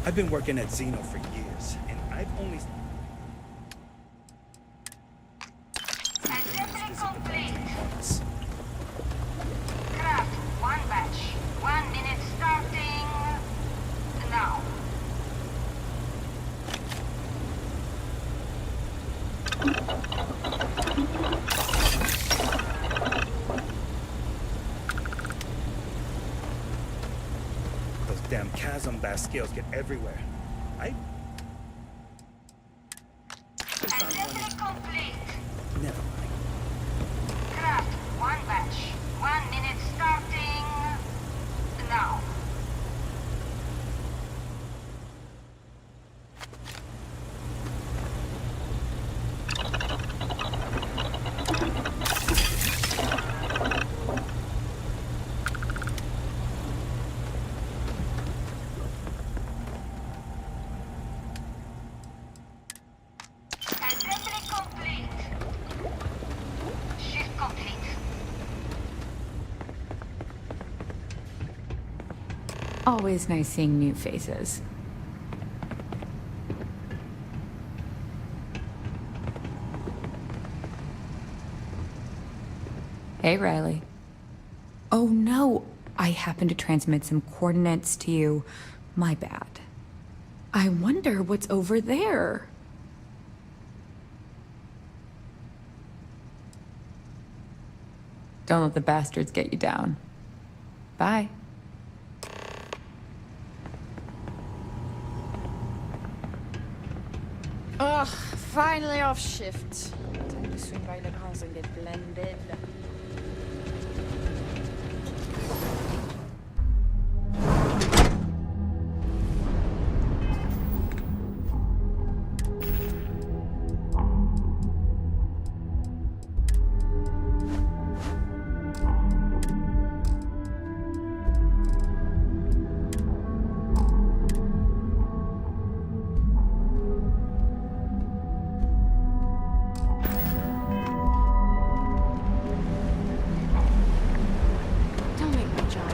I've been working at Xeno for years, and I've only... Assembly complete. months. Craft one batch. 1 minute starting now. Those damn chasm blast scales get everywhere. I... Assembly complete. Never mind. Craft one batch. 1 minute starting now. Assembly complete. Shift complete. Always nice seeing new faces. Hey, Riley. Oh no, I happened to transmit some coordinates to you. My bad. I wonder what's over there. Don't let the bastards get you down. Bye. Ugh, finally off shift. Time to swing by the house and get blended. Don't make me jolly.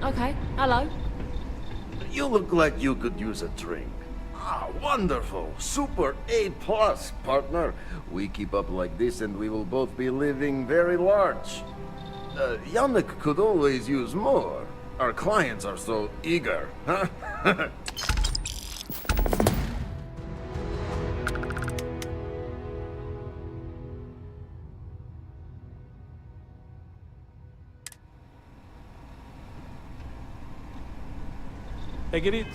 Okay, hello. You look like you could use a drink. Ah, wonderful. Super A+, partner. We keep up like this and we will both be living very large. Yannick could always use more. Our clients are so eager, huh? Take it.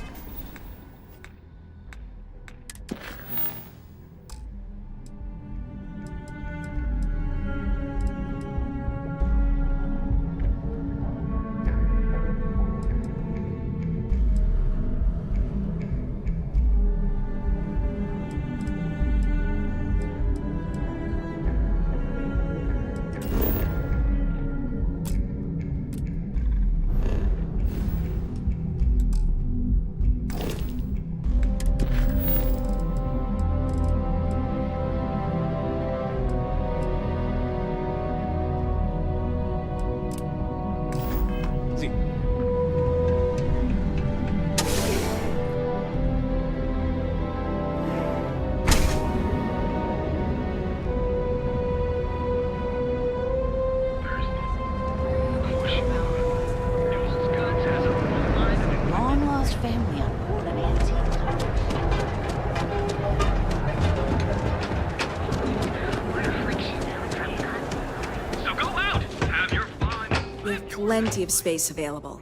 plenty of space available.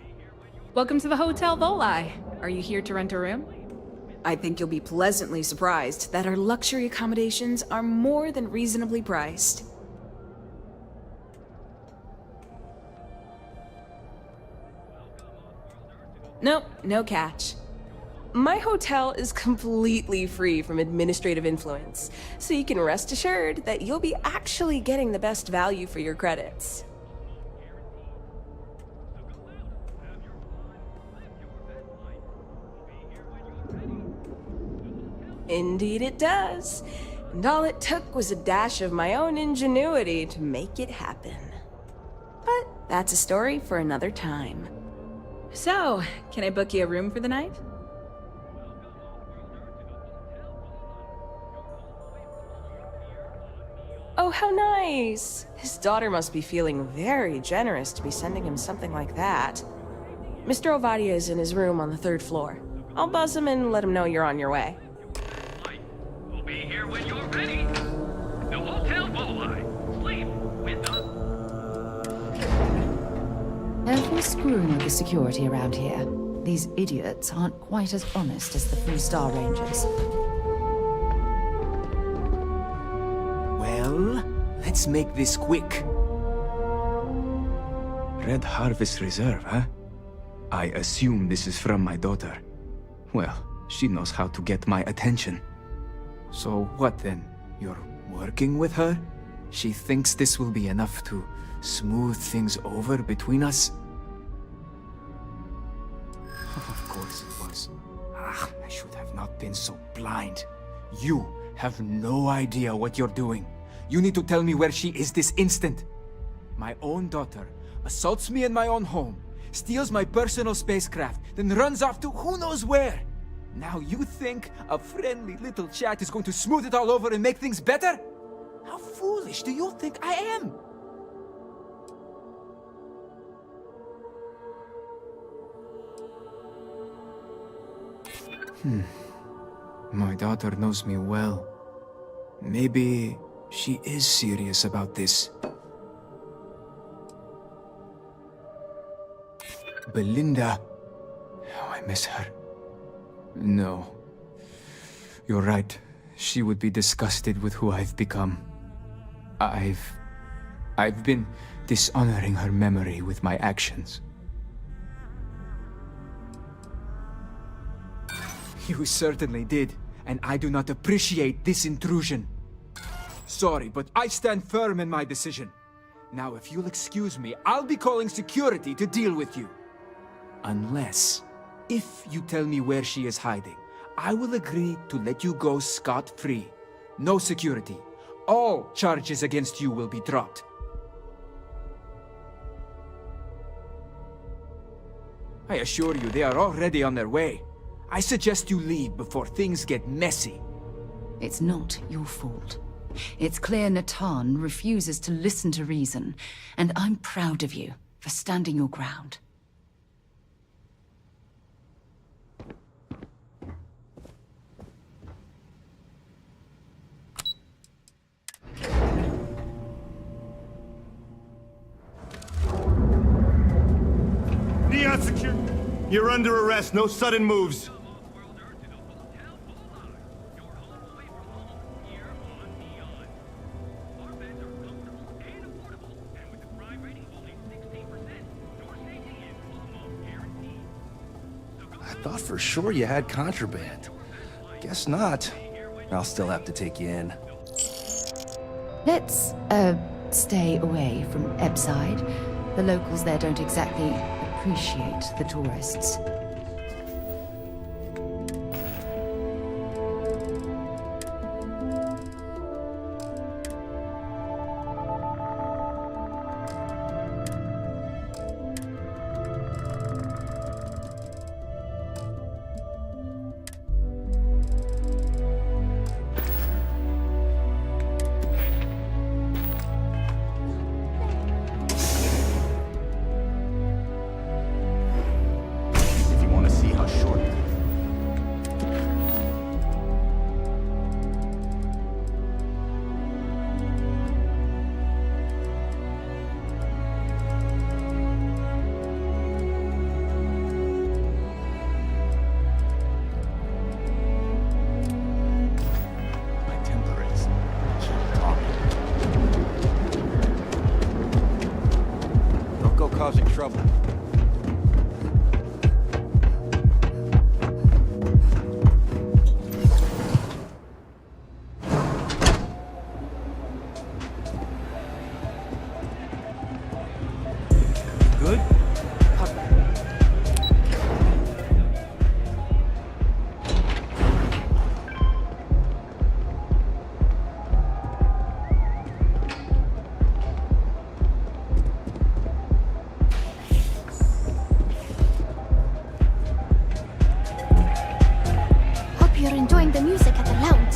Welcome to the Hotel Volai. Are you here to rent a room? I think you'll be pleasantly surprised that our luxury accommodations are more than reasonably priced. Nope, no catch. My hotel is completely free from administrative influence, so you can rest assured that you'll be actually getting the best value for your credits. Indeed it does. And all it took was a dash of my own ingenuity to make it happen. But that's a story for another time. So, can I book you a room for the night? Oh, how nice! His daughter must be feeling very generous to be sending him something like that. Mr. Ovadia is in his room on the 3rd floor. I'll buzz him and let him know you're on your way. We'll be here when you're ready. The Hotel Volai. Sleep with us. Careful screwing with the security around here. These idiots aren't quite as honest as the 3-star Rangers. Well, let's make this quick. Red Harvest Reserve, huh? I assume this is from my daughter. Well, she knows how to get my attention. So what then? You're working with her? She thinks this will be enough to smooth things over between us? Of course it was. I should have not been so blind. You have no idea what you're doing. You need to tell me where she is this instant. My own daughter assaults me in my own home, steals my personal spacecraft, then runs off to who knows where. Now you think a friendly little chat is going to smooth it all over and make things better? How foolish do you think I am? My daughter knows me well. Maybe she is serious about this. Belinda. Oh, I miss her. No. You're right. She would be disgusted with who I've become. I've been dishonoring her memory with my actions. You certainly did, and I do not appreciate this intrusion. Sorry, but I stand firm in my decision. Now, if you'll excuse me, I'll be calling security to deal with you. Unless, if you tell me where she is hiding, I will agree to let you go scot-free. No security. All charges against you will be dropped. I assure you, they are already on their way. I suggest you leave before things get messy. It's not your fault. It's clear Natan refuses to listen to reason, and I'm proud of you for standing your ground. Neon secure. You're under arrest. No sudden moves. I thought for sure you had contraband. Guess not. I'll still have to take you in. Let's, stay away from Ebside. The locals there don't exactly appreciate the tourists. trouble. Good? Hope you're enjoying the music at the lounge.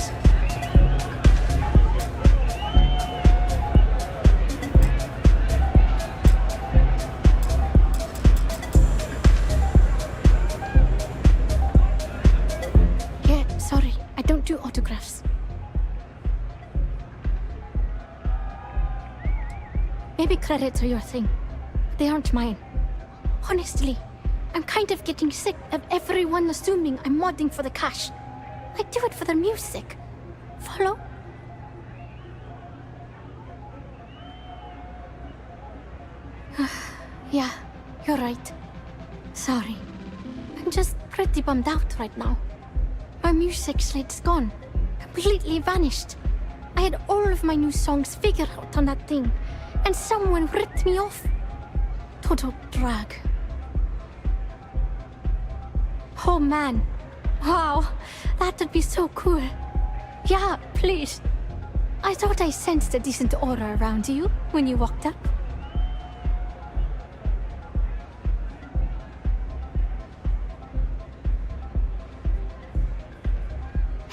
Yeah, sorry, I don't do autographs. Maybe credits are your thing, but they aren't mine. Honestly, I'm kind of getting sick of everyone assuming I'm modding for the cash. I do it for the music. Follow? Yeah, you're right. Sorry. I'm just pretty bummed out right now. My music slate's gone. Completely vanished. I had all of my new songs figured out on that thing, and someone ripped me off. Total drag. Oh man. Wow, that would be so cool. Yeah, please. I thought I sensed a decent aura around you when you walked up.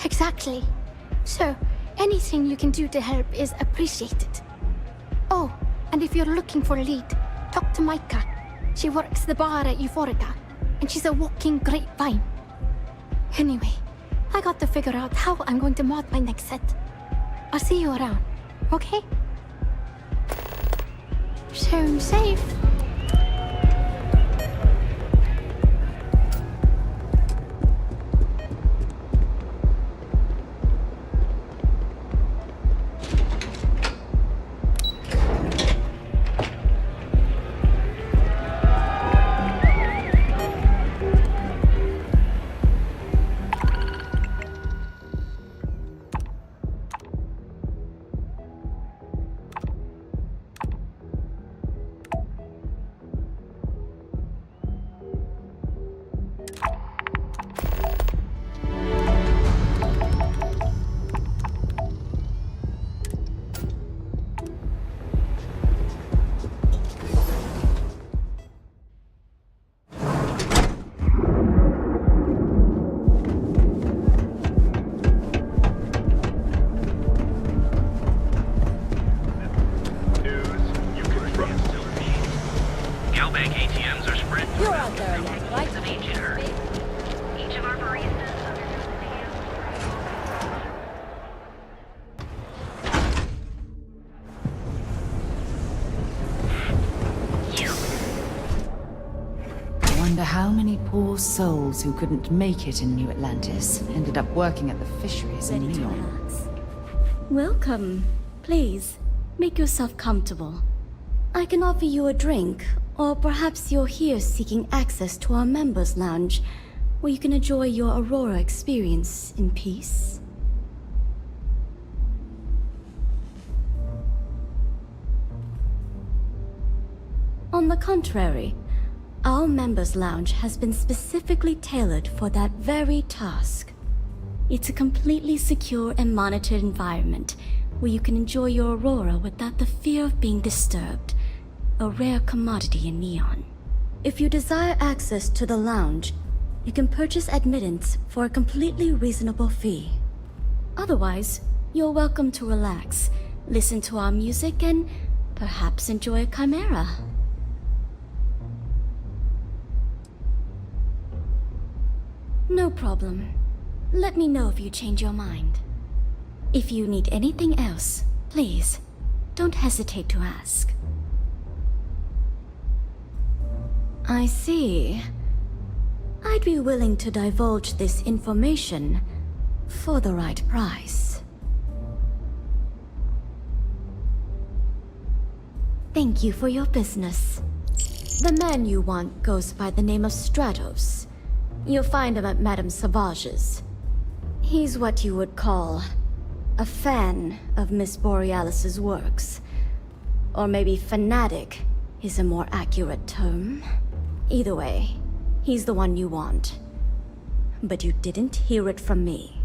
Exactly. So, anything you can do to help is appreciated. Oh, and if you're looking for a lead, talk to Micah. She works the bar at Euphorica, and she's a walking grapevine. Anyway, I got to figure out how I'm going to mod my next set. I'll see you around, okay? Sound safe. How many poor souls who couldn't make it in New Atlantis ended up working at the fisheries in Neon? Welcome. Please, make yourself comfortable. I can offer you a drink, or perhaps you're here seeking access to our members' lounge, where you can enjoy your Aurora experience in peace. On the contrary, our members' lounge has been specifically tailored for that very task. It's a completely secure and monitored environment where you can enjoy your Aurora without the fear of being disturbed, a rare commodity in Neon. If you desire access to the lounge, you can purchase admittance for a completely reasonable fee. Otherwise, you're welcome to relax, listen to our music, and perhaps enjoy a chimera. No problem. Let me know if you change your mind. If you need anything else, please, don't hesitate to ask. I see. I'd be willing to divulge this information for the right price. Thank you for your business. The man you want goes by the name of Stratos. You'll find him at Madame Sauvage's. He's what you would call a fan of Miss Borealis's works. Or maybe fanatic is a more accurate term. Either way, he's the one you want. But you didn't hear it from me.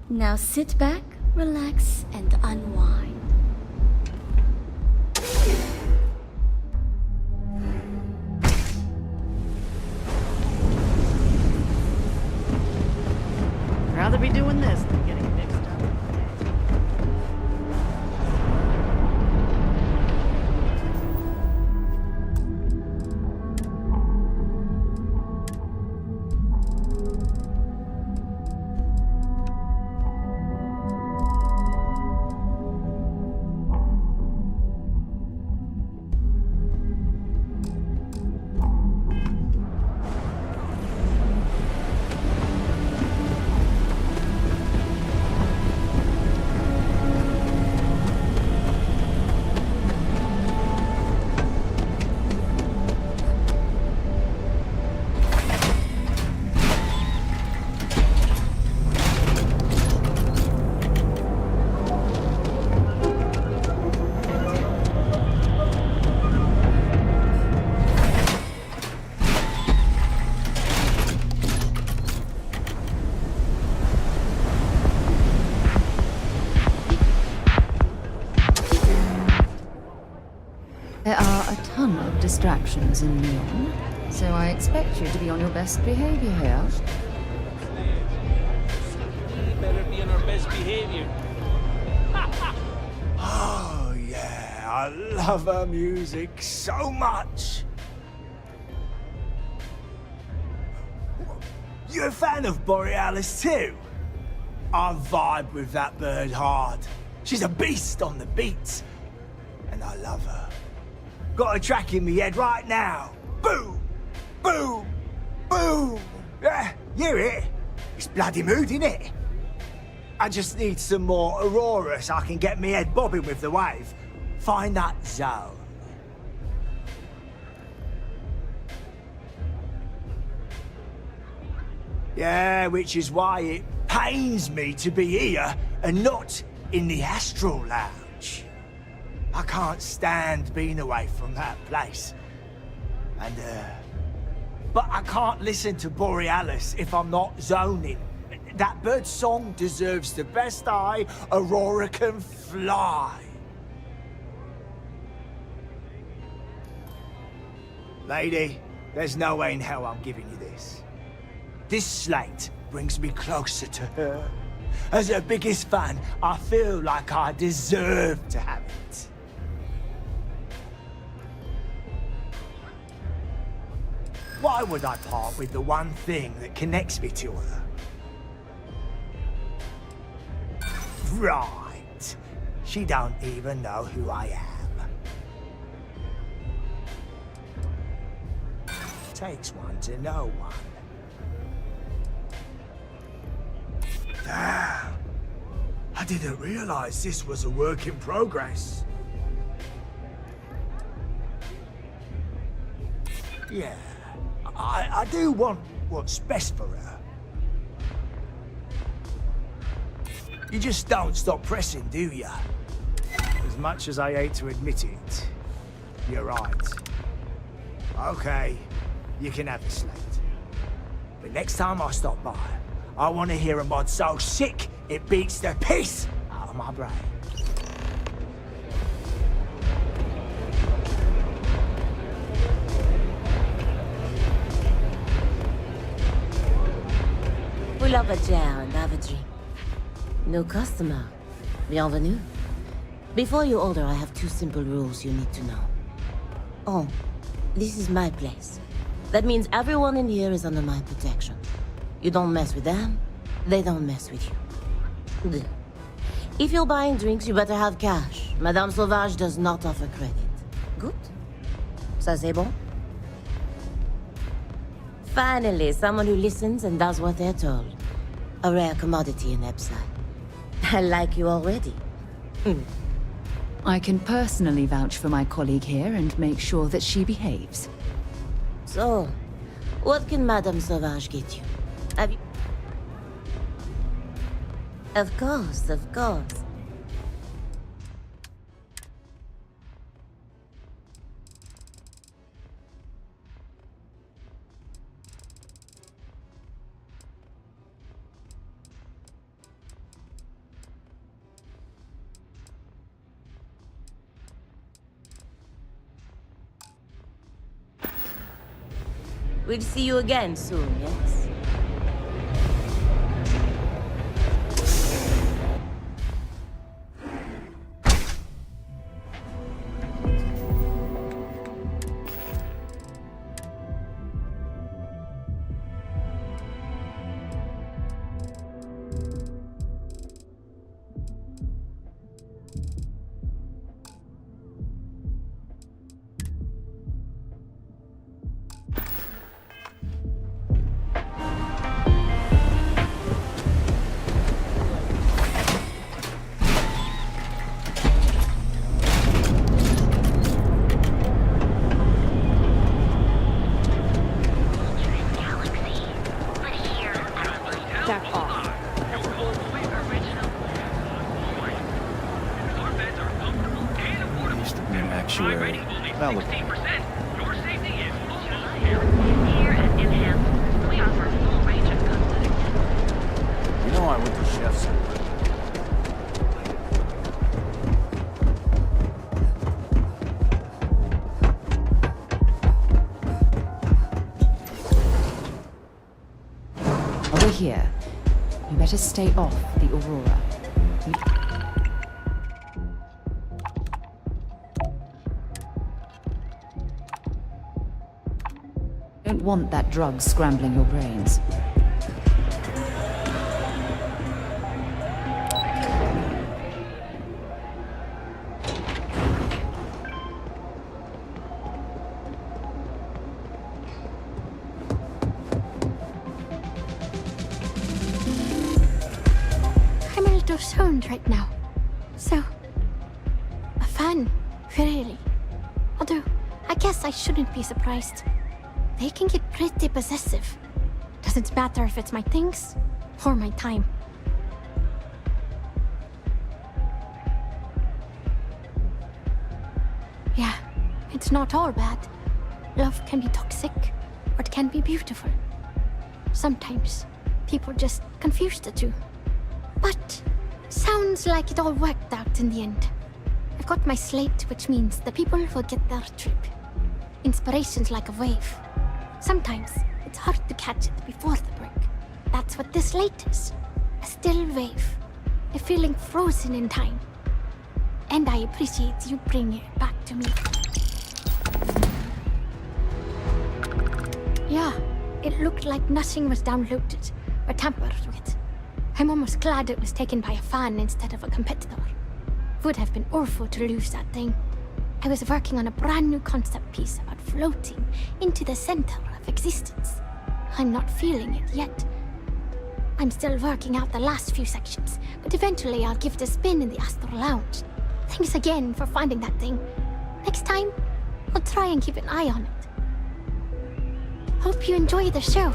Now sit back, relax, and unwind. Rather be doing this than getting mixed up. There are a ton of distractions in Lyon, so I expect you to be on your best behavior here. We better be on our best behavior. Oh, yeah, I love her music so much. You a fan of Borealis too? I vibe with that bird hard. She's a beast on the beats, and I love her. Got a track in me head right now. Boom! Boom! Boom! Yeah, you hear it? It's bloody mood, innit? I just need some more Aurora so I can get me head bobbing with the wave. Find that zone. Yeah, which is why it pains me to be here and not in the Astral Lounge. I can't stand being away from that place. And, but I can't listen to Borealis if I'm not zoning. That bird's song deserves the best eye Aurora can fly. Lady, there's no way in hell I'm giving you this. This slate brings me closer to her. As her biggest fan, I feel like I deserve to have it. Why would I part with the one thing that connects me to her? Right. She don't even know who I am. Takes one to know one. Damn. I didn't realize this was a work in progress. Yeah, I do want what's best for her. You just don't stop pressing, do ya? As much as I hate to admit it, you're right. Okay, you can have the slate. But next time I stop by, I want to hear a mod so sick it beats the piss out of my brain. Pull up a chair and have a drink. No customer. Bienvenue. Before you order, I have 2 simple rules you need to know. Oh, this is my place. That means everyone in here is under my protection. You don't mess with them, they don't mess with you. Good. If you're buying drinks, you better have cash. Madame Sauvage does not offer credit. Good? Ça c'est bon? Finally, someone who listens and does what they're told. A rare commodity in Epside. I like you already. I can personally vouch for my colleague here and make sure that she behaves. So, what can Madame Sauvage get you? Have you... Of course, of course. We'll see you again soon, yes? Actuary. Now look. Your safety is almost guaranteed. Here at Enhance, we offer a full range of cosmetic. You know I went to chef's. Over here. You better stay off the Aurora. Don't want that drug scrambling your brains. I'm a little stoned right now. So, a fan, really. Although, I guess I shouldn't be surprised. They can get pretty possessive. Doesn't matter if it's my things or my time. Yeah, it's not all bad. Love can be toxic, or it can be beautiful. Sometimes, people just confuse the two. But, sounds like it all worked out in the end. I've got my slate, which means the people will get their trip. Inspiration's like a wave. Sometimes, it's hard to catch it before the break. That's what this slate is. A still wave. A feeling frozen in time. And I appreciate you bringing it back to me. Yeah, it looked like nothing was downloaded or tampered with. I'm almost glad it was taken by a fan instead of a competitor. Would have been awful to lose that thing. I was working on a brand new concept piece about floating into the center of existence. I'm not feeling it yet. I'm still working out the last few sections, but eventually I'll give it a spin in the Astral Lounge. Thanks again for finding that thing. Next time, I'll try and keep an eye on it. Hope you enjoy the show.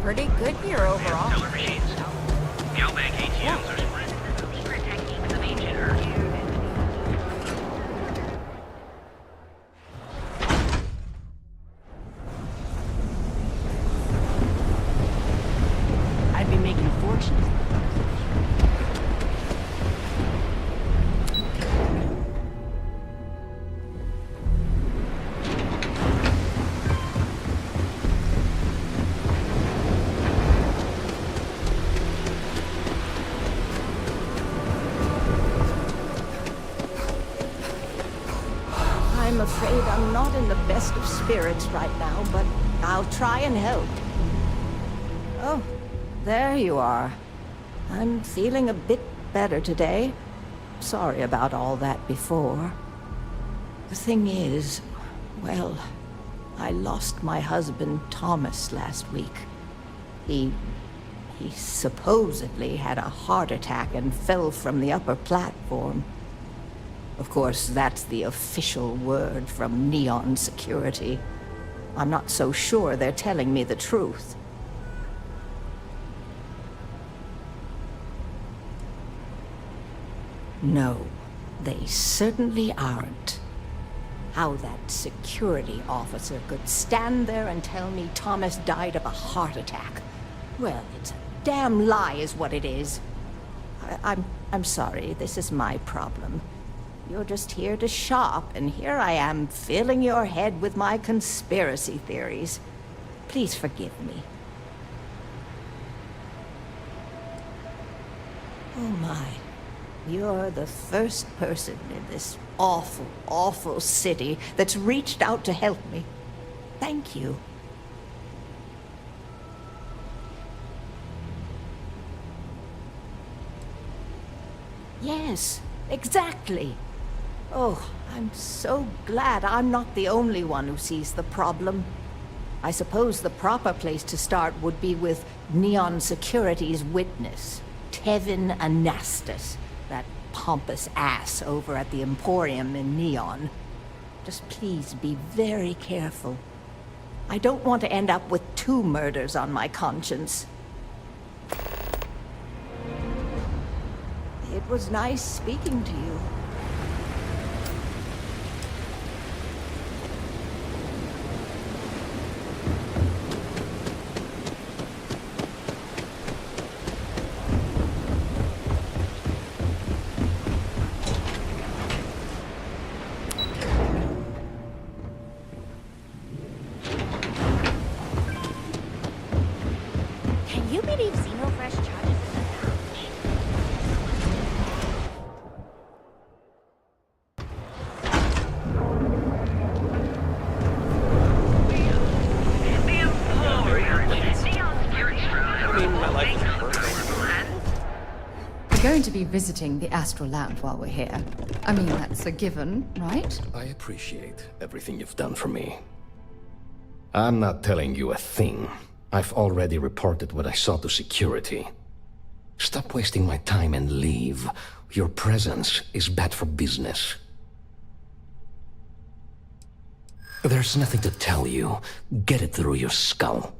Pretty good year overall. Teller machines. Galbank ATMs are spread. Secret techniques of ancient Earth. I'm not in the best of spirits right now, but I'll try and help. Oh, there you are. I'm feeling a bit better today. Sorry about all that before. The thing is, well, I lost my husband Thomas last week. He supposedly had a heart attack and fell from the upper platform. Of course, that's the official word from Neon Security. I'm not so sure they're telling me the truth. No, they certainly aren't. How that security officer could stand there and tell me Thomas died of a heart attack. Well, it's a damn lie is what it is. I'm sorry, this is my problem. You're just here to shop, and here I am filling your head with my conspiracy theories. Please forgive me. Oh my. You're the first person in this awful, awful city that's reached out to help me. Thank you. Yes, exactly. Oh, I'm so glad I'm not the only one who sees the problem. I suppose the proper place to start would be with Neon Security's witness, Tevin Anastas. That pompous ass over at the Emporium in Neon. Just please be very careful. I don't want to end up with 2 murders on my conscience. It was nice speaking to you. Going to be visiting the Astral Lab while we're here. I mean, that's a given, right? I appreciate everything you've done for me. I'm not telling you a thing. I've already reported what I saw to security. Stop wasting my time and leave. Your presence is bad for business. There's nothing to tell you. Get it through your skull.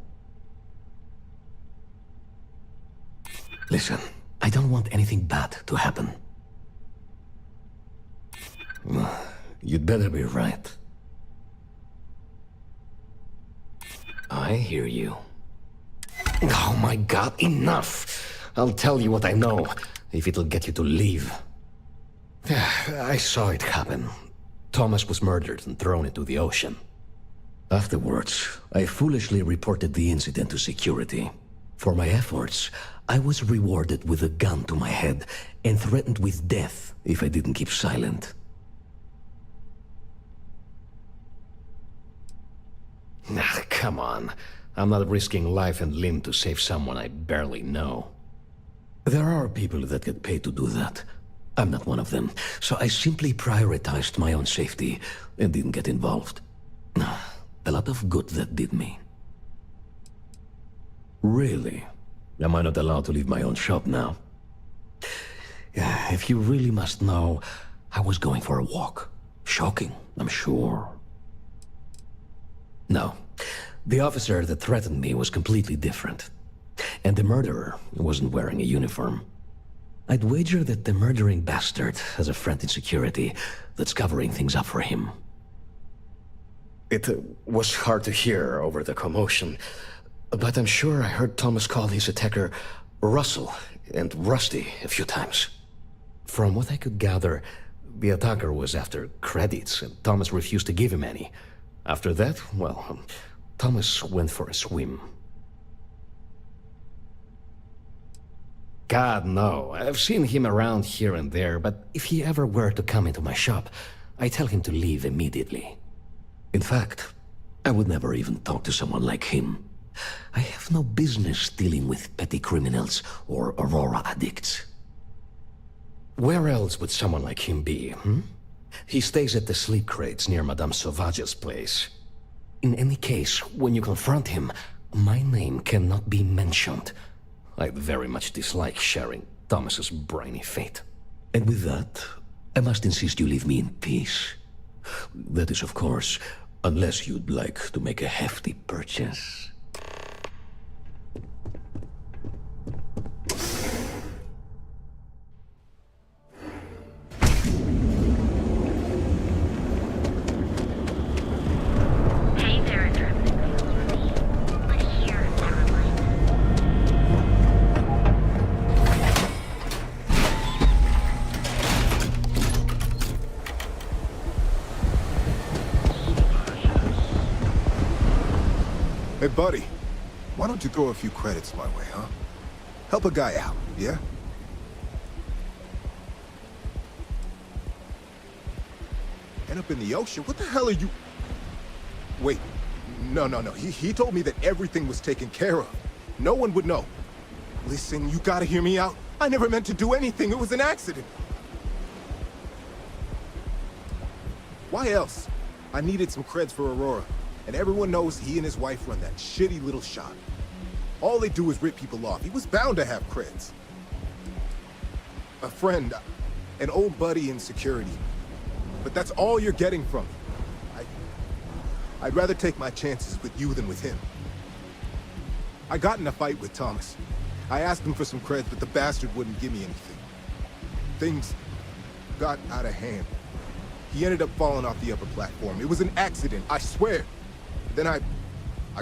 Listen. I don't want anything bad to happen. You'd better be right. I hear you. Oh my god, enough! I'll tell you what I know, if it'll get you to leave. I saw it happen. Thomas was murdered and thrown into the ocean. Afterwards, I foolishly reported the incident to security. For my efforts, I was rewarded with a gun to my head and threatened with death if I didn't keep silent. Come on. I'm not risking life and limb to save someone I barely know. There are people that get paid to do that. I'm not one of them, so I simply prioritized my own safety and didn't get involved. A lot of good that did me. Really? Am I not allowed to leave my own shop now? If you really must know, I was going for a walk. Shocking, I'm sure. No. The officer that threatened me was completely different. And the murderer wasn't wearing a uniform. I'd wager that the murdering bastard has a friend in security that's covering things up for him. It was hard to hear over the commotion, but I'm sure I heard Thomas call his attacker Russell and Rusty a few times. From what I could gather, the attacker was after credits, and Thomas refused to give him any. After that, well, Thomas went for a swim. God, no. I've seen him around here and there, but if he ever were to come into my shop, I tell him to leave immediately. In fact, I would never even talk to someone like him. I have no business dealing with petty criminals or Aurora addicts. Where else would someone like him be, hmm? He stays at the sleep crates near Madame Sauvage's place. In any case, when you confront him, my name cannot be mentioned. I very much dislike sharing Thomas's briny fate. And with that, I must insist you leave me in peace. That is, of course, unless you'd like to make a hefty purchase. Hey there, but here, Caroline. Hey, buddy. Why don't you throw a few credits my way, huh? Help a guy out, yeah? End up in the ocean? What the hell are you... Wait. No. He told me that everything was taken care of. No one would know. Listen, you gotta hear me out. I never meant to do anything. It was an accident. Why else? I needed some creds for Aurora. And everyone knows he and his wife run that shitty little shop. All they do is rip people off. He was bound to have creds. A friend, an old buddy in security. But that's all you're getting from me. I'd rather take my chances with you than with him. I got in a fight with Thomas. I asked him for some creds, but the bastard wouldn't give me anything. Things got out of hand. He ended up falling off the upper platform. It was an accident, I swear. Then I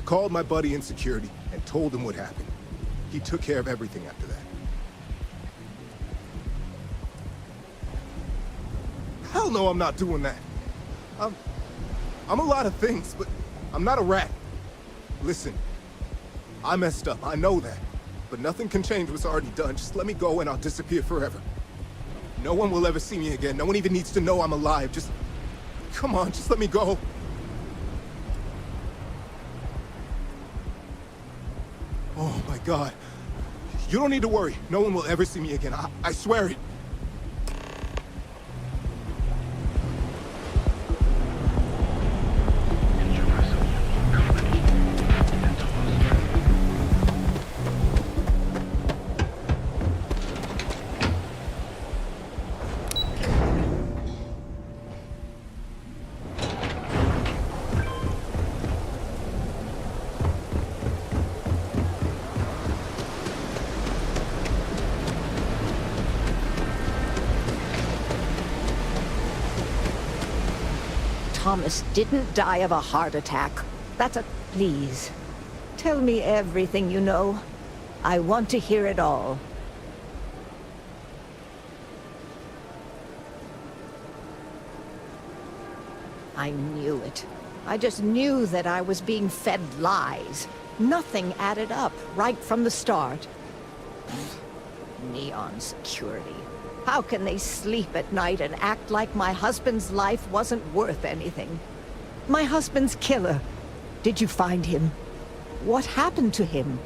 called my buddy in security and told him what happened. He took care of everything after that. Hell no, I'm not doing that. I'm a lot of things, but I'm not a rat. Listen, I messed up, I know that. But nothing can change what's already done. Just let me go and I'll disappear forever. No one will ever see me again. No one even needs to know I'm alive. Just... come on, just let me go. Oh my God. You don't need to worry. No one will ever see me again. I swear it. Thomas didn't die of a heart attack. That's a... Please. Tell me everything you know. I want to hear it all. I knew it. I just knew that I was being fed lies. Nothing added up right from the start. Neon security. How can they sleep at night and act like my husband's life wasn't worth anything? My husband's killer. Did you find him? What happened to him?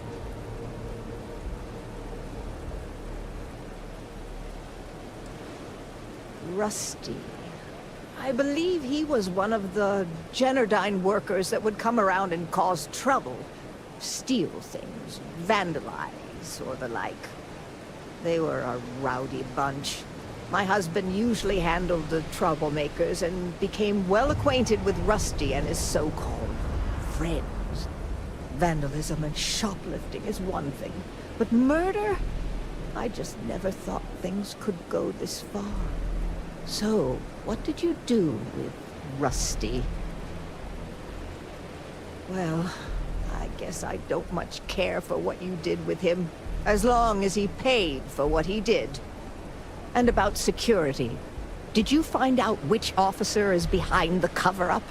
Rusty. I believe he was one of the Genodyne workers that would come around and cause trouble. Steal things, vandalize, or the like. They were a rowdy bunch. My husband usually handled the troublemakers and became well acquainted with Rusty and his so-called friends. Vandalism and shoplifting is one thing, but murder? I just never thought things could go this far. So, what did you do with Rusty? Well, I guess I don't much care for what you did with him, as long as he paid for what he did. And about security, did you find out which officer is behind the cover-up?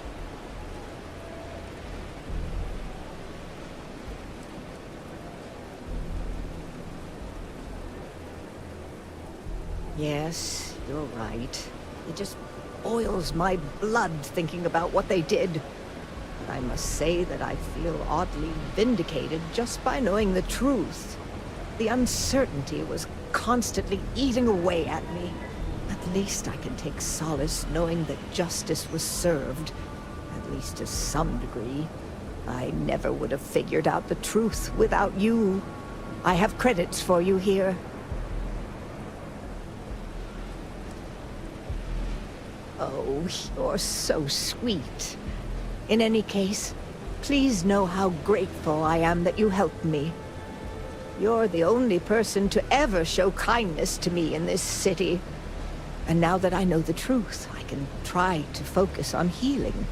Yes, you're right. It just boils my blood thinking about what they did. I must say that I feel oddly vindicated just by knowing the truth. The uncertainty was constantly eating away at me. At least I can take solace knowing that justice was served, at least to some degree. I never would have figured out the truth without you. I have credits for you here. Oh, you're so sweet. In any case, please know how grateful I am that you helped me. You're the only person to ever show kindness to me in this city. And now that I know the truth, I can try to focus on healing.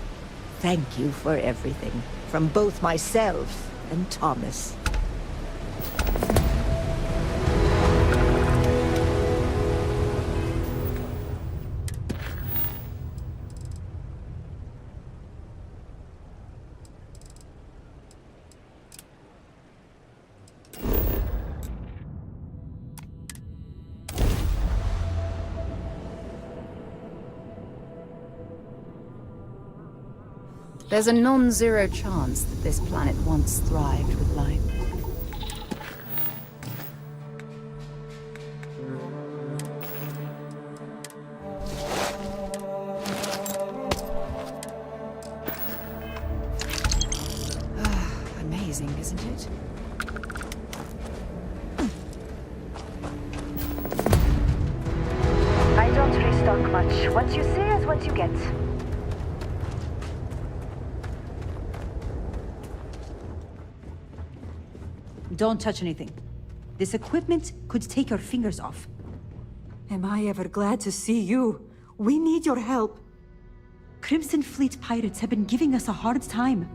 Thank you for everything, from both myself and Thomas. There's a non-zero chance that this planet once thrived with life. Amazing, isn't it? I don't restock much. What you see is what you get. Don't touch anything. This equipment could take your fingers off. Am I ever glad to see you? We need your help. Crimson Fleet pirates have been giving us a hard time.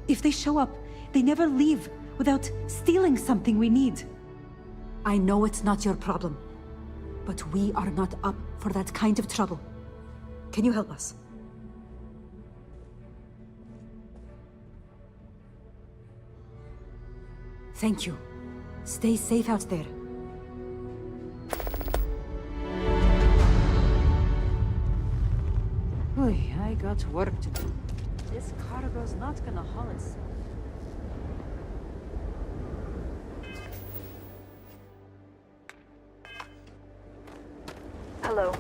If they show up, they never leave without stealing something we need. I know it's not your problem, but we are not up for that kind of trouble. Can you help us? Thank you. Stay safe out there. Oy, I got work to do. This cargo's not gonna haul itself. Hello.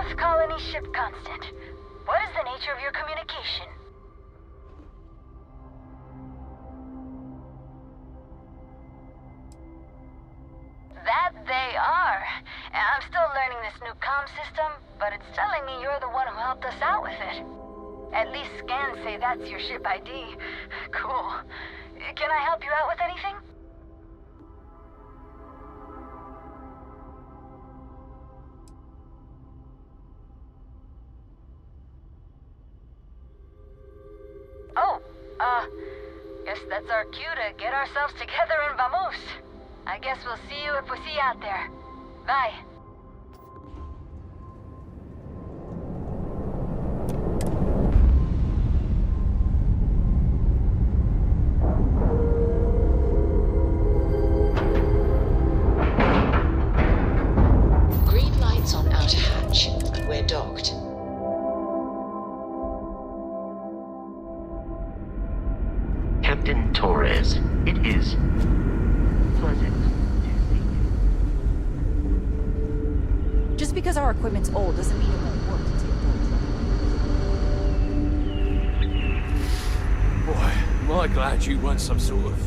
Earth colony ship constant. What is the nature of your communication? That they are. And I'm still learning this new comm system, but it's telling me you're the one who helped us out with it. At least scans say that's your ship ID. Cool. Can I help you out with anything? Oh, guess that's our cue to get ourselves together and vamos. I guess we'll see you if we see you out there. Bye. Green lights on outer hatch. We're docked. Captain Torres, it is pleasant. Just because our equipment's old doesn't mean it won't work until it Boy, am I glad you run some sort of...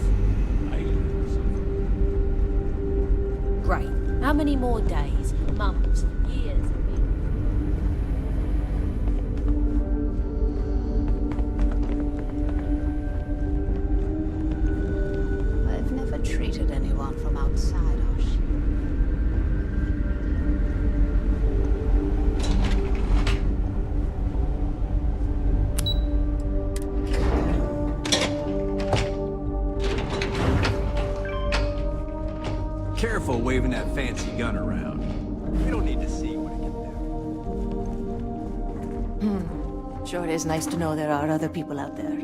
Great. How many more days, months, years? I've never treated anyone from outside our ship. Careful waving that fancy gun around. We don't need to see what it can do. Sure, it is nice to know there are other people out there.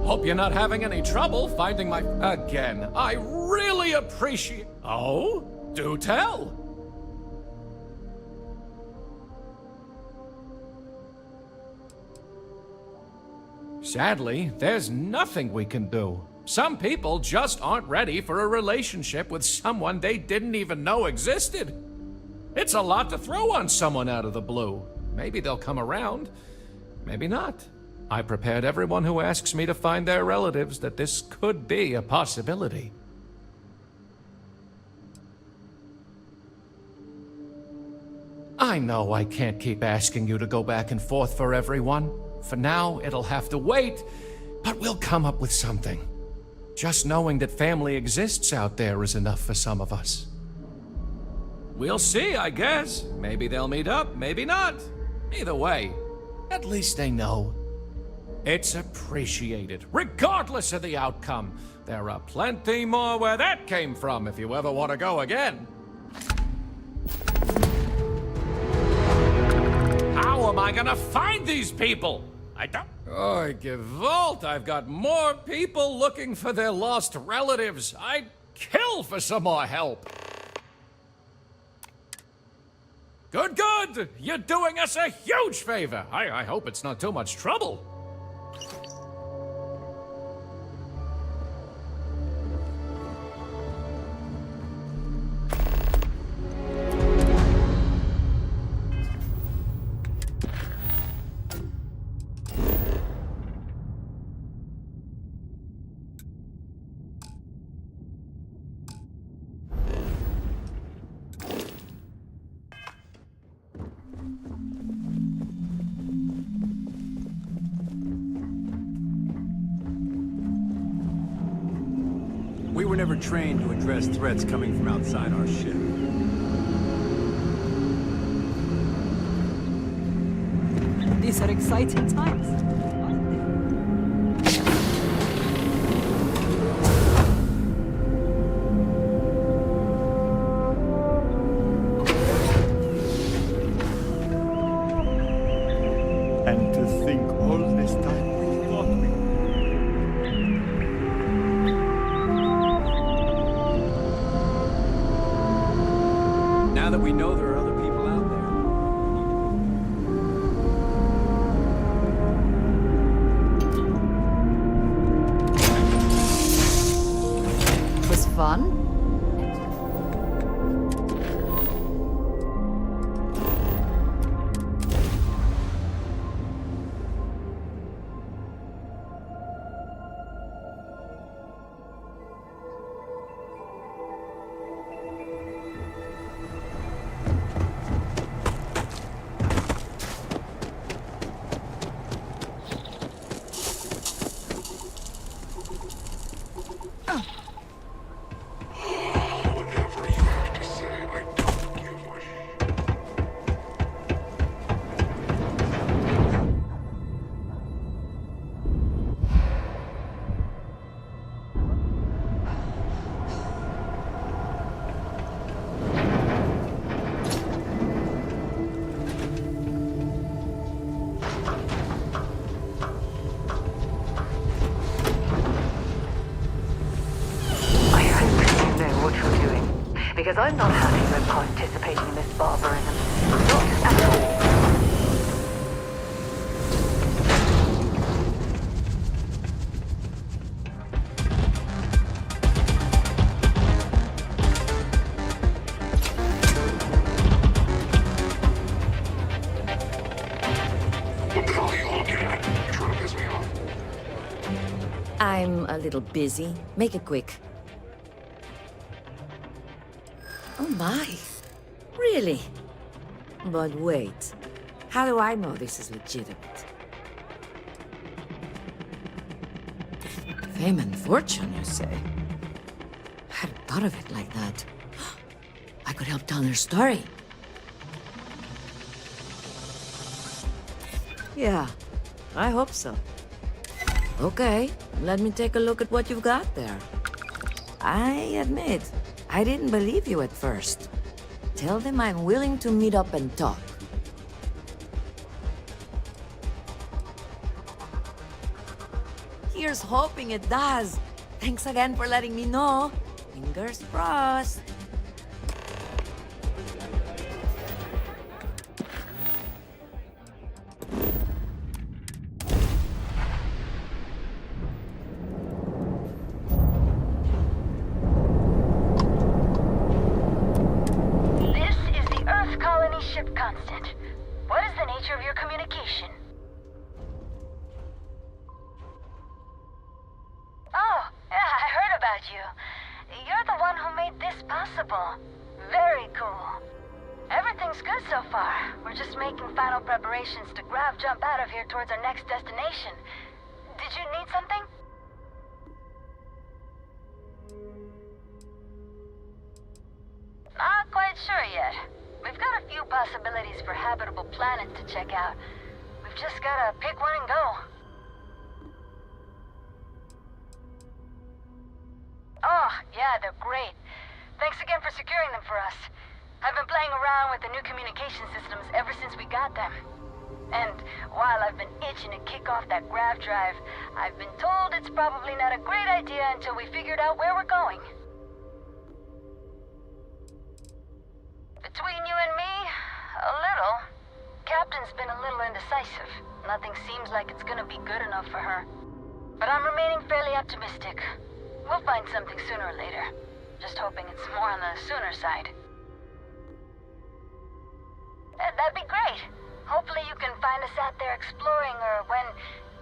Hope you're not having any trouble finding my... Again, I really appreciate... Oh? Do tell! Sadly, there's nothing we can do. Some people just aren't ready for a relationship with someone they didn't even know existed. It's a lot to throw on someone out of the blue. Maybe they'll come around, maybe not. I prepared everyone who asks me to find their relatives that this could be a possibility. I know I can't keep asking you to go back and forth for everyone. For now, it'll have to wait, but we'll come up with something. Just knowing that family exists out there is enough for some of us. We'll see, I guess. Maybe they'll meet up, maybe not. Either way, at least they know. It's appreciated, regardless of the outcome. There are plenty more where that came from if you ever want to go again. How am I gonna find these people? I don't... Oh, Gewalt, I've got more people looking for their lost relatives. I'd kill for some more help. Good, good! You're doing us a huge favor. I hope it's not too much trouble. We were never trained to address threats coming from outside our ship. These are exciting times. And to think all this time we thought we... Now that we know there are other people out there. It was fun. Because I'm not happy with participating in this barbarism. Not at all. I'm a little busy. Make it quick. Oh my. Really? But wait. How do I know this is legitimate? Fame and fortune, you say? I hadn't thought of it like that. I could help tell their story. Yeah, I hope so. Okay, let me take a look at what you've got there. I admit, I didn't believe you at first. Tell them I'm willing to meet up and talk. Here's hoping it does. Thanks again for letting me know. Fingers crossed. Towards our next destination. Did you need something? Not quite sure yet. We've got a few possibilities for habitable planets to check out. We've just gotta pick one and go. Oh, yeah, they're great. Thanks again for securing them for us. I've been playing around with the new communication systems ever since we got them. And while I've been itching to kick off that grav drive, I've been told it's probably not a great idea until we figured out where we're going. Between you and me, a little. Captain's been a little indecisive. Nothing seems like it's gonna be good enough for her. But I'm remaining fairly optimistic. We'll find something sooner or later. Just hoping it's more on the sooner side. That'd be great. Hopefully you can find us out there exploring, or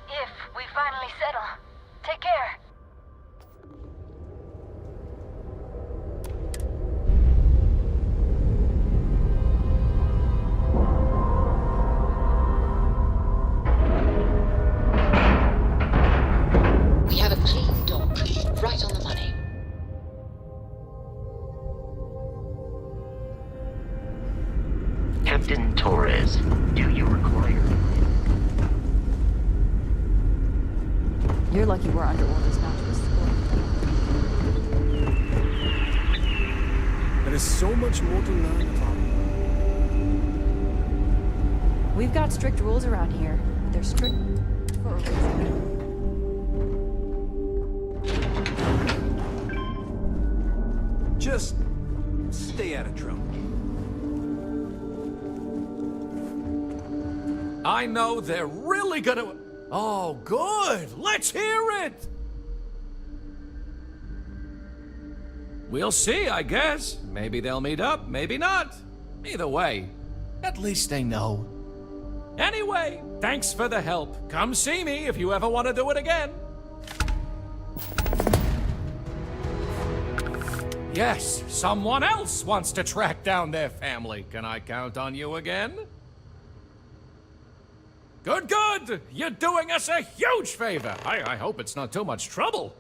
if we finally settle. Take care. We have a clean dock, right on the money. Captain Torres, do you require... You're lucky we're under orders not to escort. There is so much more to learn about. We've got strict rules around here. They're strict for a reason. Just stay out of trouble. I know they're really gonna... Oh, good! Let's hear it! We'll see, I guess. Maybe they'll meet up, maybe not. Either way, at least they know. Anyway, thanks for the help. Come see me if you ever want to do it again. Yes, someone else wants to track down their family. Can I count on you again? Good, good! You're doing us a huge favor. I hope it's not too much trouble.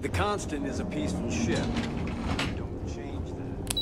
The Constant is a peaceful ship. Don't change that.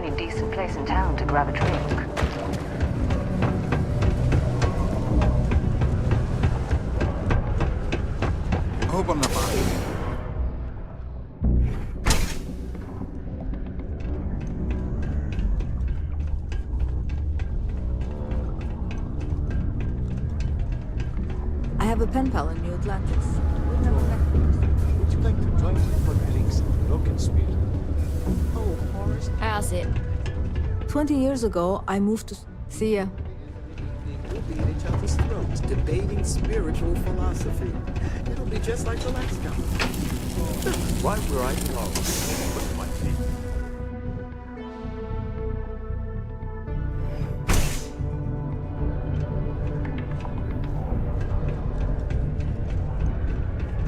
only decent place in town to grab a drink. I hope I'm not bothering you. I have a pen pal in New Atlantis. We've never met. Would you like to join me for drinks and Glockenspiel? Oh, Horace. How's it? 20 years ago, I moved to... See ya. We'll be at each other's throats, debating spiritual philosophy. It'll be just like the last time. Right where I belong. With my feet.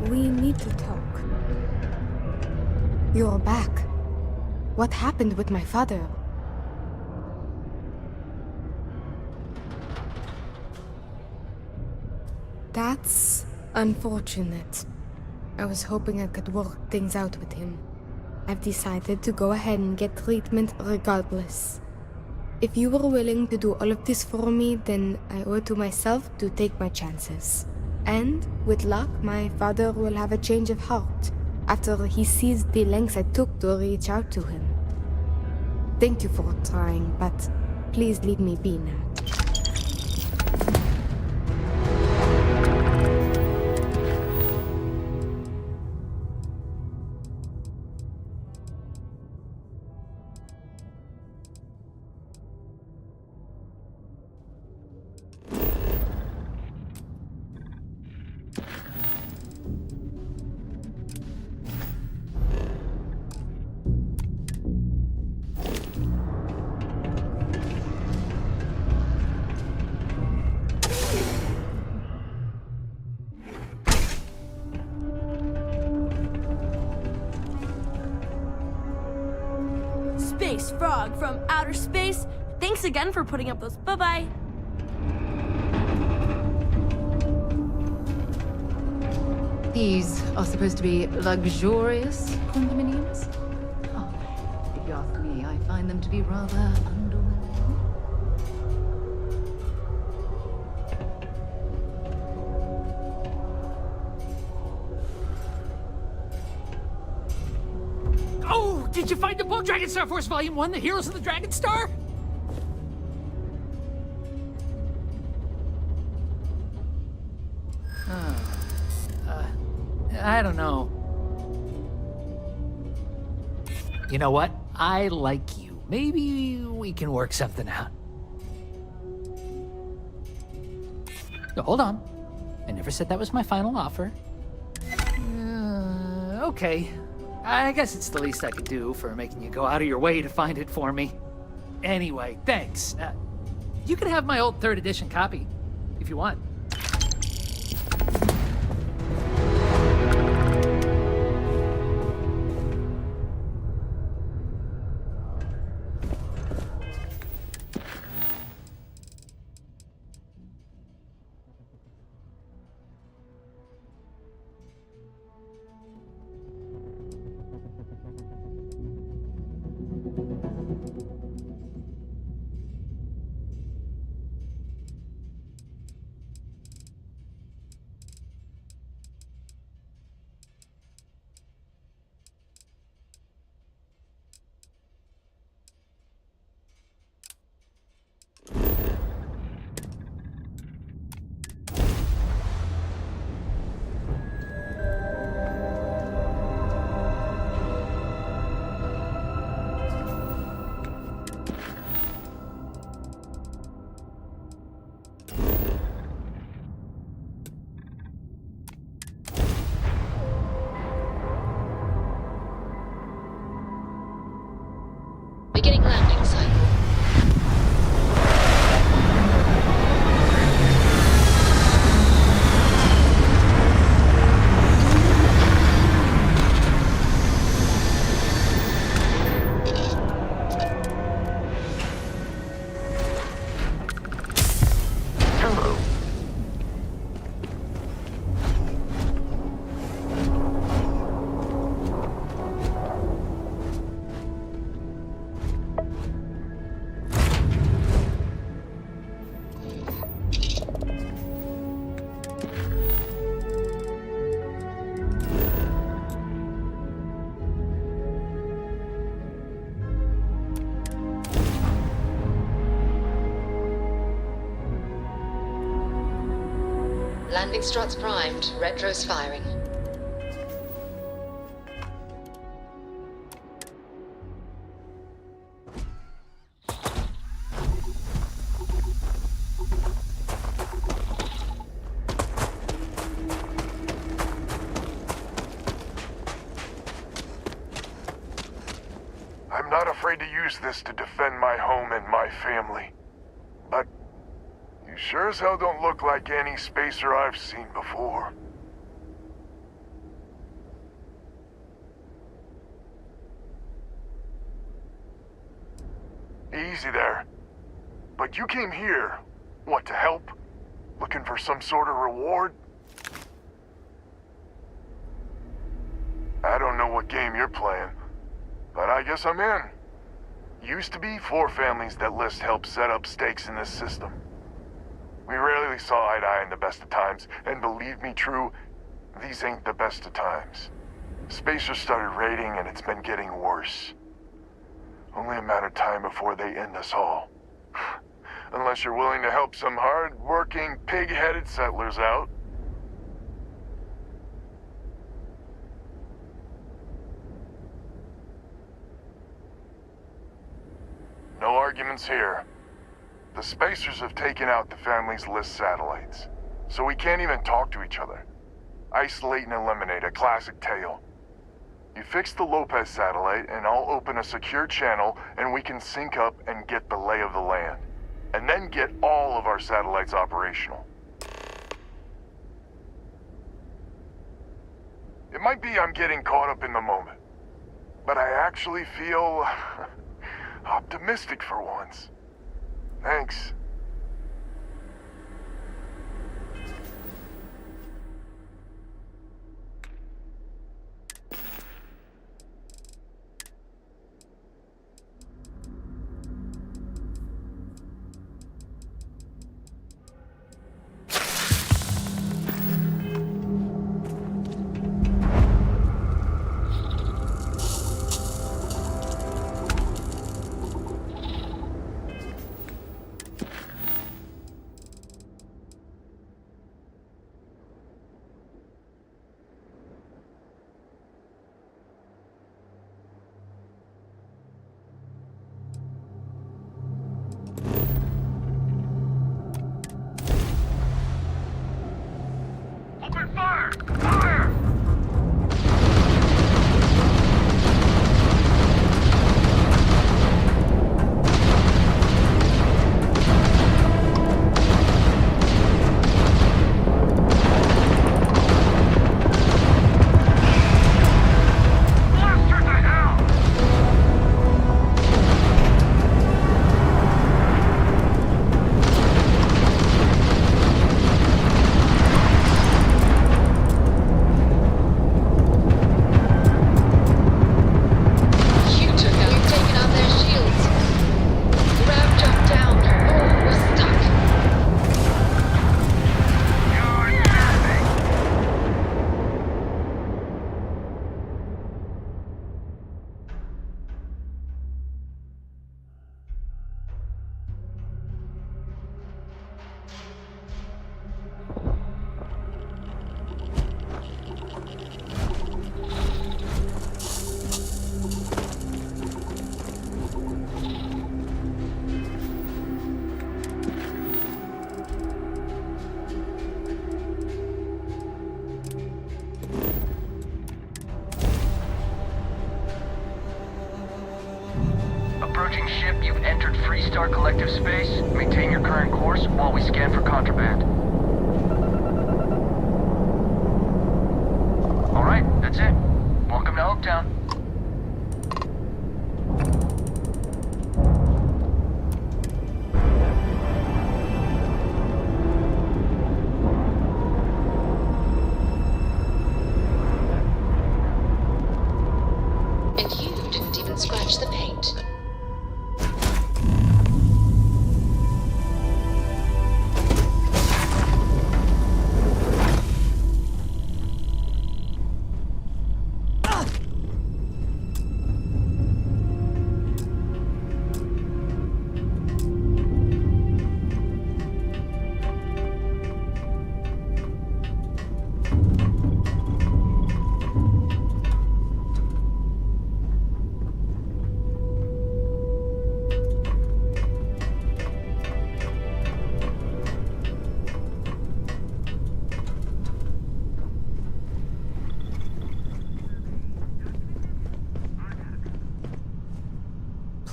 We need to talk. You're back. What happened with my father? That's unfortunate. I was hoping I could work things out with him. I've decided to go ahead and get treatment regardless. If you were willing to do all of this for me, then I owe it to myself to take my chances. And, with luck, my father will have a change of heart after he sees the lengths I took to reach out to him. Thank you for trying, but please leave me be now. Space frog from outer space. Thanks again for putting up those. Bye-bye. These are supposed to be luxurious condominiums? Oh, if you ask me, I find them to be rather underwhelming. Oh, did you find the book, Dragon Star Force Volume 1, The Heroes of the Dragon Star? I don't know. You know what? I like you. Maybe we can work something out. No, hold on. I never said that was my final offer. Okay. I guess it's the least I could do for making you go out of your way to find it for me. Anyway, thanks. You can have my old 3rd edition copy, if you want. Landing struts primed. Retros firing. I'm not afraid to use this to defend my home and my family. But you sure as hell don't look like any spacer I've seen before. Easy there. But you came here, what, to help? Looking for some sort of reward? I don't know what game you're playing, but I guess I'm in. Used to be 4 families that list help set up stakes in this system. We rarely saw eye to eye in the best of times, and believe me true, these ain't the best of times. Spacers started raiding and it's been getting worse. Only a matter of time before they end us all. Unless you're willing to help some hard-working, pig-headed settlers out. No arguments here. The Spacers have taken out the family's list satellites, so we can't even talk to each other. Isolate and eliminate, a classic tale. You fix the Lopez satellite, and I'll open a secure channel, and we can sync up and get the lay of the land. And then get all of our satellites operational. It might be I'm getting caught up in the moment, but I actually feel optimistic for once. Thanks. Approaching ship, you've entered Freestar Collective space. Maintain your current course while we scan for contraband. Alright, that's it. Welcome to Hopetown. And you didn't even scratch the paint.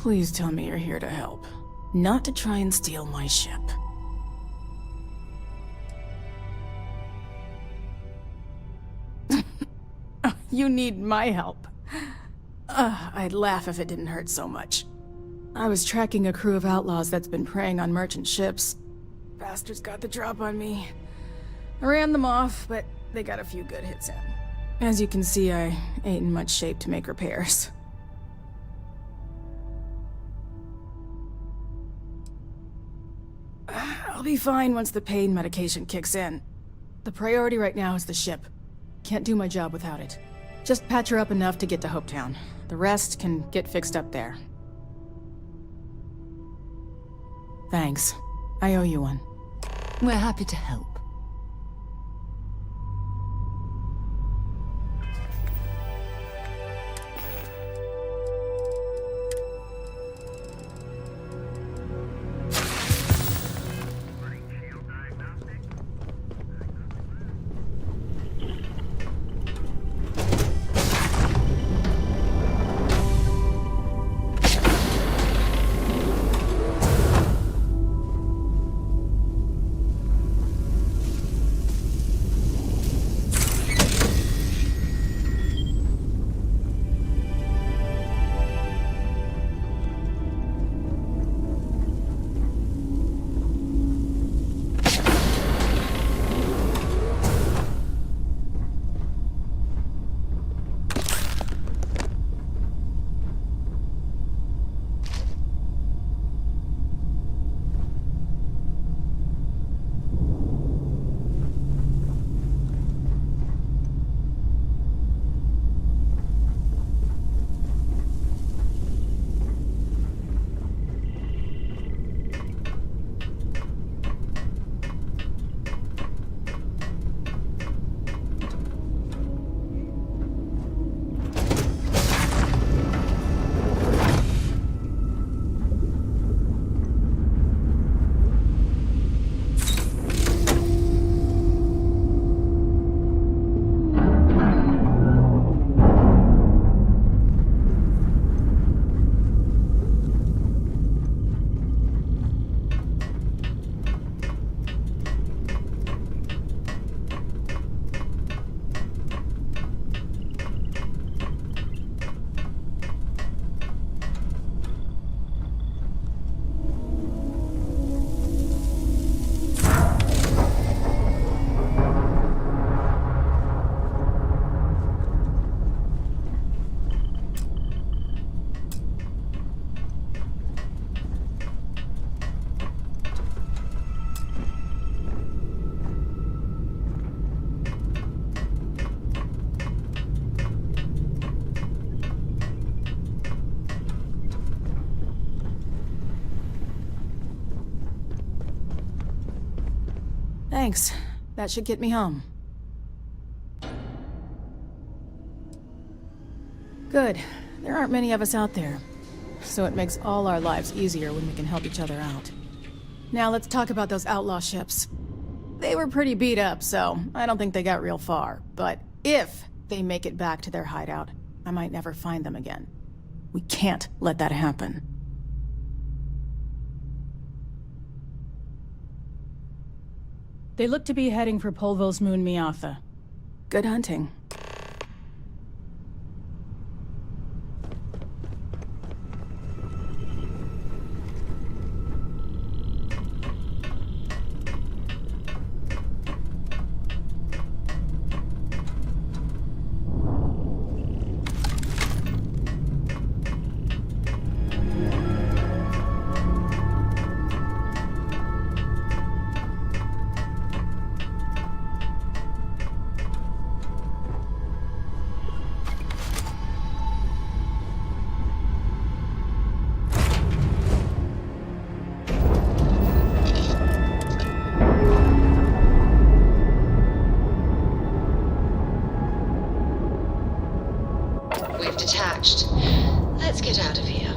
Please tell me you're here to help, not to try and steal my ship. You need my help. I'd laugh if it didn't hurt so much. I was tracking a crew of outlaws that's been preying on merchant ships. Bastards got the drop on me. I ran them off, but they got a few good hits in. As you can see, I ain't in much shape to make repairs. I'll be fine once the pain medication kicks in. The priority right now is the ship. Can't do my job without it. Just patch her up enough to get to Hopetown. The rest can get fixed up there. Thanks. I owe you one. We're happy to help. Thanks. That should get me home. Good. There aren't many of us out there, so it makes all our lives easier when we can help each other out. Now let's talk about those outlaw ships. They were pretty beat up, so I don't think they got real far. But if they make it back to their hideout, I might never find them again. We can't let that happen. They look to be heading for Polvo's moon Miatha. Good hunting. We've detached. Let's get out of here.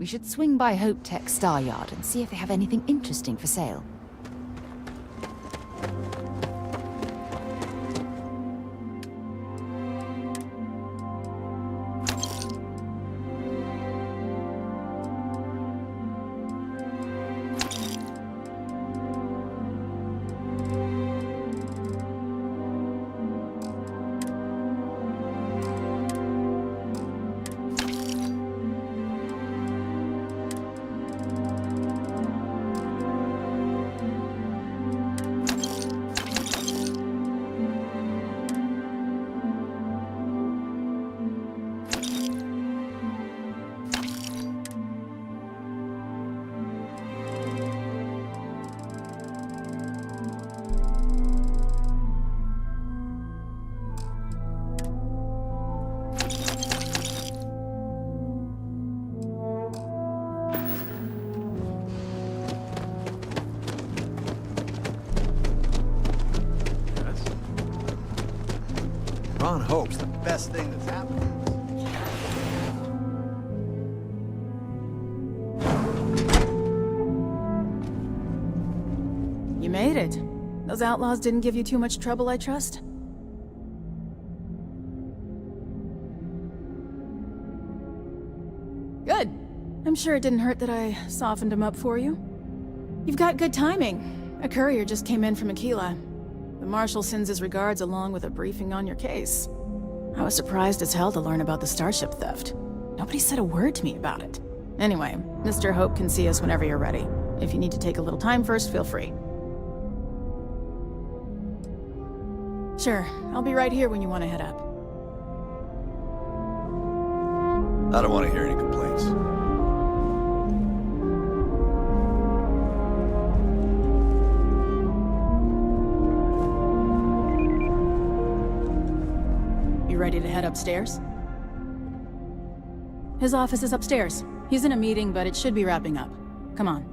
We should swing by Hope Tech Star Yard and see if they have anything interesting for sale. Ron Hope's the best thing that's happened. You made it. Those outlaws didn't give you too much trouble, I trust? Good. I'm sure it didn't hurt that I softened him up for you. You've got good timing. A courier just came in from Aquila. The Marshal sends his regards along with a briefing on your case. I was surprised as hell to learn about the starship theft. Nobody said a word to me about it. Anyway, Mr. Hope can see us whenever you're ready. If you need to take a little time first, feel free. Sure, I'll be right here when you want to head up. I don't want to hear any complaints. Ready to head upstairs? His office is upstairs. He's in a meeting, but it should be wrapping up. Come on.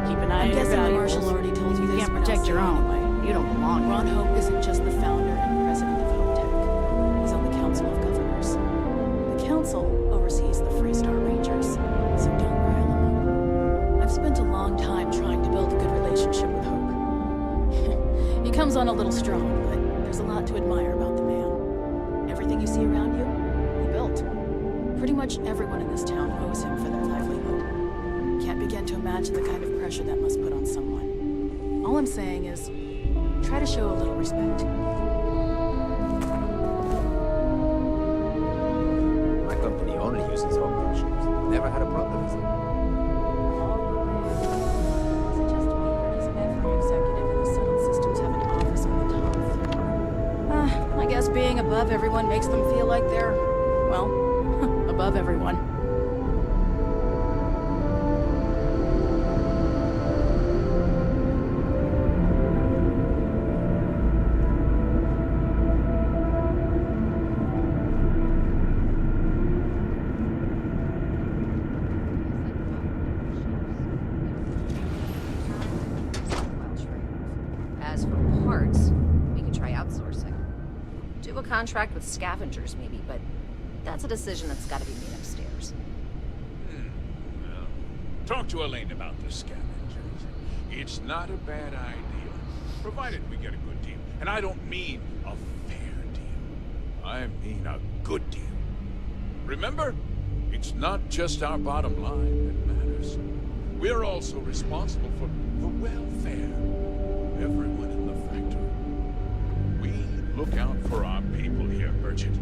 Keep an eye on your valuables. The Marshal already told you this. Can't protect your own. Anyway. You don't belong. Ron Hope isn't just the founder and president of Hope Tech. He's on the Council of Governors. The Council oversees the Freestar Rangers, so don't rile him up. I've spent a long time trying to build a good relationship with Hope. He comes on a little strong, but there's a lot to admire about the man. Everything you see around you, he built. Pretty much everyone in this town owes him for their livelihood. Can't begin to imagine the kind of pressure that must put on someone. All I'm saying is, try to show a little respect. My company only uses Hope machines. Never had a problem with it. Every executive in the settled systems have an office on the top floor. I guess being above everyone makes them feel like they're, well, above everyone. As for parts, we could try outsourcing. Do a contract with scavengers, maybe, but that's a decision that's got to be made upstairs. Well, talk to Elaine about the scavengers. It's not a bad idea, provided we get a good deal. And I don't mean a fair deal. I mean a good deal. Remember, it's not just our bottom line that matters. We're also responsible for the welfare of everyone in the factory. We look out for our people here, Bridget.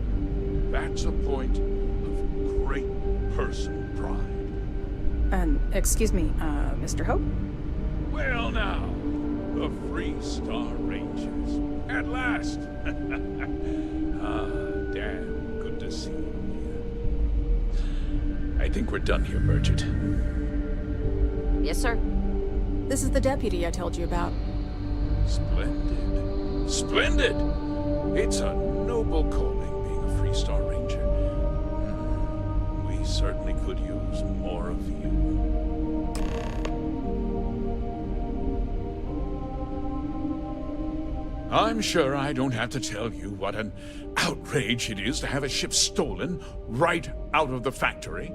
That's a point of great personal pride. Excuse me, Mr. Hope? Well now, the Freestar Rangers. At last! Damn, good to see you here. I think we're done here, Bridget. Yes, sir. This is the deputy I told you about. Splendid. Splendid! It's a noble calling being a Freestar Ranger. We certainly could use more of you. I'm sure I don't have to tell you what an outrage it is to have a ship stolen right out of the factory.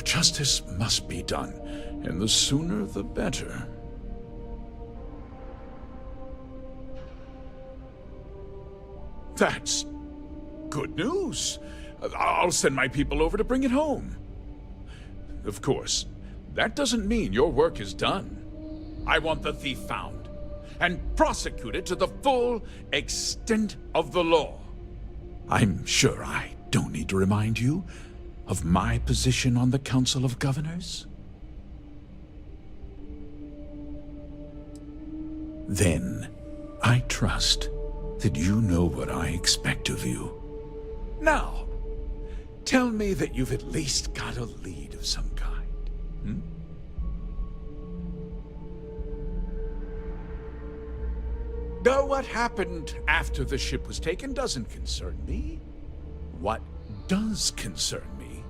Justice must be done, and the sooner the better. That's good news. I'll send my people over to bring it home. Of course, that doesn't mean your work is done. I want the thief found and prosecuted to the full extent of the law. I'm sure I don't need to remind you of my position on the Council of Governors. Then, I trust that you know what I expect of you. Now, tell me that you've at least got a lead of some kind. Hmm? Though what happened after the ship was taken doesn't concern me. What does concern me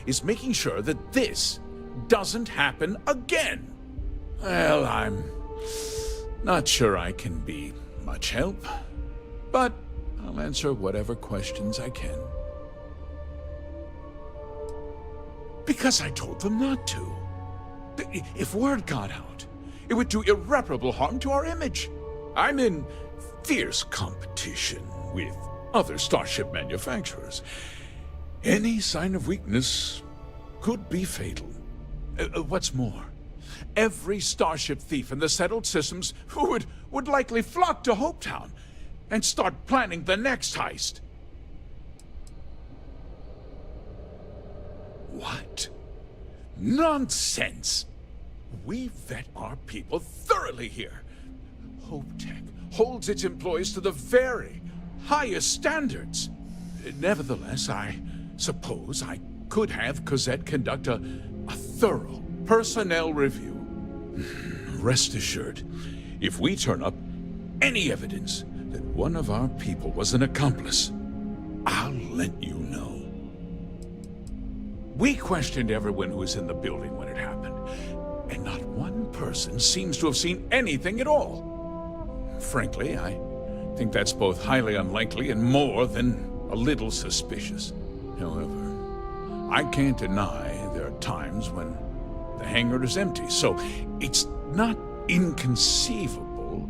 is making sure that this doesn't happen again. Well, I'm not sure I can be much help, but I'll answer whatever questions I can. Because I told them not to. If word got out, it would do irreparable harm to our image. I'm in fierce competition with other starship manufacturers. Any sign of weakness could be fatal. What's more, every starship thief in the settled systems would likely flock to Hopetown and start planning the next heist. What? Nonsense! We vet our people thoroughly here. HopeTech holds its employees to the very highest standards. Nevertheless, I suppose I could have Cosette conduct a thorough personnel review. Rest assured, if we turn up any evidence that one of our people was an accomplice, I'll let you know. We questioned everyone who was in the building when it happened, and not one person seems to have seen anything at all. Frankly, I think that's both highly unlikely and more than a little suspicious. However, I can't deny there are times when the hangar is empty, so it's not inconceivable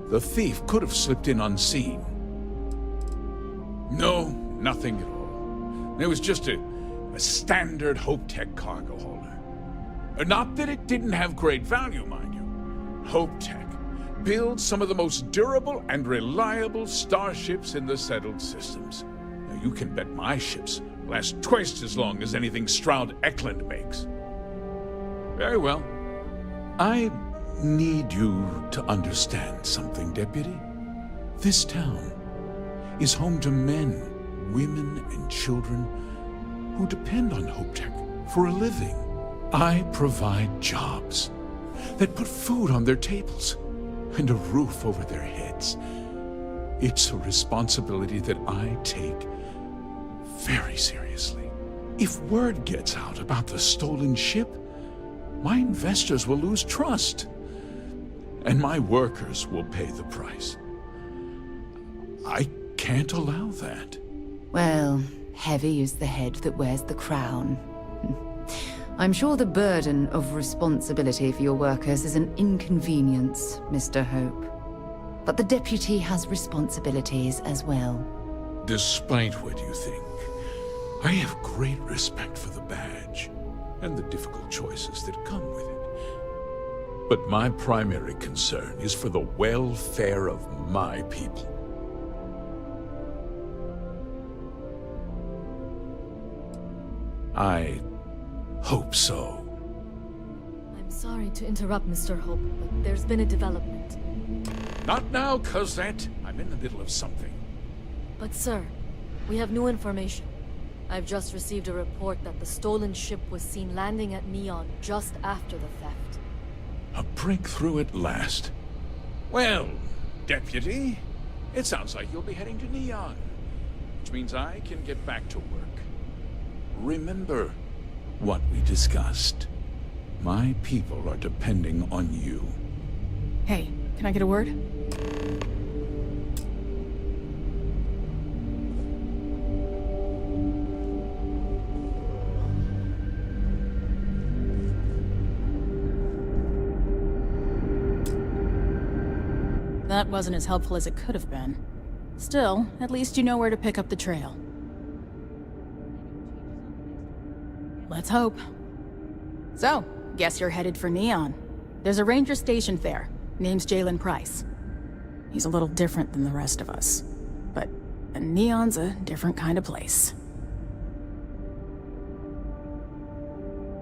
the thief could have slipped in unseen. No, nothing at all. It was just a standard HopeTech cargo holder. Not that it didn't have great value, mind you. HopeTech builds some of the most durable and reliable starships in the settled systems. Now, you can bet my ships last twice as long as anything Stroud Eklund makes. Very well. I need you to understand something, Deputy. This town is home to men, women, and children who depend on HopeTech for a living. I provide jobs that put food on their tables and a roof over their heads. It's a responsibility that I take very seriously. If word gets out about the stolen ship, my investors will lose trust, and my workers will pay the price. I can't allow that. Well, heavy is the head that wears the crown. I'm sure the burden of responsibility for your workers is an inconvenience, Mr. Hope. But the deputy has responsibilities as well. Despite what you think, I have great respect for the badge and the difficult choices that come with it. But my primary concern is for the welfare of my people. I hope so. I'm sorry to interrupt, Mr. Hope, but there's been a development. Not now, Cosette. I'm in the middle of something. But sir, we have new information. I've just received a report that the stolen ship was seen landing at Neon just after the theft. A breakthrough at last. Well, Deputy, it sounds like you'll be heading to Neon, which means I can get back to work. remember what we discussed. My people are depending on you. Hey, can I get a word? That wasn't as helpful as it could have been. Still, at least you know where to pick up the trail. Let's hope. So, guess you're headed for Neon. There's a ranger stationed there. Name's Jalen Price. He's a little different than the rest of us. But Neon's a different kind of place.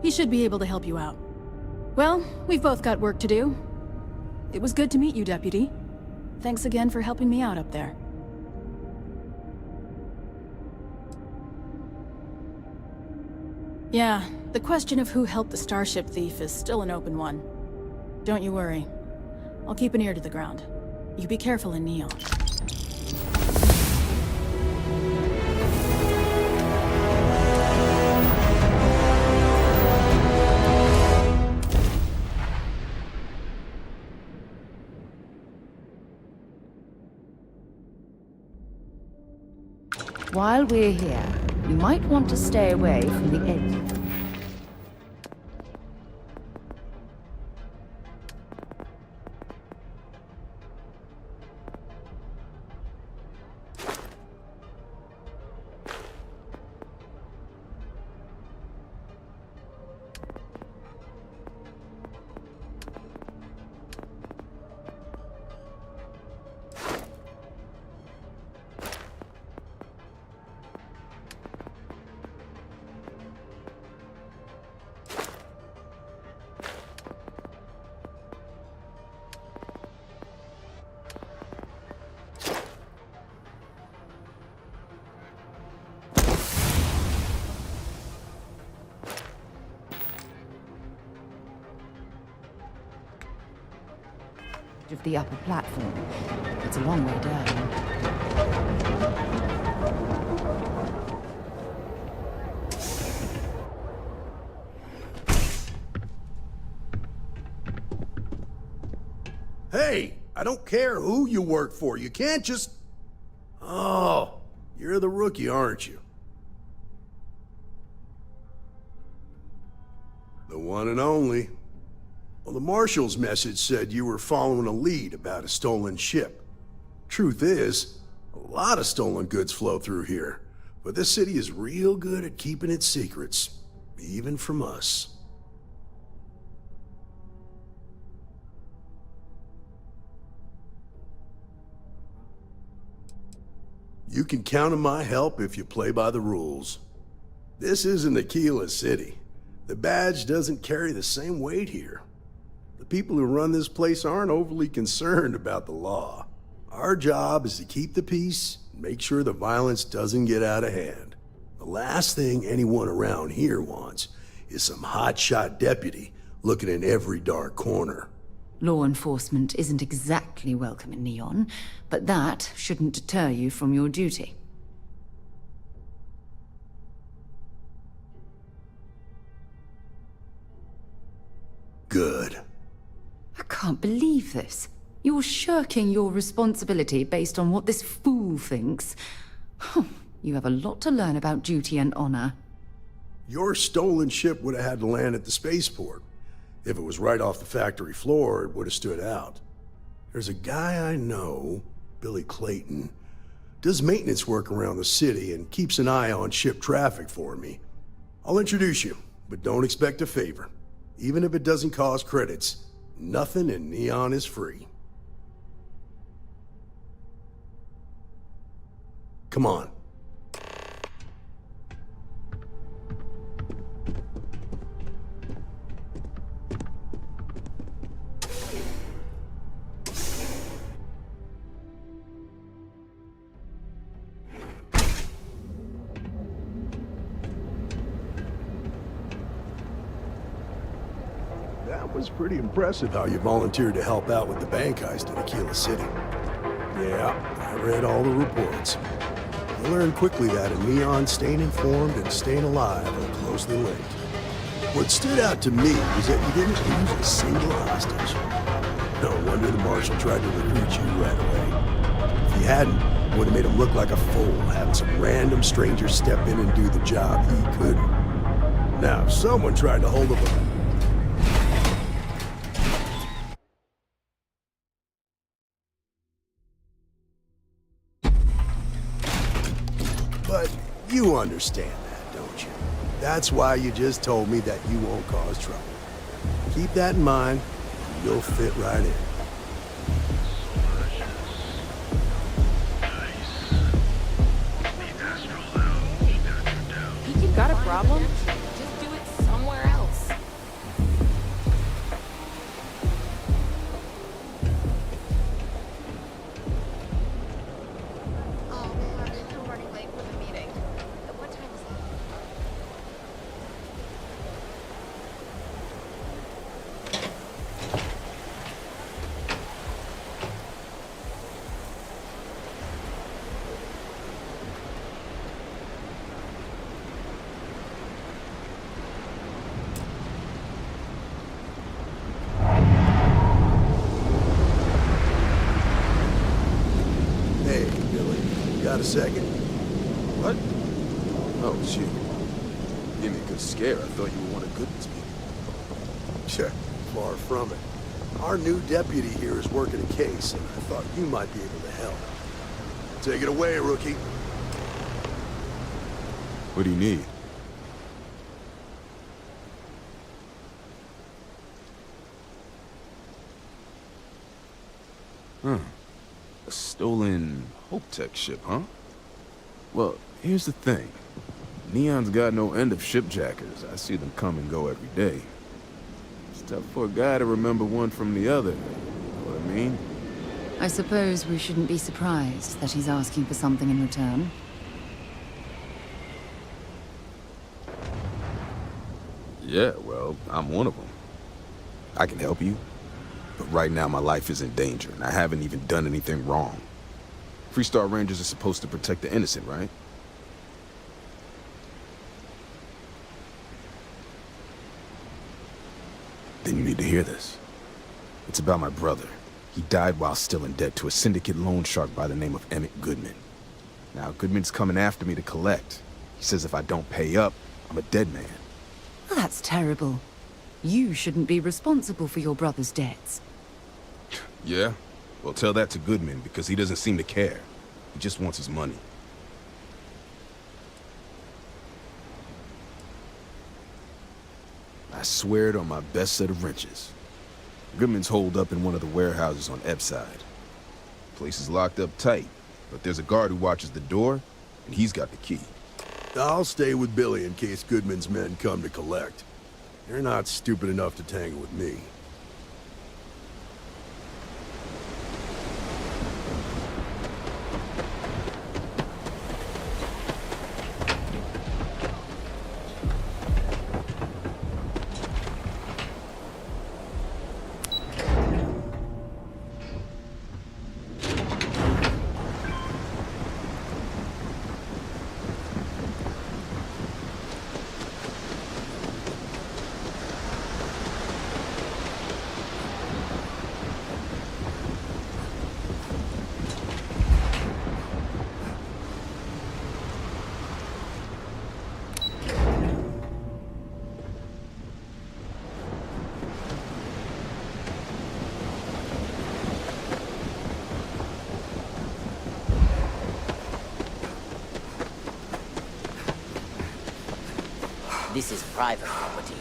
He should be able to help you out. Well, we've both got work to do. It was good to meet you, Deputy. Thanks again for helping me out up there. Yeah, the question of who helped the Starship thief is still an open one. Don't you worry. I'll keep an ear to the ground. You be careful in Neon. While we're here, you might want to stay away from the edge. Of the upper platform. It's a long way down. Hey, I don't care who you work for. You can't just... Oh, you're the rookie, aren't you? The one and only. Well, the Marshal's message said you were following a lead about a stolen ship. Truth is, a lot of stolen goods flow through here, but this city is real good at keeping its secrets, even from us. You can count on my help if you play by the rules. This isn't Aquila City. The badge doesn't carry the same weight here. The people who run this place aren't overly concerned about the law. Our job is to keep the peace and make sure the violence doesn't get out of hand. The last thing anyone around here wants is some hotshot deputy looking in every dark corner. Law enforcement isn't exactly welcome in Neon, but that shouldn't deter you from your duty. Good. I can't believe this. You're shirking your responsibility based on what this fool thinks. You have a lot to learn about duty and honor. Your stolen ship would have had to land at the spaceport. If it was right off the factory floor, it would have stood out. There's a guy I know, Billy Clayton, does maintenance work around the city and keeps an eye on ship traffic for me. I'll introduce you, but don't expect a favor. Even if it doesn't cost credits, nothing in Neon is free. Come on. That was pretty impressive how you volunteered to help out with the bank heist in Aquila City. Yeah, I read all the reports. You'll learn quickly that in Neon, staying informed and staying alive are closely linked. What stood out to me was that you didn't lose a single hostage. No wonder the Marshal tried to recruit you right away. If he hadn't, it would have made him look like a fool, having some random stranger step in and do the job he couldn't. Now, if someone tried to hold up a... But you understand that, don't you? That's why you just told me that you won't cause trouble. Keep that in mind, and you'll fit right in. You got a problem? Just do it somewhere else. Oh, man, I'm running late for the meeting. What time is it? Hey, Billy, got a second? What? Oh, shoot. Give me a good scare. I thought you were one of Goodman's people. Sure, far from it. Our new deputy here is working a case, and I thought you might be able to help. Take it away, rookie. What do you need? Huh. A stolen Hope Tech ship, huh? Well, here's the thing. Neon's got no end of shipjackers. I see them come and go every day. It's tough for a guy to remember one from the other. You know what I mean? I suppose we shouldn't be surprised that he's asking for something in return. Yeah, well, I'm one of them. I can help you. But right now my life is in danger, and I haven't even done anything wrong. Freestar Rangers are supposed to protect the innocent, right? Then you need to hear this. It's about my brother. He died while still in debt to a syndicate loan shark by the name of Emmett Goodman. Now, Goodman's coming after me to collect. He says if I don't pay up, I'm a dead man. That's terrible. You shouldn't be responsible for your brother's debts. Yeah? Well, tell that to Goodman, because he doesn't seem to care. He just wants his money. I swear it on my best set of wrenches. Goodman's holed up in one of the warehouses on Epside. Place is locked up tight, but there's a guard who watches the door, and he's got the key. I'll stay with Billy in case Goodman's men come to collect. They're not stupid enough to tangle with me. This is private property.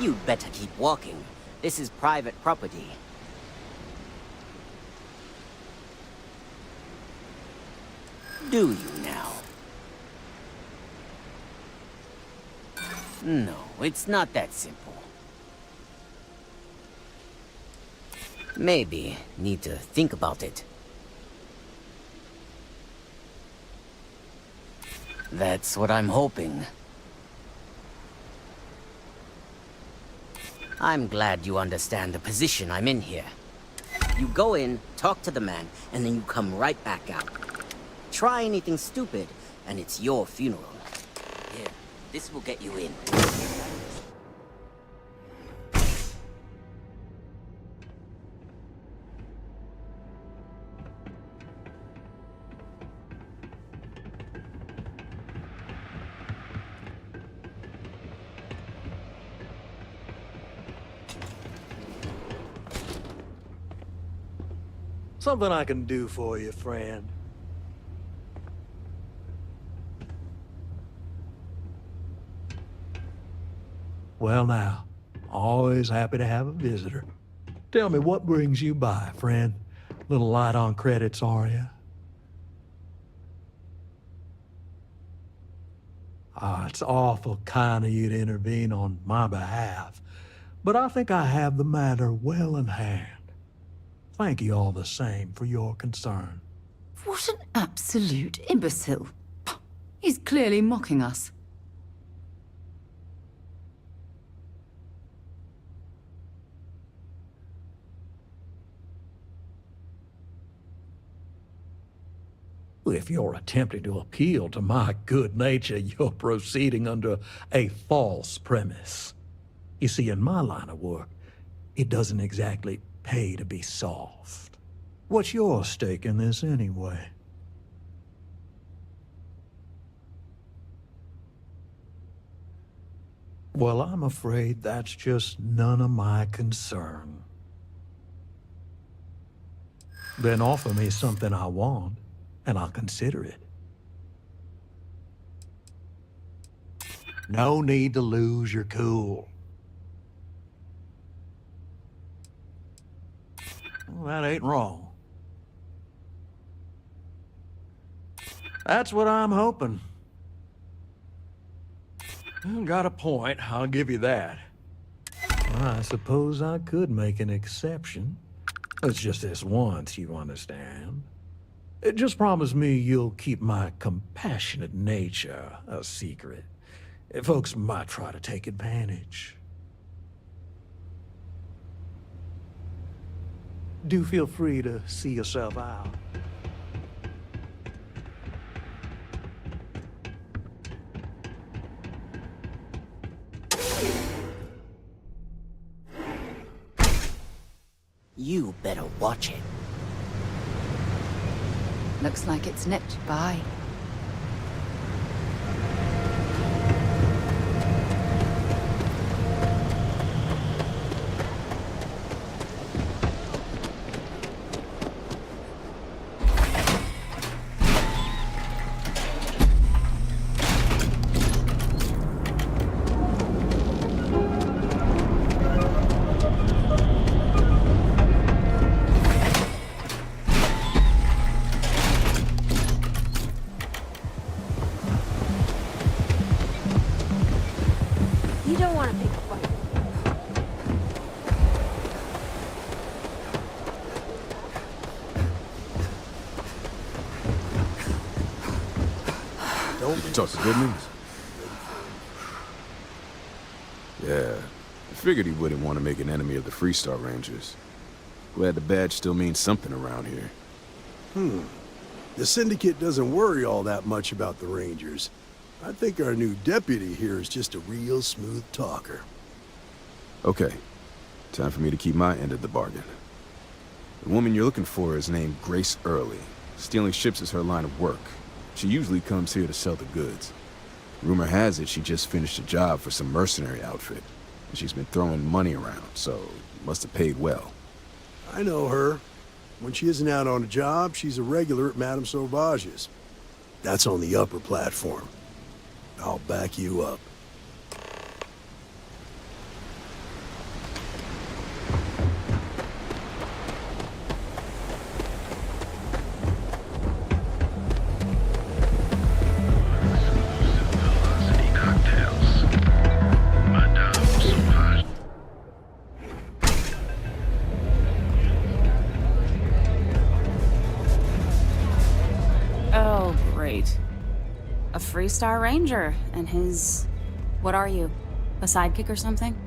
You'd better keep walking. This is private property. Do you now? No, it's not that simple. Maybe need to think about it. That's what I'm hoping. I'm glad you understand the position I'm in here. You go in, talk to the man, and then you come right back out. Try anything stupid, and it's your funeral. Here, this will get you in. Something I can do for you, friend. Well now, always happy to have a visitor. Tell me, what brings you by, friend? Little light on credits, are you? Ah, it's awful kind of you to intervene on my behalf, but I think I have the matter well in hand. Thank you all the same for your concern. What an absolute imbecile. He's clearly mocking us. If you're attempting to appeal to my good nature, you're proceeding under a false premise. You see, in my line of work, it doesn't exactly pay to be soft. What's your stake in this anyway? Well, I'm afraid that's just none of my concern. Then offer me something I want, and I'll consider it. No need to lose your cool. Well, that ain't wrong. That's what I'm hoping. You got a point, I'll give you that. I suppose I could make an exception. It's just this once, you understand. Just promise me you'll keep my compassionate nature a secret. Folks might try to take advantage. Do feel free to see yourself out. You better watch it. Looks like it's nipped by. You don't want to pick a fight. Talk some good news. Yeah, I figured he wouldn't want to make an enemy of the Freestar Rangers. Glad the badge still means something around here. The Syndicate doesn't worry all that much about the Rangers. I think our new deputy here is just a real smooth talker. Okay, time for me to keep my end of the bargain. The woman you're looking for is named Grace Early. Stealing ships is her line of work. She usually comes here to sell the goods. Rumor has it she just finished a job for some mercenary outfit, and she's been throwing money around, so must have paid well. I know her. When she isn't out on a job, she's a regular at Madame Sauvage's. That's on the upper platform. I'll back you up. Oh, great. A Freestar Ranger and his... What are you? A sidekick or something?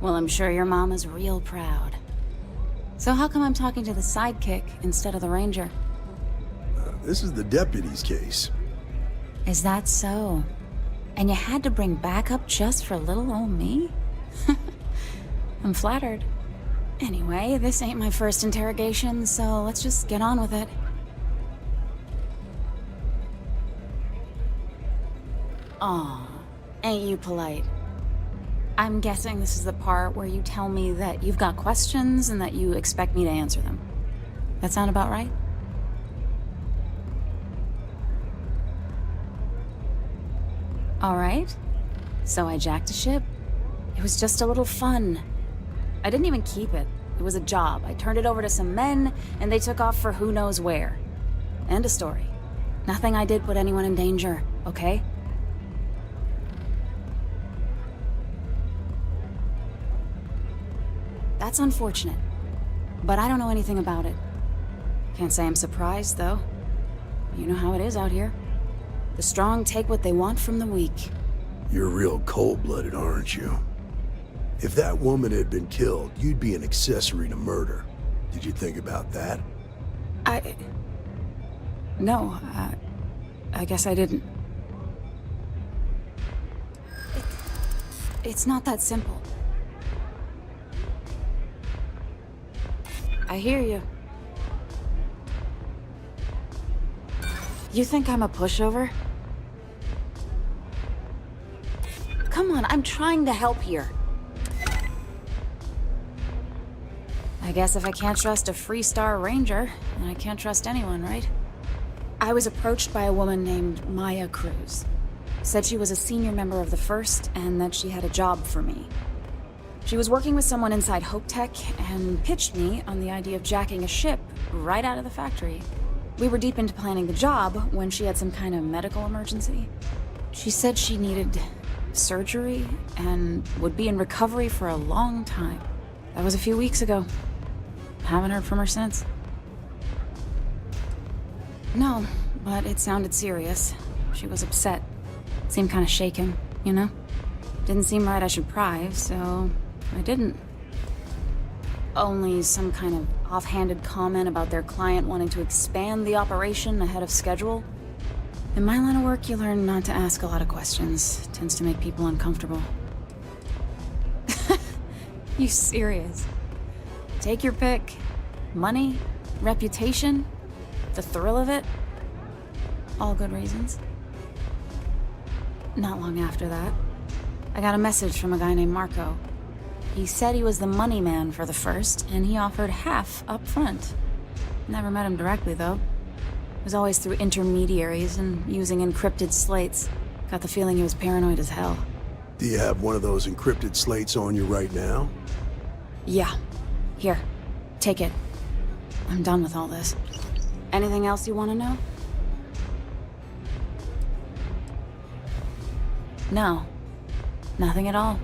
Well, I'm sure your mom is real proud. So how come I'm talking to the sidekick instead of the Ranger? This is the deputy's case. Is that so? And you had to bring backup just for little old me? I'm flattered. Anyway, this ain't my first interrogation, so let's just get on with it. Aw, ain't you polite? I'm guessing this is the part where you tell me that you've got questions and that you expect me to answer them. That sound about right? Alright. So I jacked a ship. It was just a little fun. I didn't even keep it. It was a job. I turned it over to some men, and they took off for who knows where. End of story. Nothing I did put anyone in danger, okay? That's unfortunate. But I don't know anything about it. Can't say I'm surprised, though. You know how it is out here. The strong take what they want from the weak. You're real cold-blooded, aren't you? If that woman had been killed, you'd be an accessory to murder. Did you think about that? No, I guess I didn't. It's not that simple. I hear you. You think I'm a pushover? Come on, I'm trying to help here. I guess if I can't trust a Freestar Ranger, then I can't trust anyone, right? I was approached by a woman named Maya Cruz. Said she was a senior member of the First and that she had a job for me. She was working with someone inside Hope Tech and pitched me on the idea of jacking a ship right out of the factory. We were deep into planning the job when she had some kind of medical emergency. She said she needed surgery and would be in recovery for a long time. That was a few weeks ago. Haven't heard from her since. No, but it sounded serious. She was upset. Seemed kind of shaken, you know? Didn't seem right I should pry, so I didn't. Only some kind of offhanded comment about their client wanting to expand the operation ahead of schedule. In my line of work, you learn not to ask a lot of questions. It tends to make people uncomfortable. You serious? Take your pick. Money, reputation, the thrill of it. All good reasons. Not long after that, I got a message from a guy named Marco. He said he was the money man for the First, and he offered half up front. Never met him directly, though. It was always through intermediaries and using encrypted slates. Got the feeling he was paranoid as hell. Do you have one of those encrypted slates on you right now? Yeah. Here. Take it. I'm done with all this. Anything else you want to know? No. Nothing at all.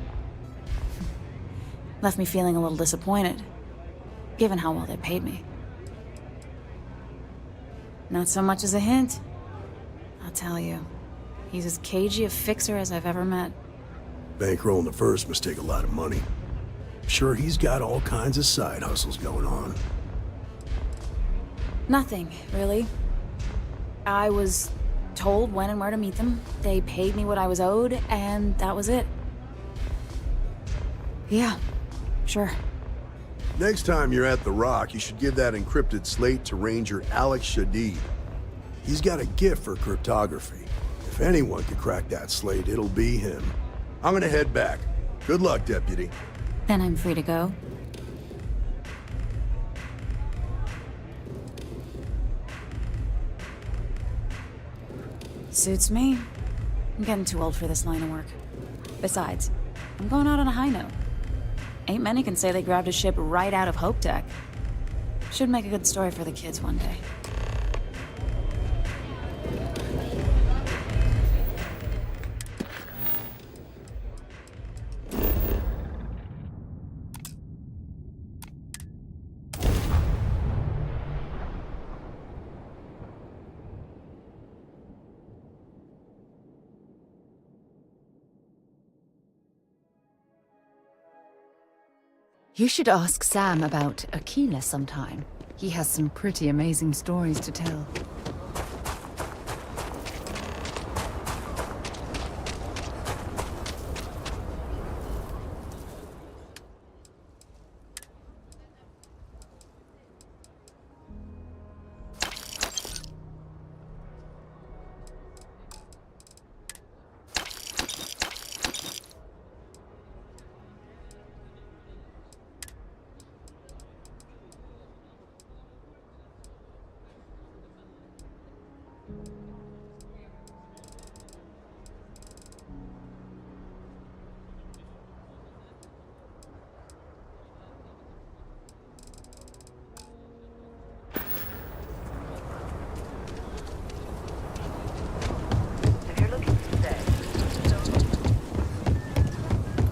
Left me feeling a little disappointed, given how well they paid me. Not so much as a hint. I'll tell you, he's as cagey a fixer as I've ever met. Bankrolling the First must take a lot of money. Sure, he's got all kinds of side hustles going on. Nothing, really. I was told when and where to meet them. They paid me what I was owed, and that was it. Yeah, sure. Next time you're at the Rock, you should give that encrypted slate to Ranger Alex Shadid. He's got a gift for cryptography. If anyone could crack that slate, it'll be him. I'm gonna head back. Good luck, Deputy. Then I'm free to go. Suits me. I'm getting too old for this line of work. Besides, I'm going out on a high note. Ain't many can say they grabbed a ship right out of Hope Tech. Should make a good story for the kids one day. You should ask Sam about Aquila sometime. He has some pretty amazing stories to tell.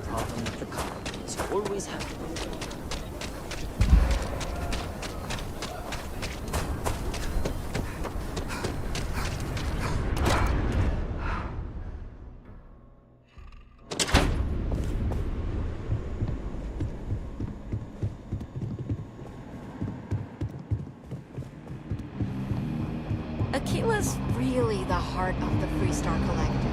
Problem with the car is you always have to. Aquila's really the heart of the Freestar Collective.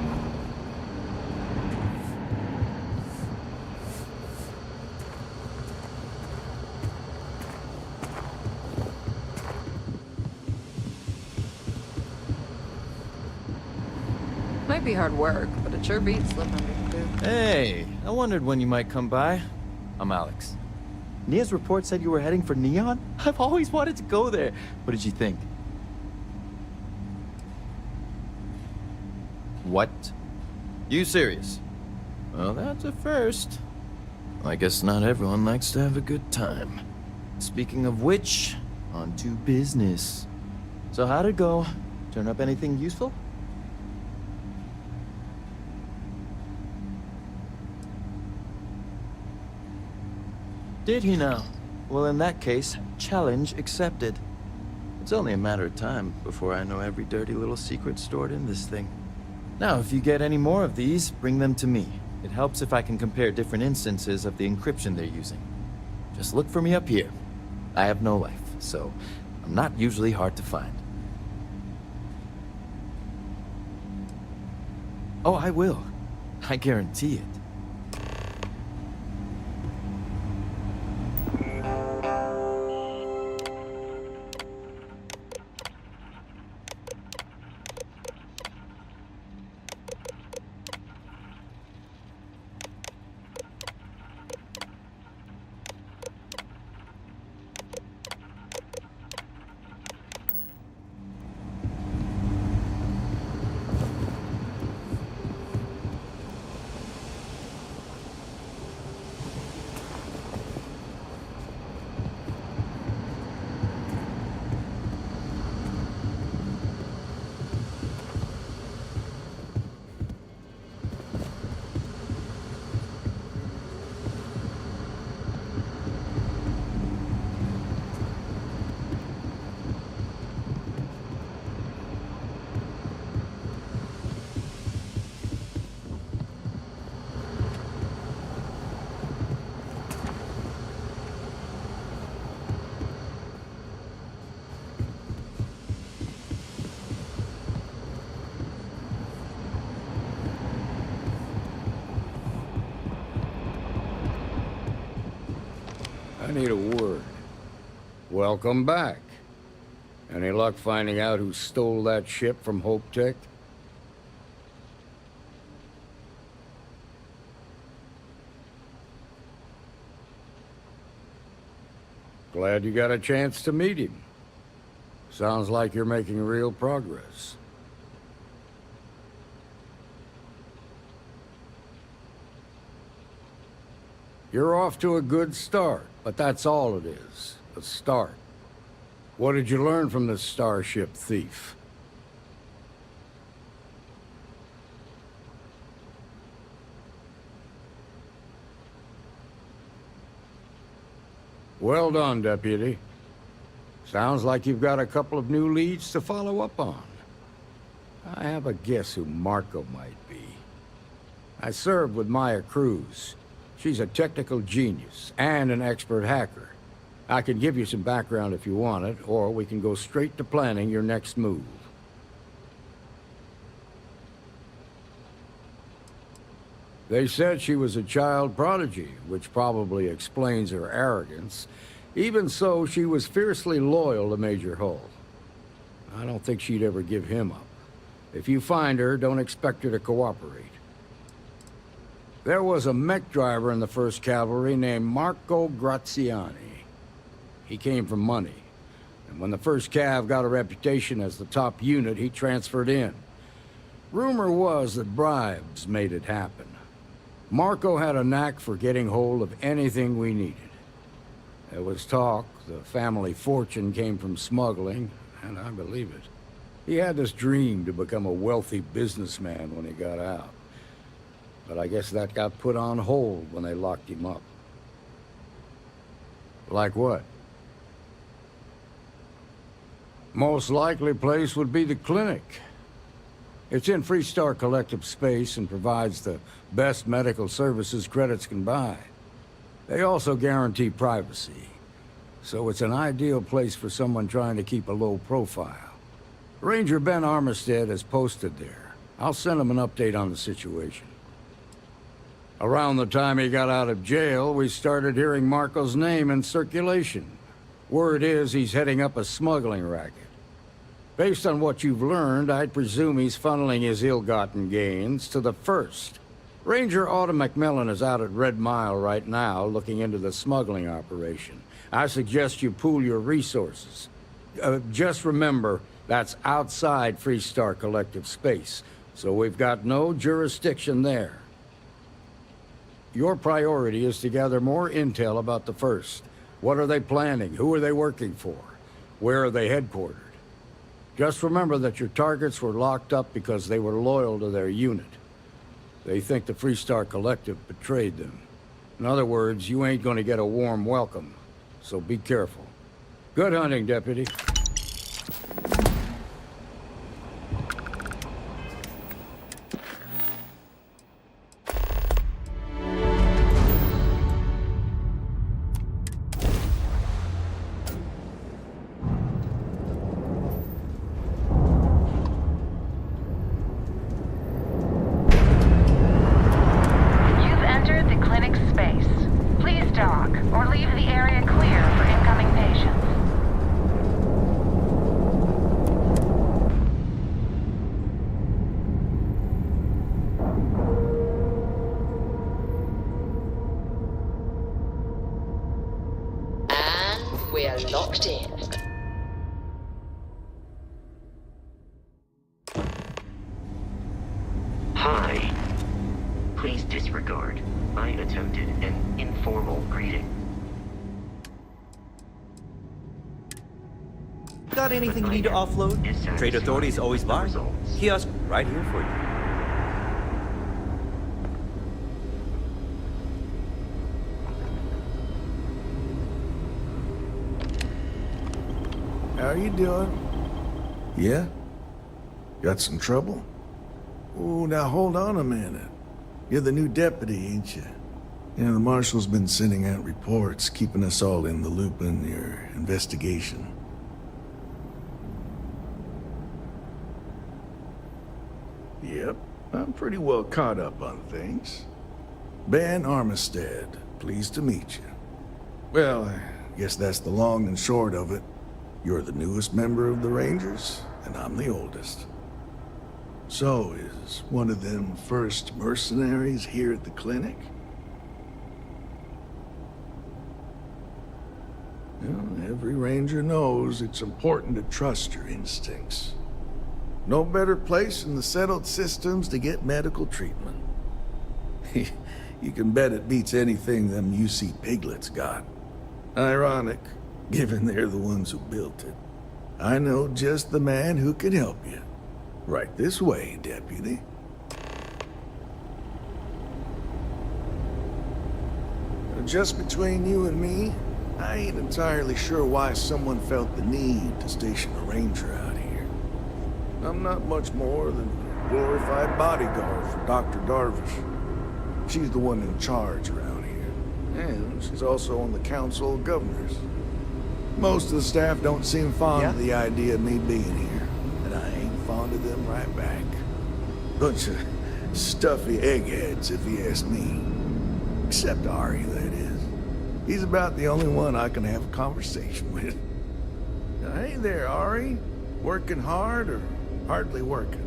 Might be hard work, but it sure beats living under the boot. Hey, I wondered when you might come by. I'm Alex. Nia's report said you were heading for Neon? I've always wanted to go there. What did you think? What? You serious? Well, that's a first. I guess not everyone likes to have a good time. Speaking of which, on to business. So how'd it go? Turn up anything useful? Did he now? Well, in that case, challenge accepted. It's only a matter of time before I know every dirty little secret stored in this thing. Now, if you get any more of these, bring them to me. It helps if I can compare different instances of the encryption they're using. Just look for me up here. I have no life, so I'm not usually hard to find. Oh, I will. I guarantee it. I need a word. Welcome back. Any luck finding out who stole that ship from Hope Tech? Glad you got a chance to meet him. Sounds like you're making real progress. You're off to a good start, but that's all it is, a start. What did you learn from the starship thief? Well done, Deputy. Sounds like you've got a couple of new leads to follow up on. I have a guess who Marco might be. I served with Maya Cruz. She's a technical genius and an expert hacker. I can give you some background if you want it, or we can go straight to planning your next move. They said she was a child prodigy, which probably explains her arrogance. Even so, she was fiercely loyal to Major Hull. I don't think she'd ever give him up. If you find her, don't expect her to cooperate. There was a mech driver in the 1st Cavalry named Marco Graziani. He came from money, And when the first Cav got a reputation as the top unit, he transferred in. Rumor was that bribes made it happen. Marco had a knack for getting hold of anything we needed. There was talk the family fortune came from smuggling, and I believe it. He had this dream to become a wealthy businessman when he got out. But I guess that got put on hold when they locked him up. Like what? Most likely place would be the clinic. It's in Freestar Collective space and provides the best medical services credits can buy. They also guarantee privacy, so it's an ideal place for someone trying to keep a low profile. Ranger Ben Armistead is posted there. I'll send him an update on the situation. Around the time he got out of jail, we started hearing Marco's name in circulation. Word is he's heading up a smuggling racket. Based on what you've learned, I'd presume he's funneling his ill-gotten gains to the First. Ranger Autumn McMillan is out at Red Mile right now, looking into the smuggling operation. I suggest you pool your resources. Just remember, that's outside Freestar Collective space, so we've got no jurisdiction there. Your priority is to gather more intel about the First. What are they planning? Who are they working for? Where are they headquartered? Just remember that your targets were locked up because they were loyal to their unit. They think the Freestar Collective betrayed them. In other words, you ain't gonna get a warm welcome, so be careful. Good hunting, Deputy. We're locked in. Hi. Please disregard. I attempted an informal greeting. Got anything you need to offload? Trade authorities always buy. Kiosk right here for you. How you doing? Yeah? Got some trouble? Oh, now hold on a minute. You're the new deputy, ain't you? Yeah, the marshal's been sending out reports, keeping us all in the loop in your investigation. Yep, I'm pretty well caught up on things. Ben Armistead, pleased to meet you. Well, I guess that's the long and short of it. You're the newest member of the Rangers, and I'm the oldest. So, is one of them first mercenaries here at the clinic? Well, every Ranger knows it's important to trust your instincts. No better place in the settled systems to get medical treatment. You can bet it beats anything them UC piglets got. Ironic, given they're the ones who built it. I know just the man who can help you. Right this way, Deputy. Just between you and me, I ain't entirely sure why someone felt the need to station a ranger out here. I'm not much more than a glorified bodyguard for Dr. Darvish. She's the one in charge around here. And she's also on the Council of Governors. Most of the staff don't seem fond of the idea of me being here, and I ain't fond of them right back. Bunch of stuffy eggheads, if you ask me. Except Ari, that is. He's about the only one I can have a conversation with. Hey there, Ari. Working hard or hardly working?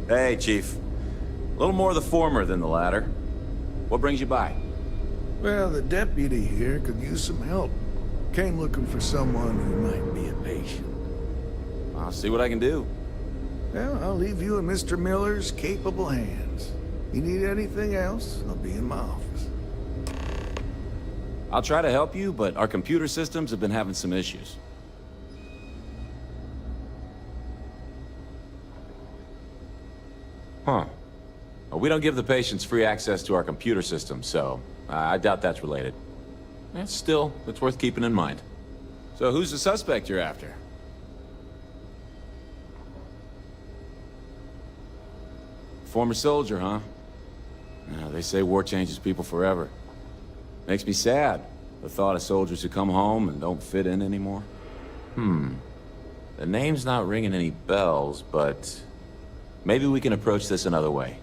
Hey, Chief. A little more of the former than the latter. What brings you by? Well, the deputy here could use some help. Came looking for someone who might be a patient. I'll see what I can do. Well, I'll leave you in Mr. Miller's capable hands. You need anything else, I'll be in my office. I'll try to help you, but our computer systems have been having some issues. Huh. Well, we don't give the patients free access to our computer system, so I doubt that's related. Still, it's worth keeping in mind. So who's the suspect you're after? Former soldier, huh? They say war changes people forever. Makes me sad, the thought of soldiers who come home and don't fit in anymore. The name's not ringing any bells, but maybe we can approach this another way.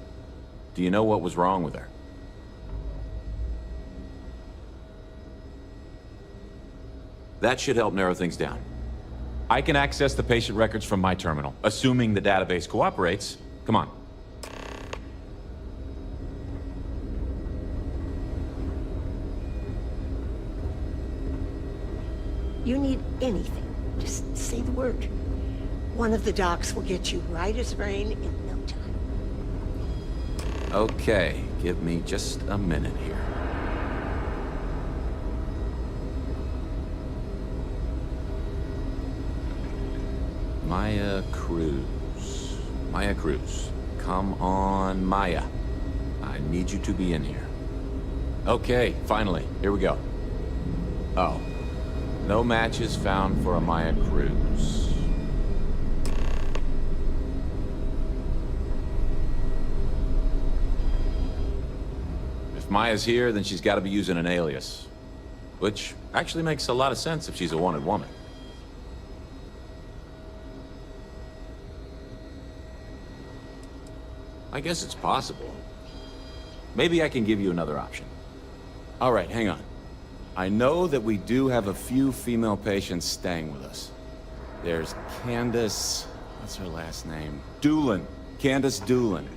Do you know what was wrong with her? That should help narrow things down. I can access the patient records from my terminal, assuming the database cooperates. Come on. You need anything, just say the word. One of the docs will get you right as rain in no time. Okay, give me just a minute here. Maya Cruz. Maya Cruz. Come on, Maya. I need you to be in here. Okay, finally. Here we go. Oh. No matches found for a Maya Cruz. If Maya's here, then she's got to be using an alias. Which actually makes a lot of sense if she's a wanted woman. I guess it's possible. Maybe I can give you another option. All right, hang on. I know that we do have a few female patients staying with us. There's Candace... what's her last name? Doolin. Candace Doolin.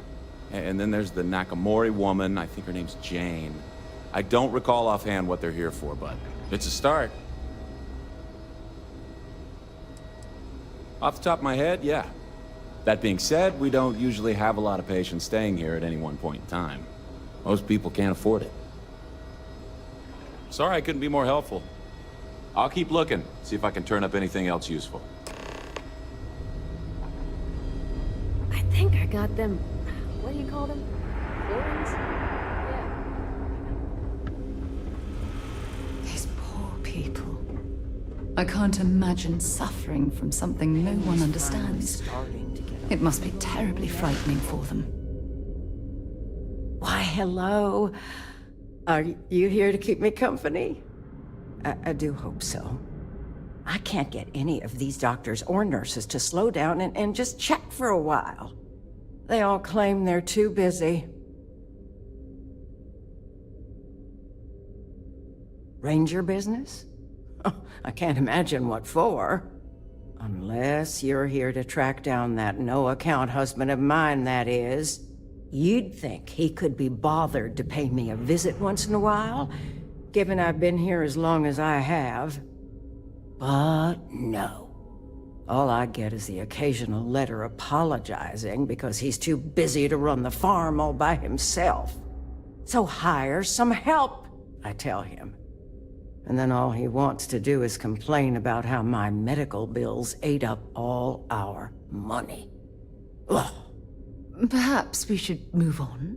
And then there's the Nakamori woman. I think her name's Jane. I don't recall offhand what they're here for, but it's a start. Off the top of my head, yeah. That being said, we don't usually have a lot of patients staying here at any one point in time. Most people can't afford it. Sorry I couldn't be more helpful. I'll keep looking, see if I can turn up anything else useful. I think I got them. What do you call them? Horns? Yeah. These poor people. I can't imagine suffering from something no one understands. It must be terribly frightening for them. Why, hello. Are you here to keep me company? I do hope so. I can't get any of these doctors or nurses to slow down and just check for a while. They all claim they're too busy. Ranger business? I can't imagine what for. Unless you're here to track down that no-account husband of mine, that is. You'd think he could be bothered to pay me a visit once in a while, given I've been here as long as I have. But no. All I get is the occasional letter apologizing because he's too busy to run the farm all by himself. So hire some help, I tell him. And then all he wants to do is complain about how my medical bills ate up all our money. Ugh. Perhaps we should move on.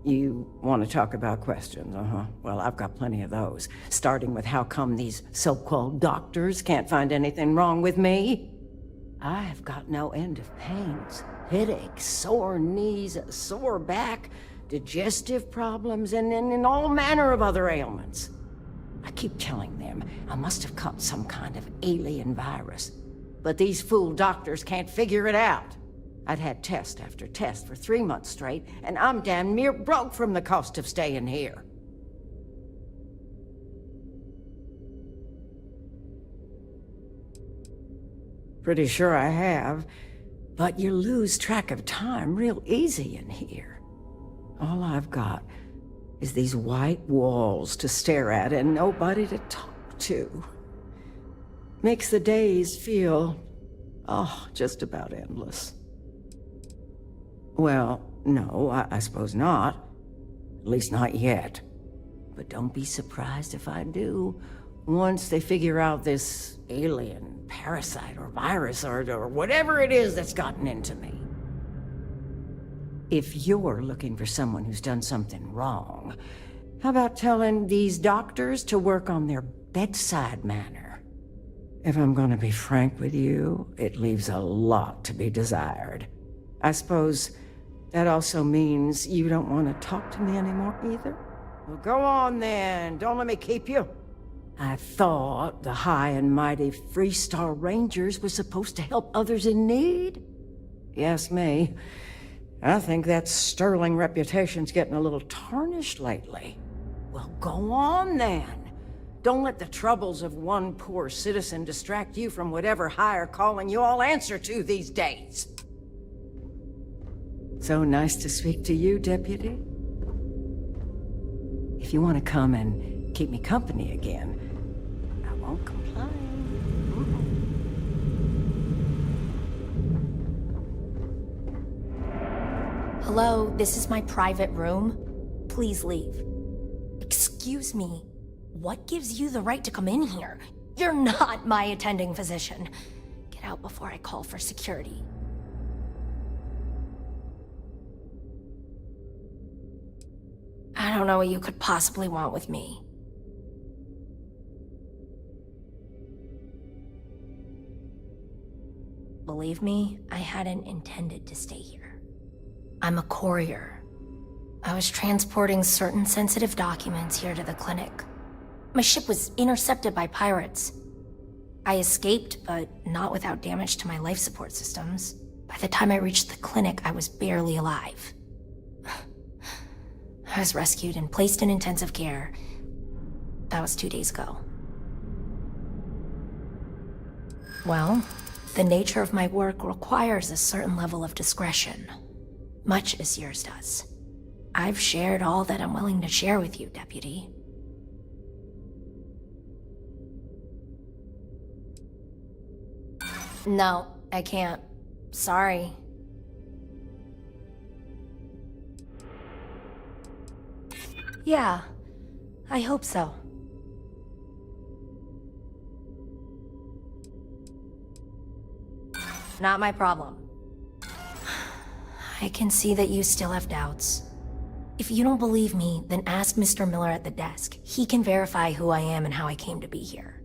You want to talk about questions, Well, I've got plenty of those. Starting with how come these so-called doctors can't find anything wrong with me? I've got no end of pains. Headaches, sore knees, a sore back, digestive problems, and all manner of other ailments. I keep telling them I must have caught some kind of alien virus. But these fool doctors can't figure it out. I'd had test after test for 3 months straight, and I'm damn near broke from the cost of staying here. Pretty sure I have, but you lose track of time real easy in here. All I've got is these white walls to stare at and nobody to talk to. Makes the days feel, oh, just about endless. Well, no, I suppose not. At least not yet. But don't be surprised if I do. Once they figure out this alien, parasite, or virus, or whatever it is that's gotten into me. If you're looking for someone who's done something wrong, how about telling these doctors to work on their bedside manner? If I'm gonna be frank with you, it leaves a lot to be desired. I suppose that also means you don't want to talk to me anymore either? Well, go on then. Don't let me keep you. I thought the high and mighty Freestar Rangers were supposed to help others in need. Yes, me. I think that sterling reputation's getting a little tarnished lately. Well, go on then. Don't let the troubles of one poor citizen distract you from whatever higher calling you all answer to these days. So nice to speak to you, Deputy. If you want to come and keep me company again, I won't complain. Hello, this is my private room. Please leave. Excuse me. What gives you the right to come in here? You're not my attending physician. Get out before I call for security. I don't know what you could possibly want with me. Believe me, I hadn't intended to stay here. I'm a courier. I was transporting certain sensitive documents here to the clinic. My ship was intercepted by pirates. I escaped, but not without damage to my life support systems. By the time I reached the clinic, I was barely alive. I was rescued and placed in intensive care. That was 2 days ago. Well, the nature of my work requires a certain level of discretion, much as yours does. I've shared all that I'm willing to share with you, Deputy. No, I can't. Sorry. Yeah, I hope so. Not my problem. I can see that you still have doubts. If you don't believe me, then ask Mr. Miller at the desk. He can verify who I am and how I came to be here.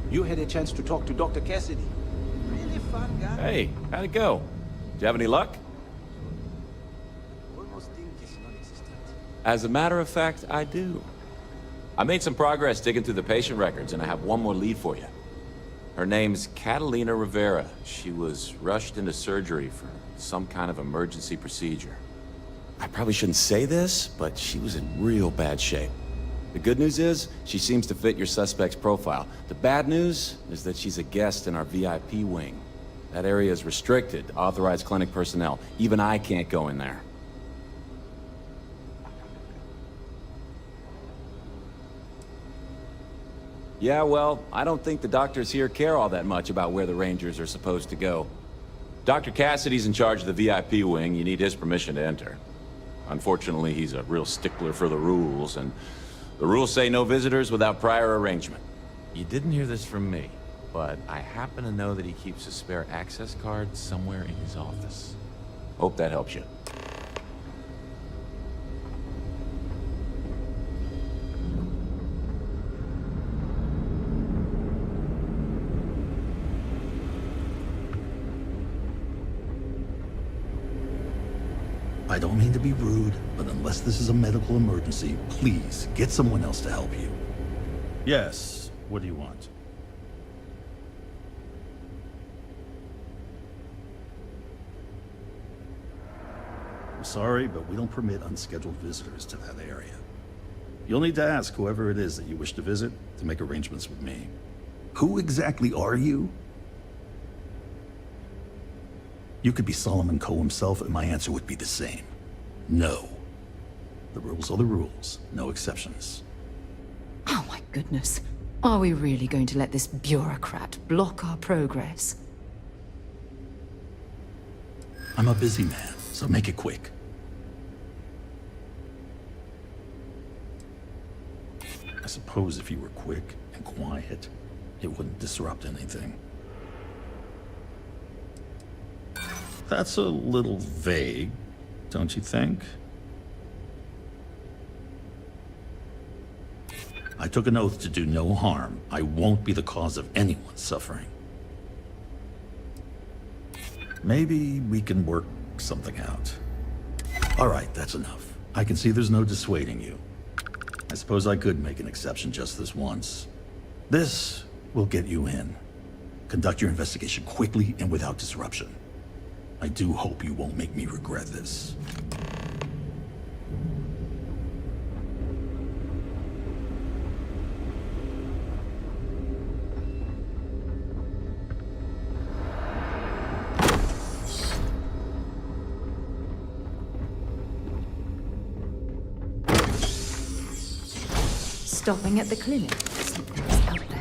You had a chance to talk to Dr. Cassidy. Really fun guy. Hey, how'd it go? Did you have any luck? Almost think it's non-existent. As a matter of fact, I do. I made some progress digging through the patient records, and I have one more lead for you. Her name's Catalina Rivera. She was rushed into surgery for some kind of emergency procedure. I probably shouldn't say this, but she was in real bad shape. The good news is, she seems to fit your suspect's profile. The bad news is that she's a guest in our VIP wing. That area is restricted to authorized clinic personnel. Even I can't go in there. Yeah, well, I don't think the doctors here care all that much about where the Rangers are supposed to go. Dr. Cassidy's in charge of the VIP wing. You need his permission to enter. Unfortunately, he's a real stickler for the rules, and the rules say no visitors without prior arrangement. You didn't hear this from me, but I happen to know that he keeps a spare access card somewhere in his office. Hope that helps you. I don't mean to be rude, but unless this is a medical emergency, please get someone else to help you. Yes, what do you want? I'm sorry, but we don't permit unscheduled visitors to that area. You'll need to ask whoever it is that you wish to visit to make arrangements with me. Who exactly are you? You could be Solomon Coe himself, and my answer would be the same. No. The rules are the rules, no exceptions. Oh my goodness. Are we really going to let this bureaucrat block our progress? I'm a busy man, so make it quick. I suppose if you were quick and quiet, it wouldn't disrupt anything. That's a little vague, don't you think? I took an oath to do no harm. I won't be the cause of anyone's suffering. Maybe we can work something out. All right, that's enough. I can see there's no dissuading you. I suppose I could make an exception just this once. This will get you in. Conduct your investigation quickly and without disruption. I do hope you won't make me regret this. Stopping at the clinic. Something's out there.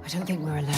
I don't think we're alone.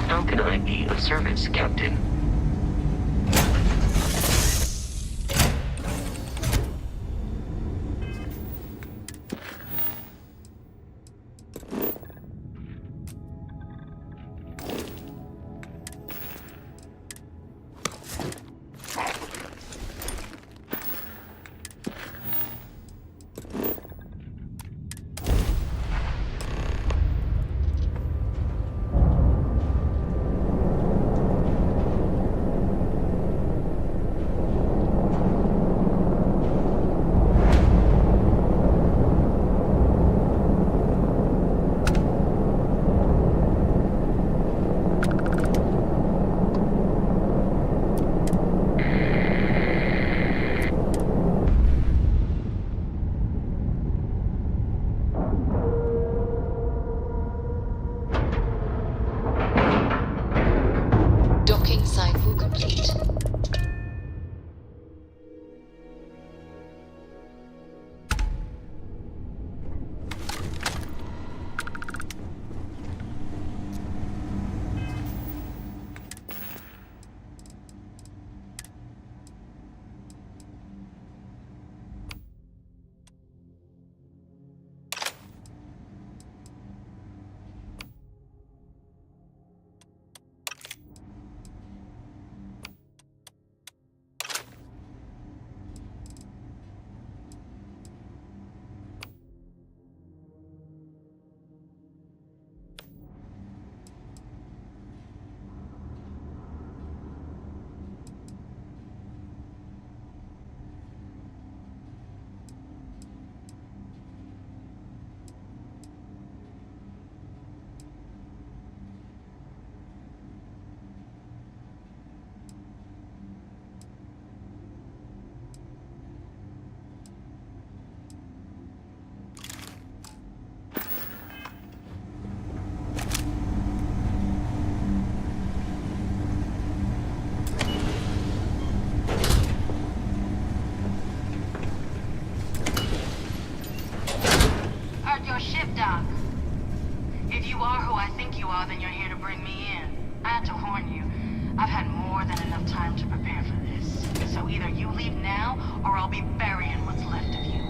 How can I be of service, Captain? Docking cycle complete. Your ship, Doc. If you are who I think you are, then you're here to bring me in. I had to warn you. I've had more than enough time to prepare for this. So either you leave now, or I'll be burying what's left of you.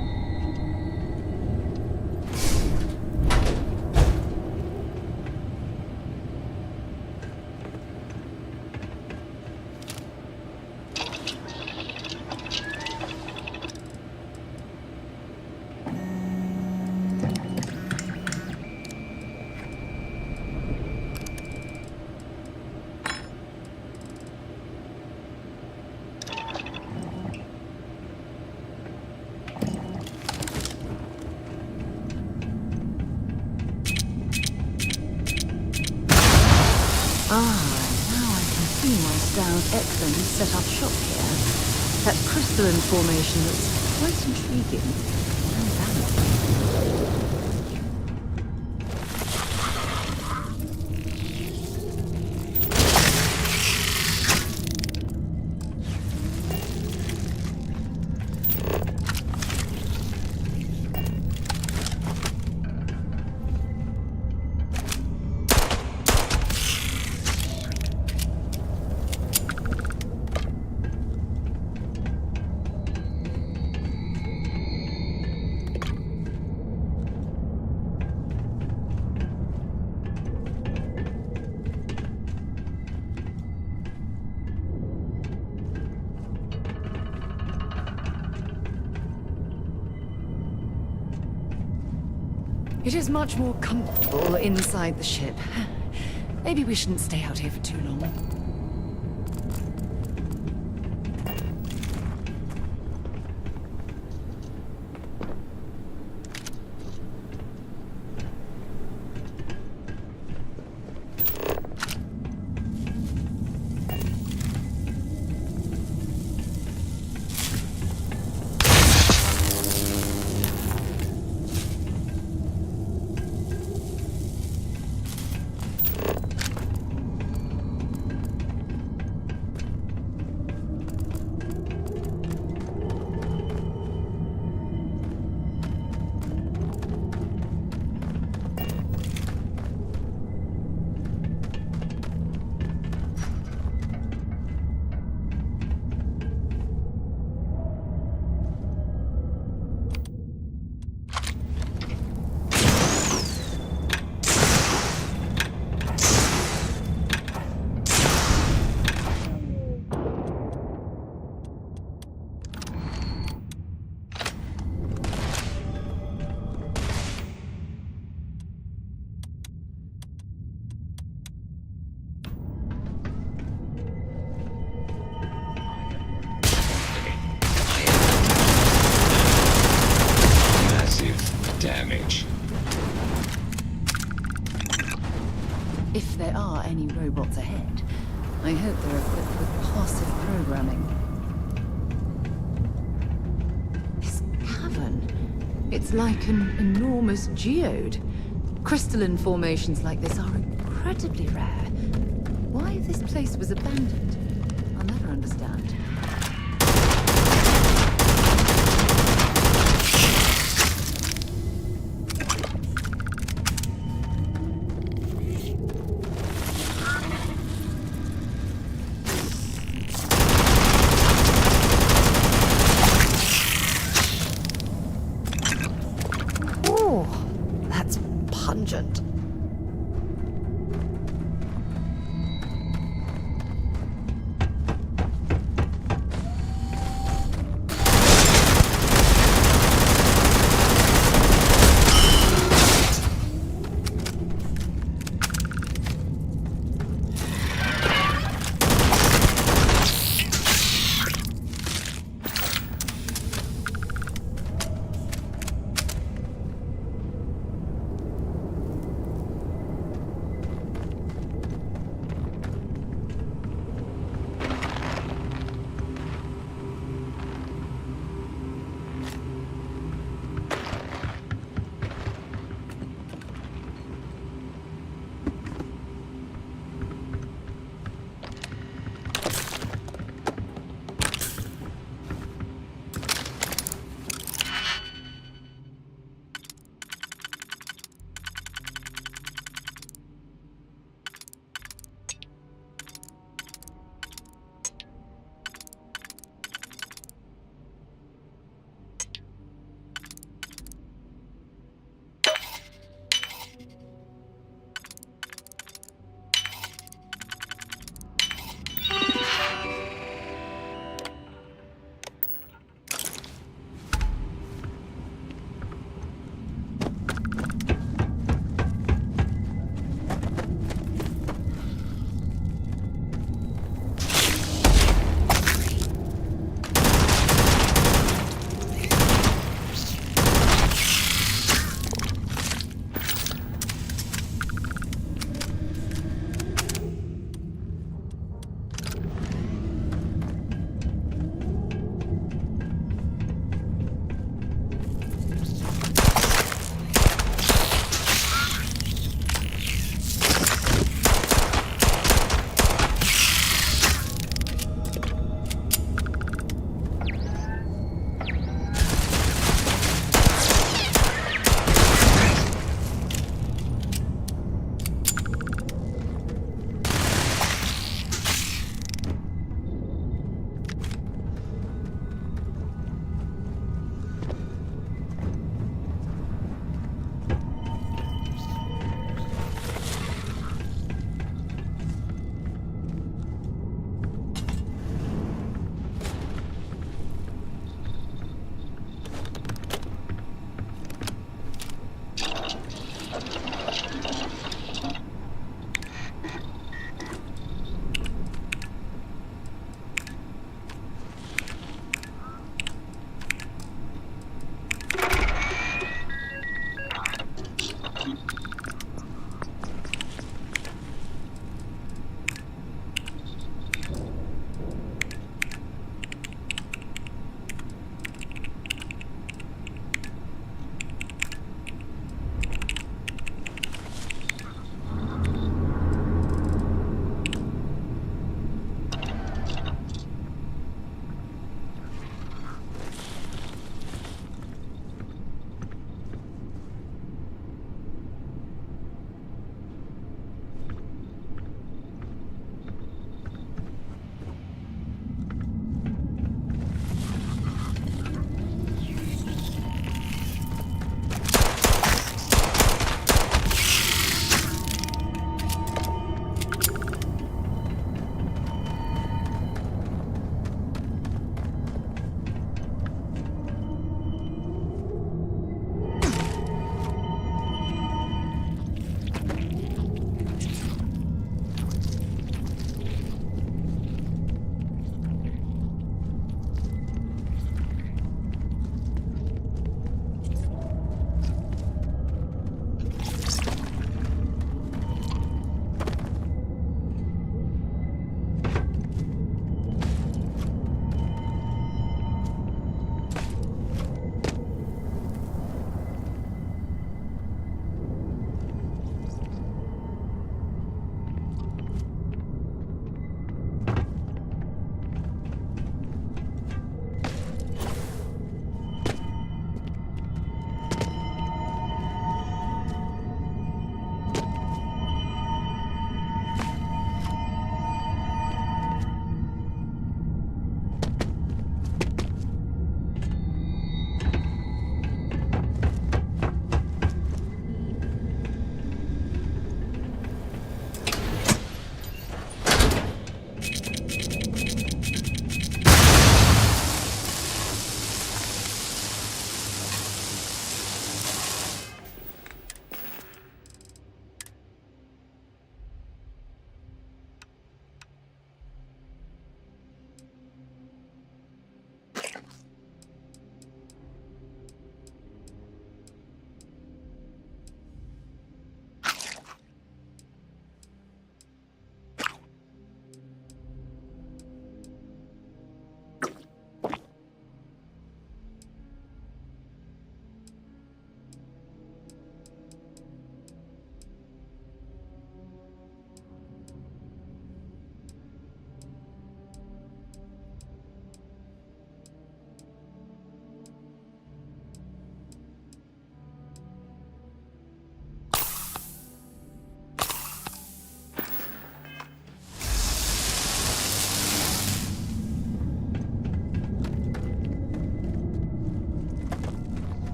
Now I can see why Styles Eklund set up shop here. That crystalline formation looks quite intriguing and valuable. It is much more comfortable inside the ship. Maybe we shouldn't stay out here for too long. Damage. If there are any robots ahead, I hope they're equipped with passive programming. This cavern, it's like an enormous geode. Crystalline formations like this are incredibly rare. Why this place was abandoned, I'll never understand. Pungent.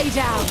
Lay down!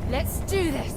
Let's do this!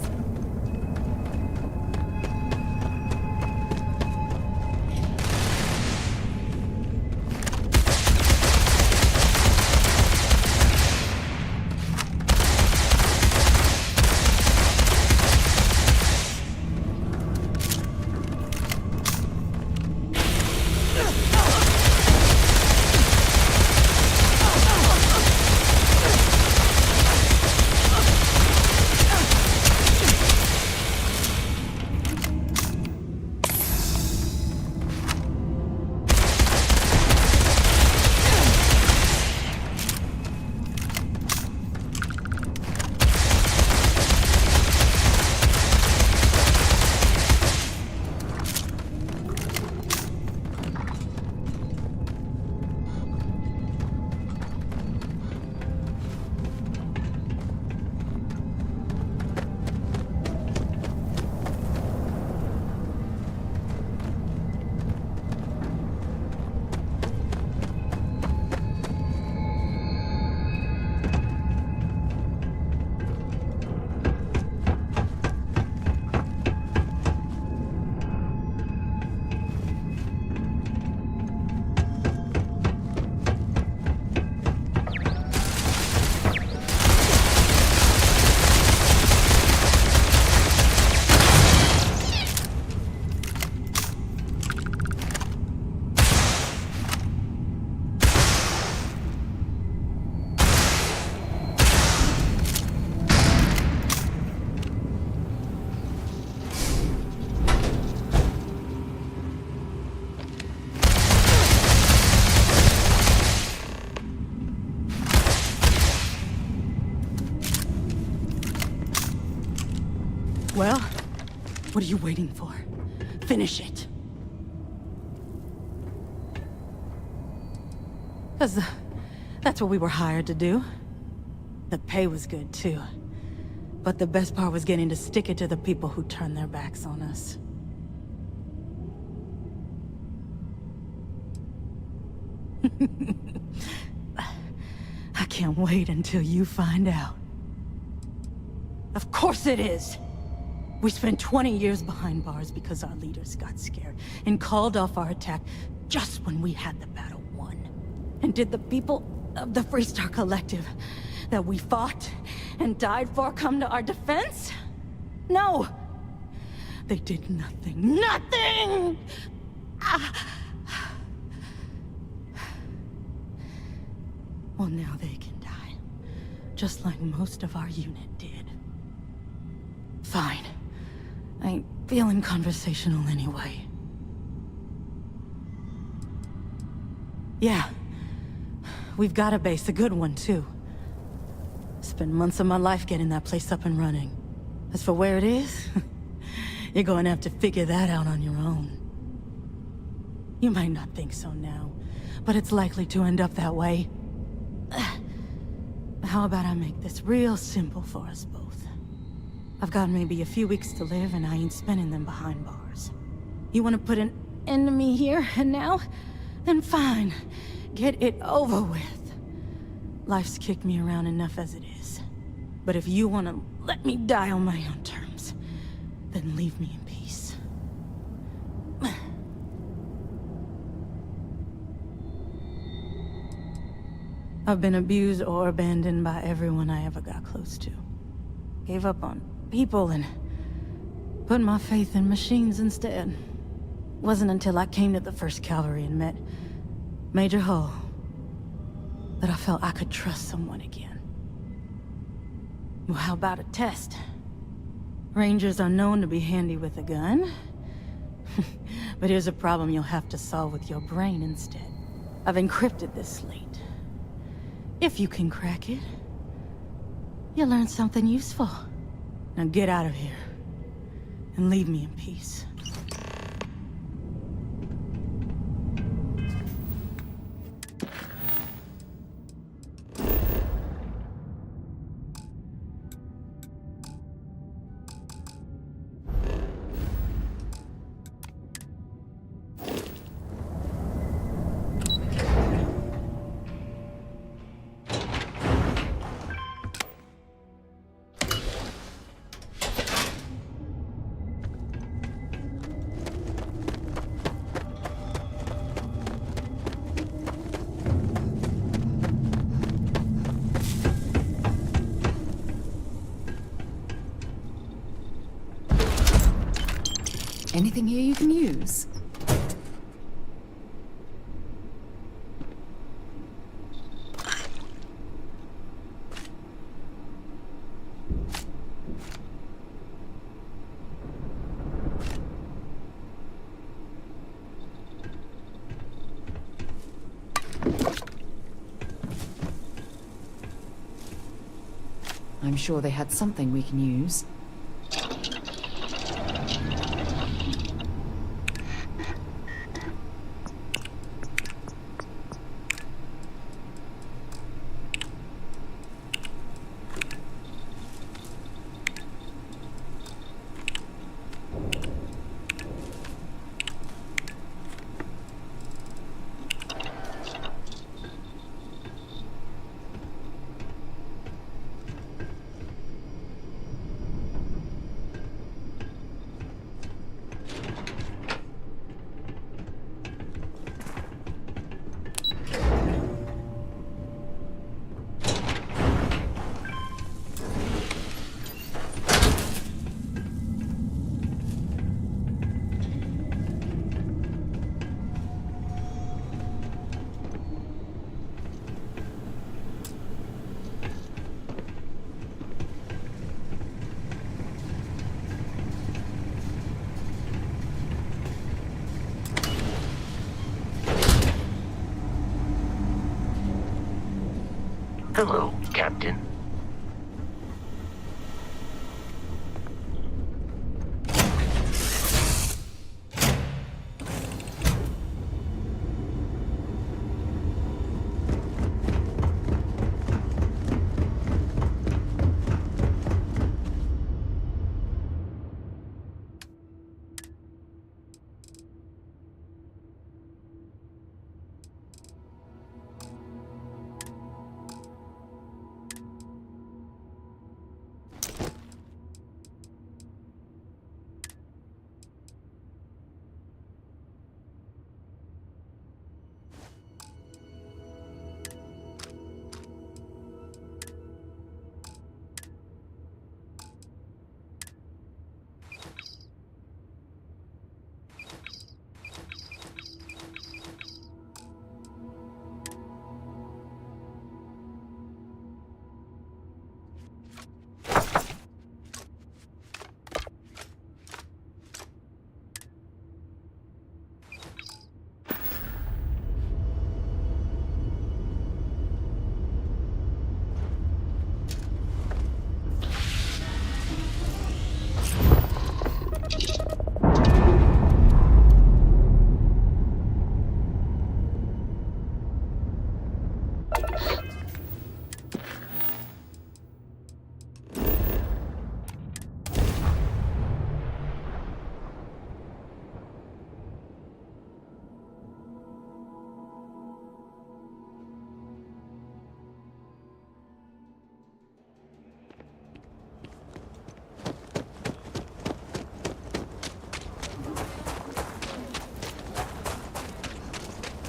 Well, what are you waiting for? Finish it. Because that's what we were hired to do. The pay was good, too. But the best part was getting to stick it to the people who turned their backs on us. I can't wait until you find out. Of course it is! We spent 20 years behind bars because our leaders got scared and called off our attack just when we had the battle won. And did the people of the Freestar Collective that we fought and died for come to our defense? No! They did nothing. Nothing! Well, now they can die. Just like most of our unit did. Fine. I ain't feeling conversational anyway. Yeah. We've got a base, a good one, too. Spent months of my life getting that place up and running. As for where it is, you're going to have to figure that out on your own. You might not think so now, but it's likely to end up that way. How about I make this real simple for us both? I've got maybe a few weeks to live, and I ain't spending them behind bars. You want to put an end to me here and now? Then fine. Get it over with. Life's kicked me around enough as it is. But if you want to let me die on my own terms, then leave me in peace. I've been abused or abandoned by everyone I ever got close to. Gave up on people and put my faith in machines instead. Wasn't until I came to the 1st Cavalry and met Major Hull that I felt I could trust someone again. Well, how about a test? Rangers are known to be handy with a gun. But here's a problem you'll have to solve with your brain instead. I've encrypted this slate. If you can crack it, you'll learn something useful. Now get out of here, and leave me in peace. Anything here you can use? I'm sure they had something we can use. Hello, Captain.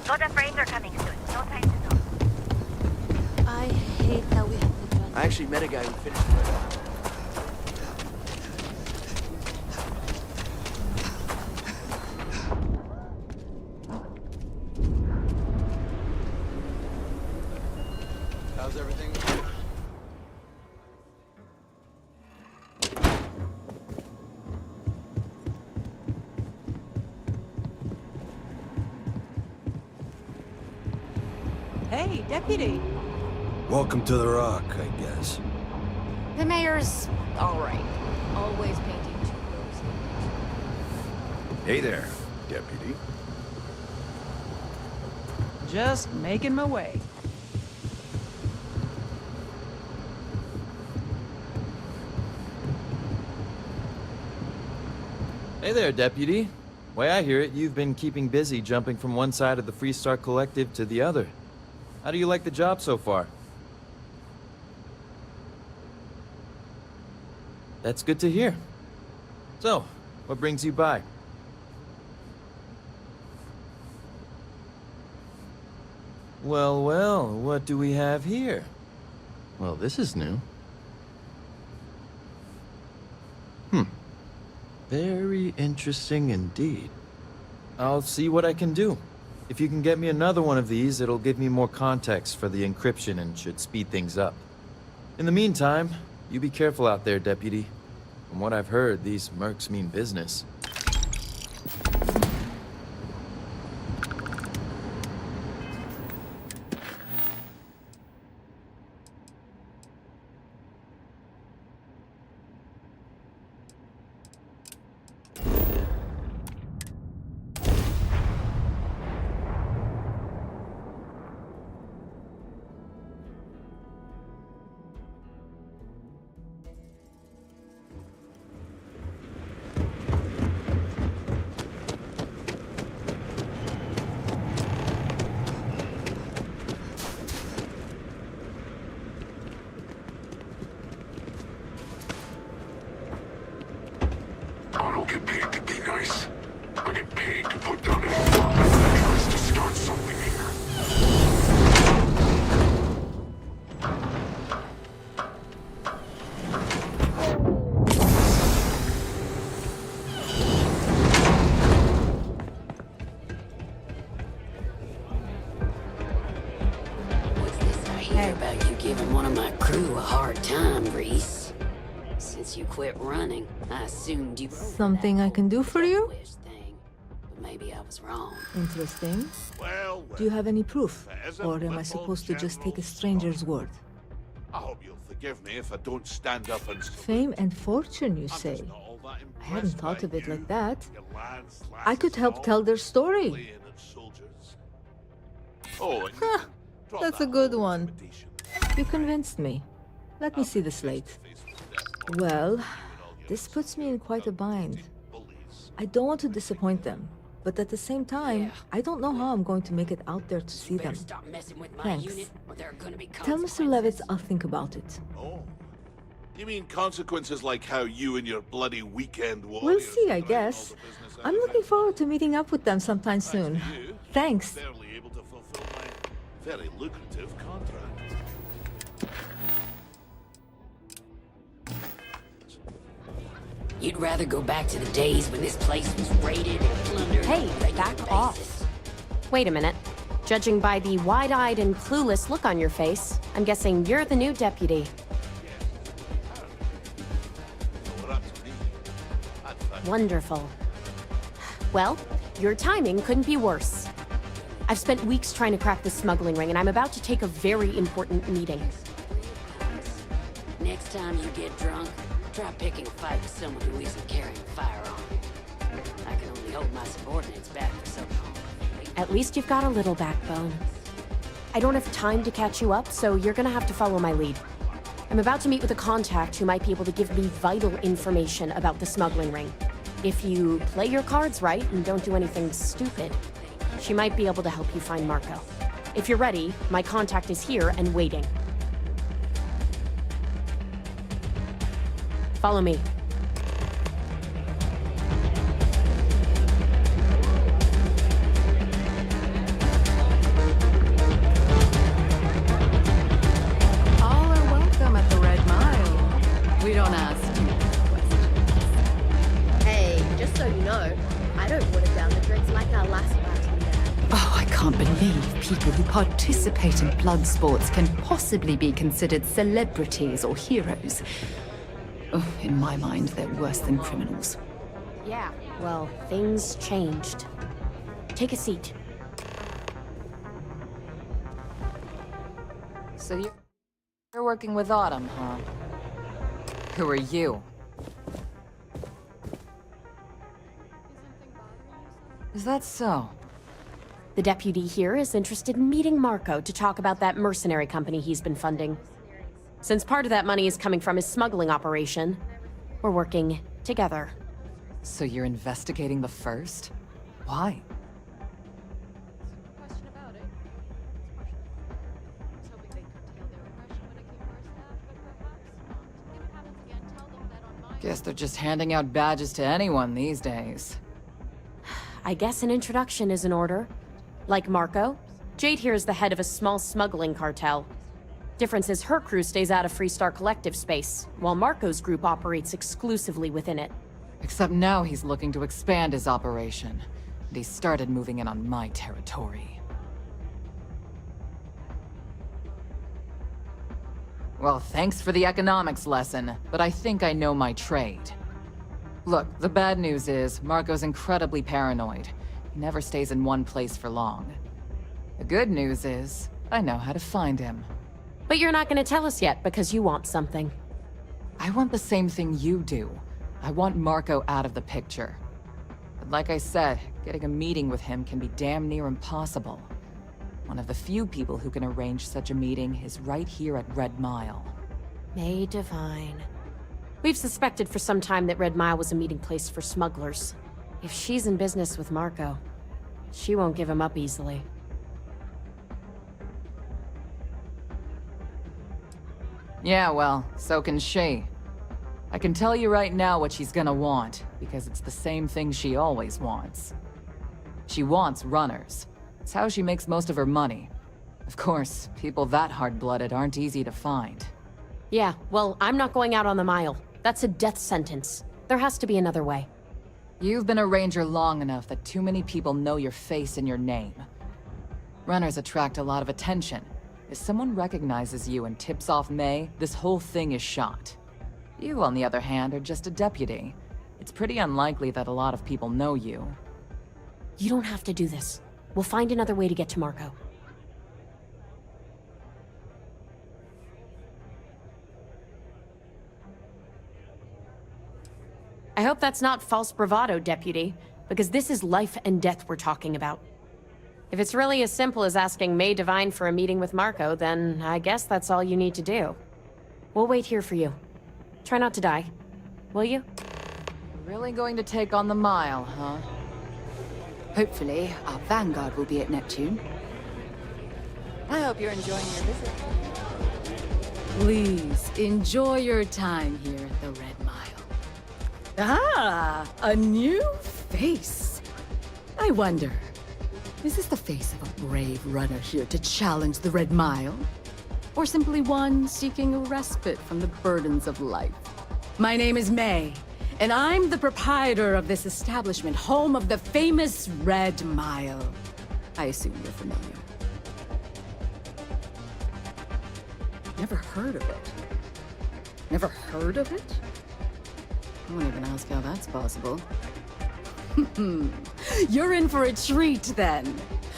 Lots of raids are coming soon. No time to talk. I hate that we have to judge. I actually met a guy who finished it. How's everything? Hey, Deputy. Welcome to the Rock, I guess. The mayor's all right. Always painting too rosy. Hey there, Deputy. Just making my way. Hey there, Deputy. Way I hear it, you've been keeping busy jumping from one side of the Freestar Collective to the other. How do you like the job so far? That's good to hear. So, what brings you by? Well, well, what do we have here? Well, this is new. Very interesting indeed. I'll see what I can do. If you can get me another one of these, it'll give me more context for the encryption and should speed things up. In the meantime, you be careful out there, Deputy. From what I've heard, these mercs mean business. I don't get paid to be nice. I get paid to put down any work that tries to start something here. What's this I hear about you giving one of my crew a hard time, Reese? Since you quit running, I assumed you... Something I can do for you? But maybe I was wrong. Interesting. Well, Do you have any proof? as a Or am I football supposed to just take a general stranger's word? I hope you'll forgive me if I don't stand up and... Fame and fortune, you say? I hadn't thought of it like that. I could help tell their story. Oh, and Huh, that's a good one. You convinced me. Let me see the slate. Well, this puts me in quite a bind. I don't want to disappoint them, but at the same time, I don't know how I'm going to make it out there to see them. Stop messing with my Thanks. unit, or there are gonna be Tell Mr. Levitz I'll think about it. Oh. You mean consequences like how you and your bloody weekend warriors... We'll see, I guess. I'm looking forward to meeting up with them sometime soon. Thanks. Barely able to fulfill my very lucrative contract. You'd rather go back to the days when this place was raided and plundered Hey, on a regular back basis. off. Wait a minute. Judging by the wide-eyed and clueless look on your face, I'm guessing you're the new deputy. Wonderful. Well, your timing couldn't be worse. I've spent weeks trying to crack the smuggling ring, and I'm about to take a very important meeting. Next time you get drunk, try picking a fight with someone who isn't carrying a firearm. I can only hold my subordinates back for so long. At least you've got a little backbone. I don't have time to catch you up, so you're gonna have to follow my lead. I'm about to meet with a contact who might be able to give me vital information about the smuggling ring. If you play your cards right and don't do anything stupid, she might be able to help you find Marco. If you're ready, my contact is here and waiting. Follow me. better water down the drinks like our last party there. Oh, I can't believe people who participate in blood sports can possibly be considered celebrities or heroes. Oh, in my mind, they're worse than criminals. Yeah, well, things changed. Take a seat. So you're working with Autumn, huh? Who are you? Is that so? The deputy here is interested in meeting Marco to talk about that mercenary company he's been funding. Since part of that money is coming from his smuggling operation, we're working together. So you're investigating the first? Why? Guess they're just handing out badges to anyone these days. I guess an introduction is in order. Like Marco, Jade here is the head of a small smuggling cartel. Difference is her crew stays out of Freestar Collective space, while Marco's group operates exclusively within it. Except now he's looking to expand his operation. And he started moving in on my territory. Well, thanks for the economics lesson, but I think I know my trade. Look, the bad news is, Marco's incredibly paranoid. He never stays in one place for long. The good news is, I know how to find him. But you're not gonna tell us yet because you want something. I want the same thing you do. I want Marco out of the picture. But like I said, getting a meeting with him can be damn near impossible. One of the few people who can arrange such a meeting is right here at Red Mile. May Divine. We've suspected for some time that Red Mile was a meeting place for smugglers. If she's in business with Marco, she won't give him up easily. Yeah, well, so can she. I can tell you right now what she's gonna want, because it's the same thing she always wants. She wants runners. It's how she makes most of her money. Of course, people that hard-blooded aren't easy to find. Yeah, well, I'm not going out on the mile. That's a death sentence. There has to be another way. You've been a ranger long enough that too many people know your face and your name. Runners attract a lot of attention. If someone recognizes you and tips off May, this whole thing is shot. You, on the other hand, are just a deputy. It's pretty unlikely that a lot of people know you. You don't have to do this. We'll find another way to get to Marco. I hope that's not false bravado, Deputy, because this is life and death we're talking about. If it's really as simple as asking May Divine for a meeting with Marco, then I guess that's all you need to do. We'll wait here for you. Try not to die, will you? Really going to take on the mile, huh? Hopefully, our vanguard will be at Neptune. I hope you're enjoying your visit. Please, enjoy your time here at the Red Mile. Ah, a new face. I wonder, is this the face of a brave runner here to challenge the Red Mile? Or simply one seeking a respite from the burdens of life? My name is May, and I'm the proprietor of this establishment, home of the famous Red Mile. I assume you're familiar. Never heard of it? Never heard of it? I won't even ask how that's possible. You're in for a treat, then.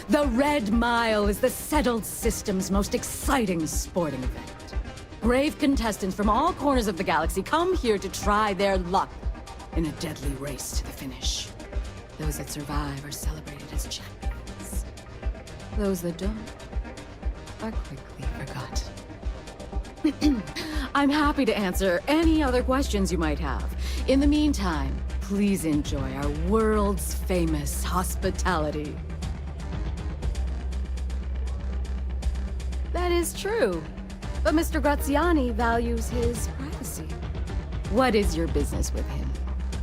The Red Mile is the settled system's most exciting sporting event. Brave contestants from all corners of the galaxy come here to try their luck in a deadly race to the finish. Those that survive are celebrated as champions. Those that don't are quickly forgotten. I'm happy to answer any other questions you might have. In the meantime, please enjoy our world's famous hospitality. That is true, but Mr. Graziani values his privacy. What is your business with him,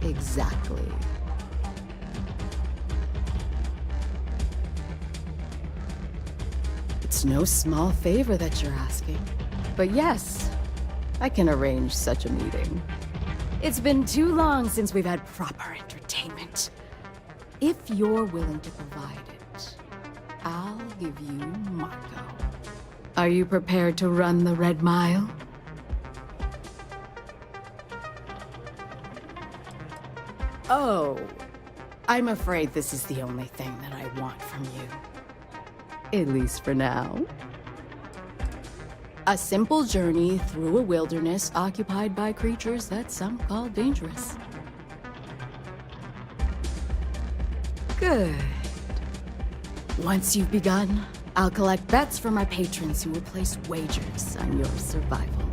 exactly? It's no small favor that you're asking. But yes, I can arrange such a meeting. It's been too long since we've had proper entertainment. If you're willing to provide it, I'll give you Marco. Are you prepared to run the Red Mile? Oh, I'm afraid this is the only thing that I want from you. At least for now. A simple journey through a wilderness occupied by creatures that some call dangerous. Good. Once you've begun, I'll collect bets from my patrons who will place wagers on your survival.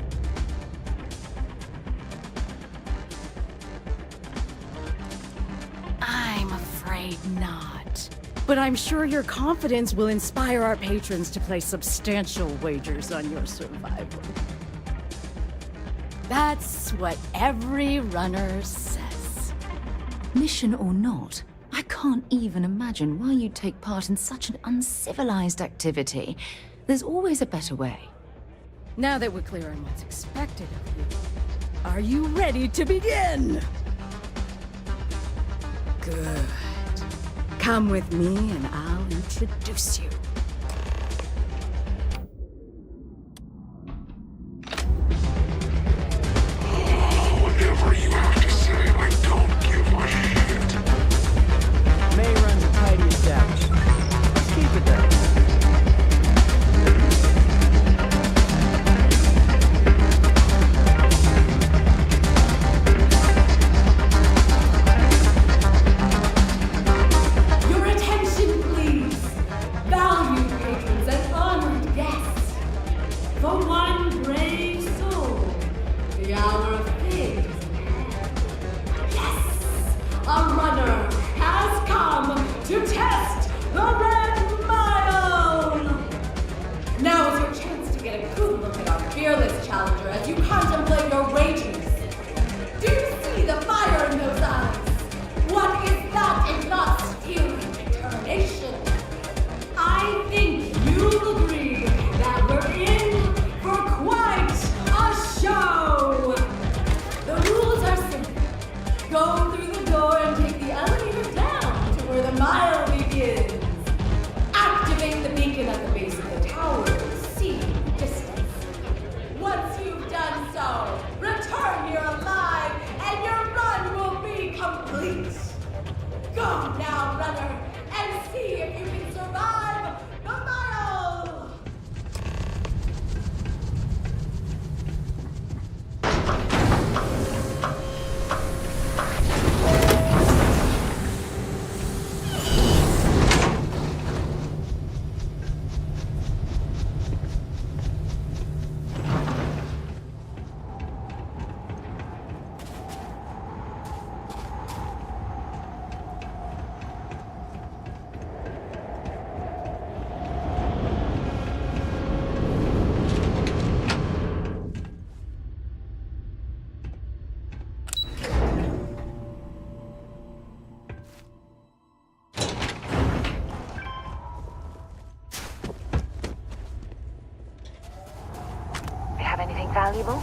I'm afraid not. But I'm sure your confidence will inspire our patrons to place substantial wagers on your survival. That's what every runner says. Mission or not, I can't even imagine why you'd take part in such an uncivilized activity. There's always a better way. Now that we're clear on what's expected of you, are you ready to begin? Good. Come with me and I'll introduce you. Whatever you have to say, I don't give a shit. May runs a tidy establishment. Let's keep it that way. Your attention, please! Valued patrons and honored guests! For one brave soul, the hour of fate is at hand. Yes! A runner has come to test the Red Mile! Now is your chance to get a good look at our fearless challenger as you contemplate your wagers. Do you see the fire in those eyes? What is that if not steel determination? I think you'll agree that we're in for quite a show! The rules are simple. Go through the door and take the elevator down to where the mile begins. Activate the beacon at the base of the tower to see the distance. Once you've done so, return here alive and your run will be complete. Go now, runner, and see if you can survive the mile! Have anything valuable?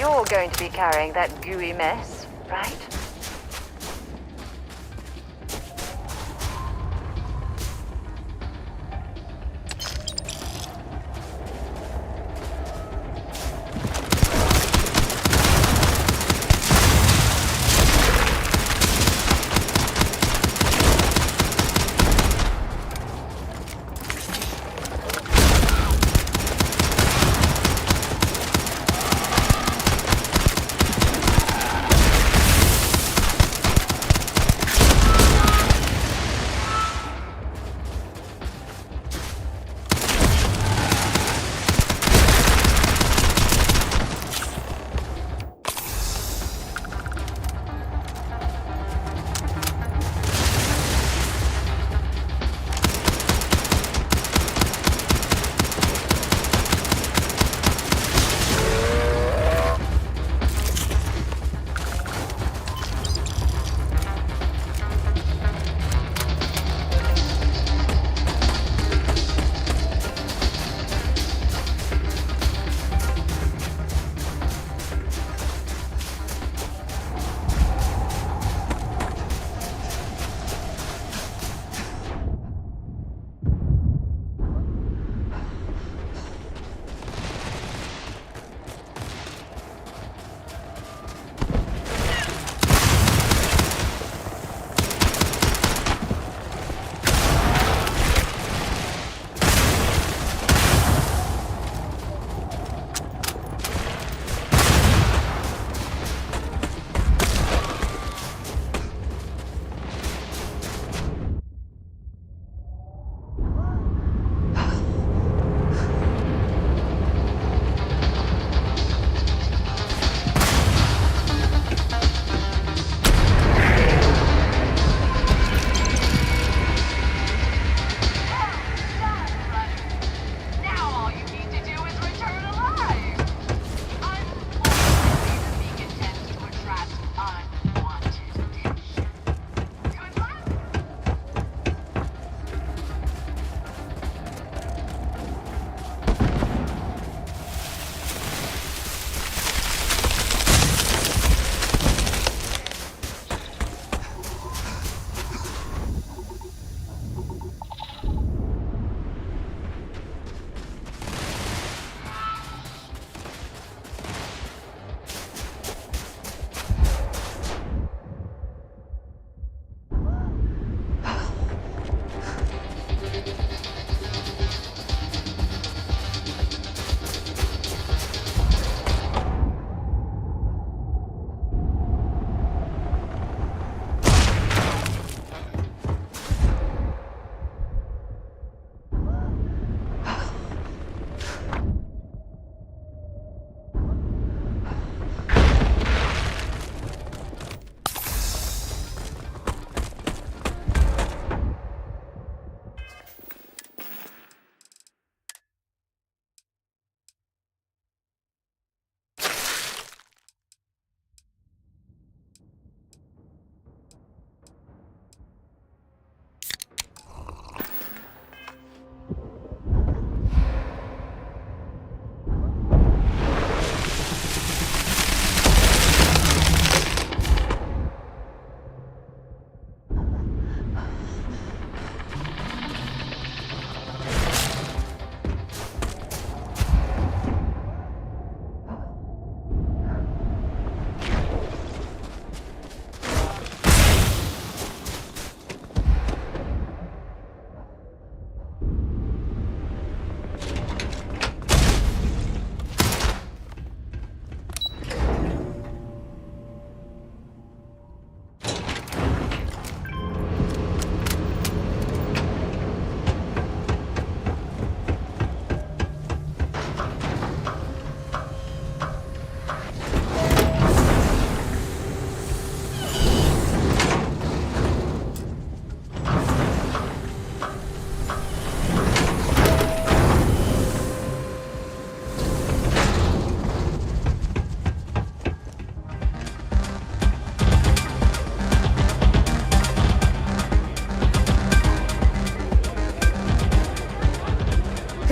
You're going to be carrying that gooey mess, right?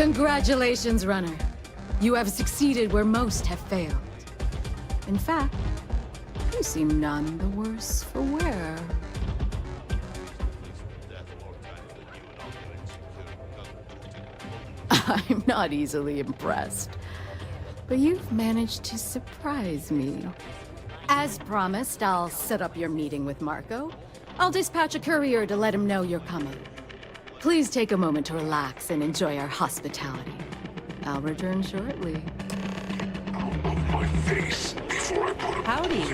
Congratulations, runner. You have succeeded where most have failed. In fact, you seem none the worse for wear. I'm not easily impressed, but you've managed to surprise me. As promised, I'll set up your meeting with Marco. I'll dispatch a courier to let him know you're coming. Please take a moment to relax and enjoy our hospitality. I'll return shortly. My face before I put Howdy.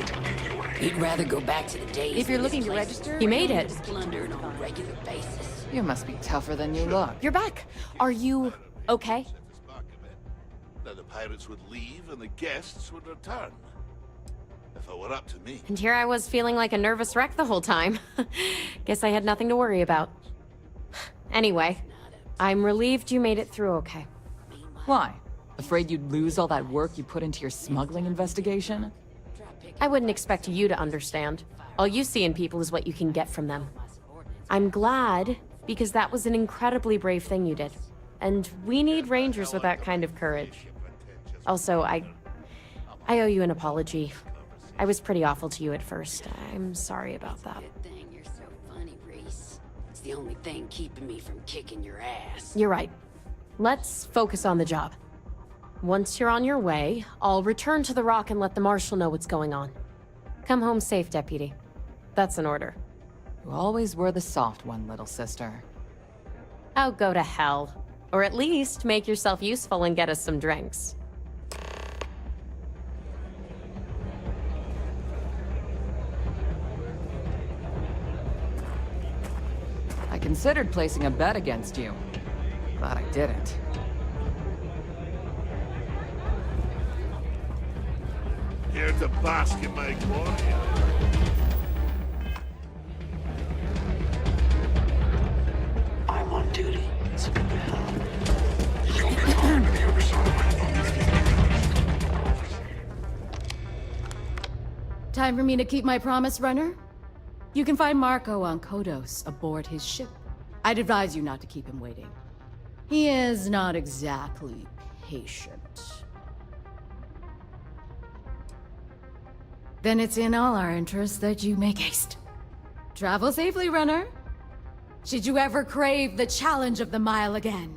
He'd rather go back to the days. If you're looking to register, You made it. Plundered on a regular basis. You must be tougher than you look. You're back. Are you okay? That the pirates would leave and the guests would return. If it were up to me. And here I was feeling like a nervous wreck the whole time. Guess I had nothing to worry about. Anyway, I'm relieved you made it through okay. Why? Afraid you'd lose all that work you put into your smuggling investigation? I wouldn't expect you to understand. All you see in people is what you can get from them. I'm glad, because that was an incredibly brave thing you did. And we need rangers with that kind of courage. Also, I owe you an apology. I was pretty awful to you at first. I'm sorry about that. Good thing you're so funny, Reese. It's the only thing keeping me from kicking your ass. You're right. Let's focus on the job. Once you're on your way, I'll return to the Rock and let the Marshal know what's going on. Come home safe, Deputy. That's an order. You always were the soft one, little sister. Oh, go to hell. Or at least make yourself useful and get us some drinks. I considered placing a bet against you. Glad I didn't. Here to bask in my glory. I'm on duty, so get the hell. You'll be talking to the other side of my phone. Time for me to keep my promise, runner? You can find Marco on Kodos aboard his ship. I'd advise you not to keep him waiting. He is not exactly patient. Then it's in all our interests that you make haste. Travel safely, runner. Should you ever crave the challenge of the mile again,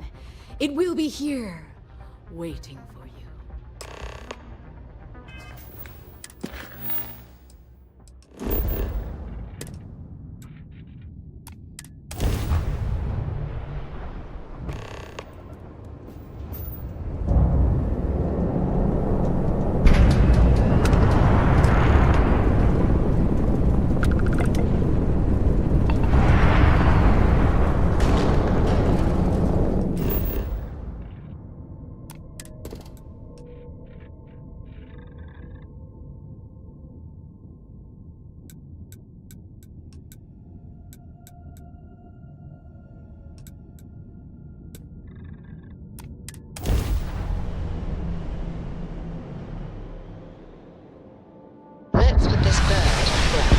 it will be here, waiting for you. Let's put this bird ground.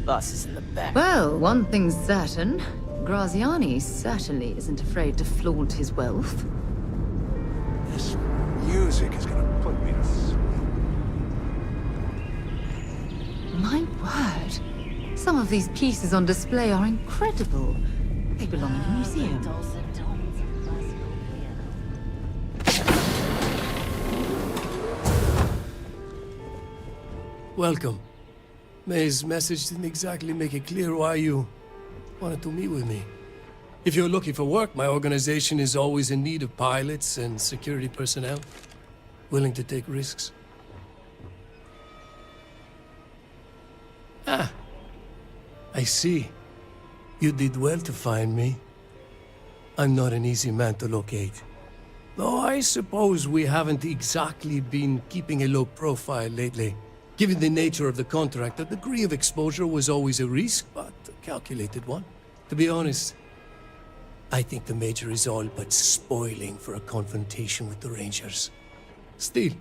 Bus is in the back. Well, one thing's certain. Graziani certainly isn't afraid to flaunt his wealth. This music is gonna put me to sleep. My word. Some of these pieces on display are incredible. They belong in a museum. Welcome. May's message didn't exactly make it clear why you wanted to meet with me. If you're looking for work, my organization is always in need of pilots and security personnel. Willing to take risks. Ah, I see. You did well to find me. I'm not an easy man to locate. Though I suppose we haven't exactly been keeping a low profile lately. Given the nature of the contract, a degree of exposure was always a risk, but a calculated one. To be honest, I think the Major is all but spoiling for a confrontation with the Rangers. Still,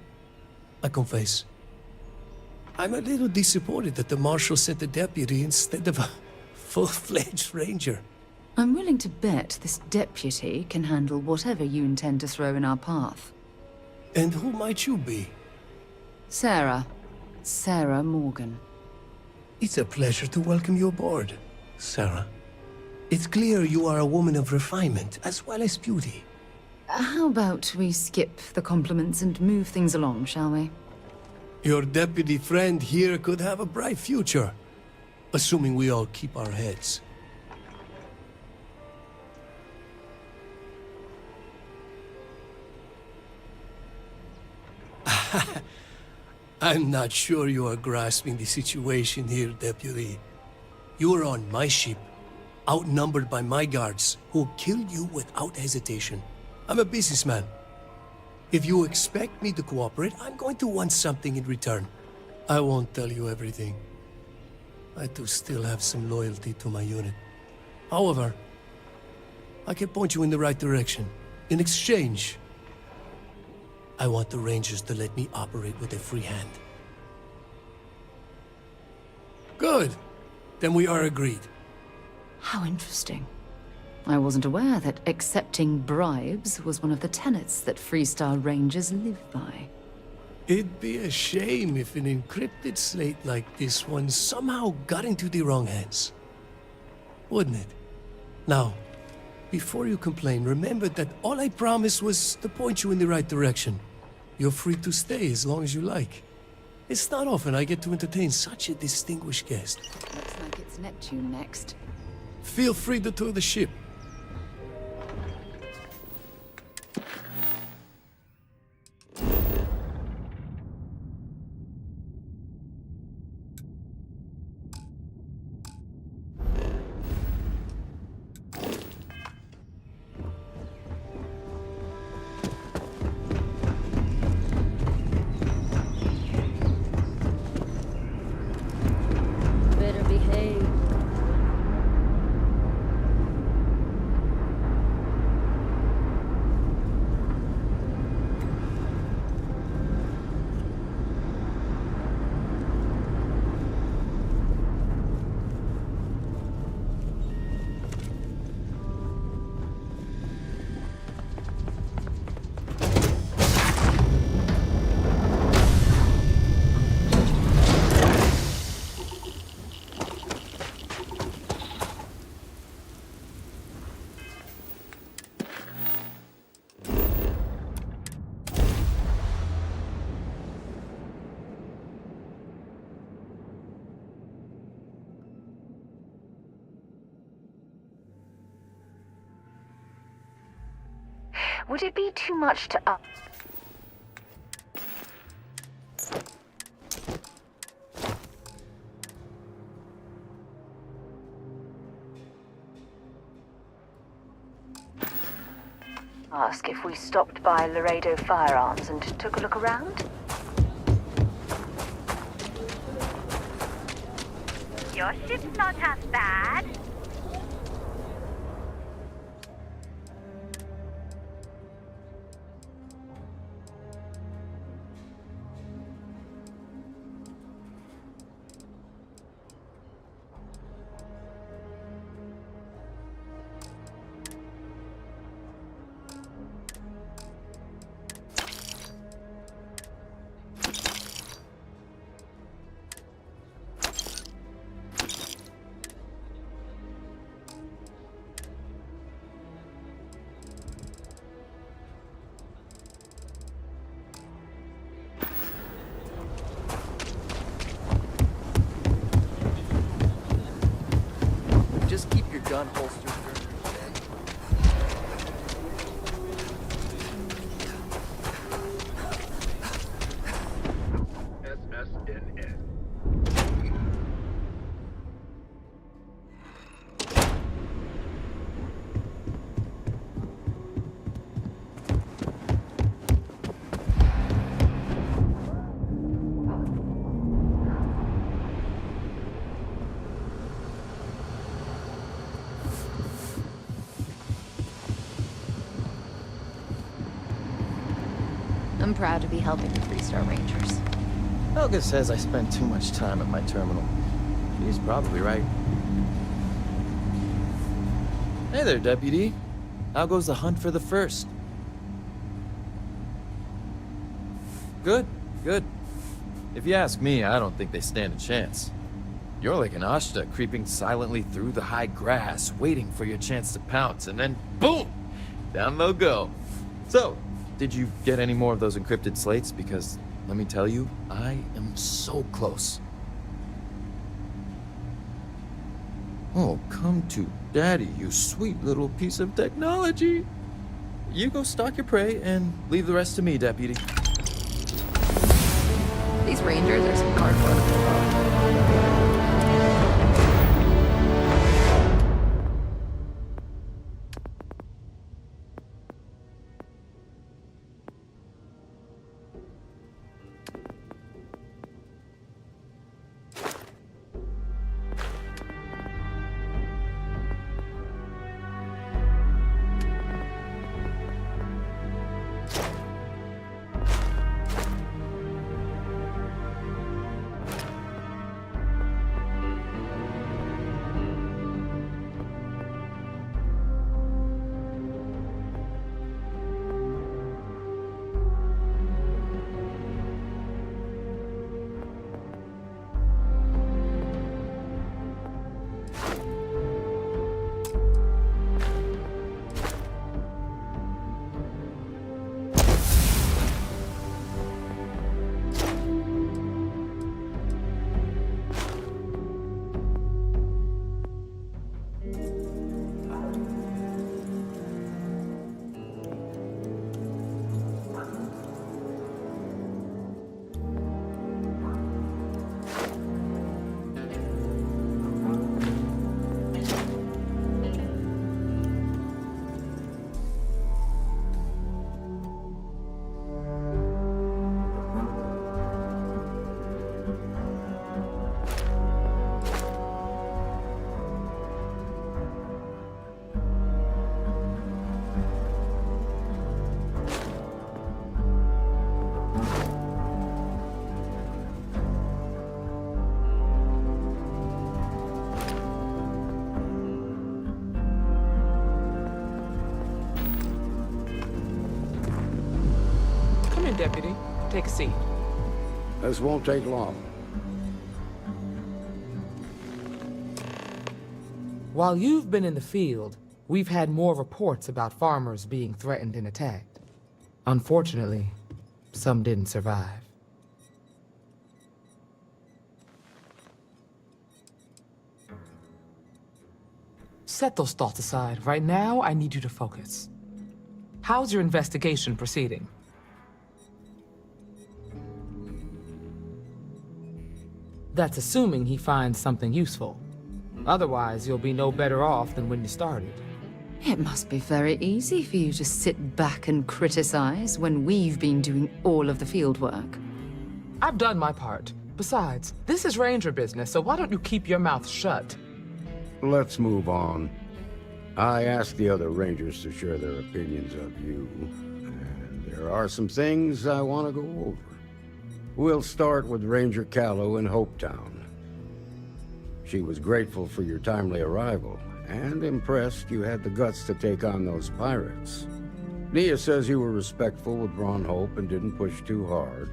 I confess, I'm a little disappointed that the Marshal sent a deputy instead of a full-fledged Ranger. I'm willing to bet this deputy can handle whatever you intend to throw in our path. And who might you be? Sarah. Sarah Morgan. It's a pleasure to welcome you aboard, Sarah. It's clear you are a woman of refinement as well as beauty. How about we skip the compliments and move things along, shall we? Your deputy friend here could have a bright future, assuming we all keep our heads. I'm not sure you are grasping the situation here, Deputy. You are on my ship, outnumbered by my guards, who'll kill you without hesitation. I'm a businessman. If you expect me to cooperate, I'm going to want something in return. I won't tell you everything. I do still have some loyalty to my unit. However, I can point you in the right direction. In exchange, I want the Rangers to let me operate with a free hand. Good. Then we are agreed. How interesting. I wasn't aware that accepting bribes was one of the tenets that Freestar Rangers live by. It'd be a shame if an encrypted slate like this one somehow got into the wrong hands. Wouldn't it? Now, before you complain, remember that all I promised was to point you in the right direction. You're free to stay as long as you like. It's not often I get to entertain such a distinguished guest. Looks like it's Neptune next. Feel free to tour the ship. Better behave. Would it be too much to ask if we stopped by Laredo Firearms and took a look around? Your ship's not half bad. Just keep your gun holstered. proud to be helping the 3-star Rangers. Helga says I spend too much time at my terminal. She's probably right. Hey there, Deputy. How goes the hunt for the first? Good, good. If you ask me, I don't think they stand a chance. You're like an Ashta creeping silently through the high grass, waiting for your chance to pounce, and then boom! Down they'll go. So, did you get any more of those encrypted slates? Because, let me tell you, I am so close. Oh, come to Daddy, you sweet little piece of technology. You go stalk your prey and leave the rest to me, Deputy. These Rangers are some cardboard people. Deputy. Take a seat. This won't take long. While you've been in the field, we've had more reports about farmers being threatened and attacked. Unfortunately, some didn't survive. Set those thoughts aside. Right now, I need you to focus. How's your investigation proceeding? That's assuming he finds something useful. Otherwise, you'll be no better off than when you started. It must be very easy for you to sit back and criticize when we've been doing all of the field work. I've done my part. Besides, this is Ranger business, so why don't you keep your mouth shut? Let's move on. I asked the other Rangers to share their opinions of you, and there are some things I want to go over. We'll start with Ranger Callow in Hopetown. She was grateful for your timely arrival, and impressed you had the guts to take on those pirates. Nia says you were respectful with Ron Hope and didn't push too hard.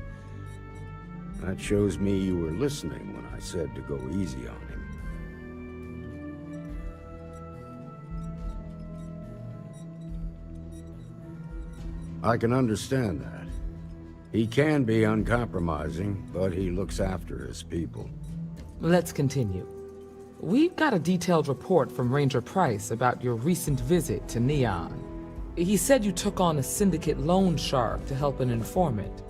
That shows me you were listening when I said to go easy on him. I can understand that. He can be uncompromising, but he looks after his people. Let's continue. We've got a detailed report from Ranger Price about your recent visit to Neon. He said you took on a syndicate loan shark to help an informant.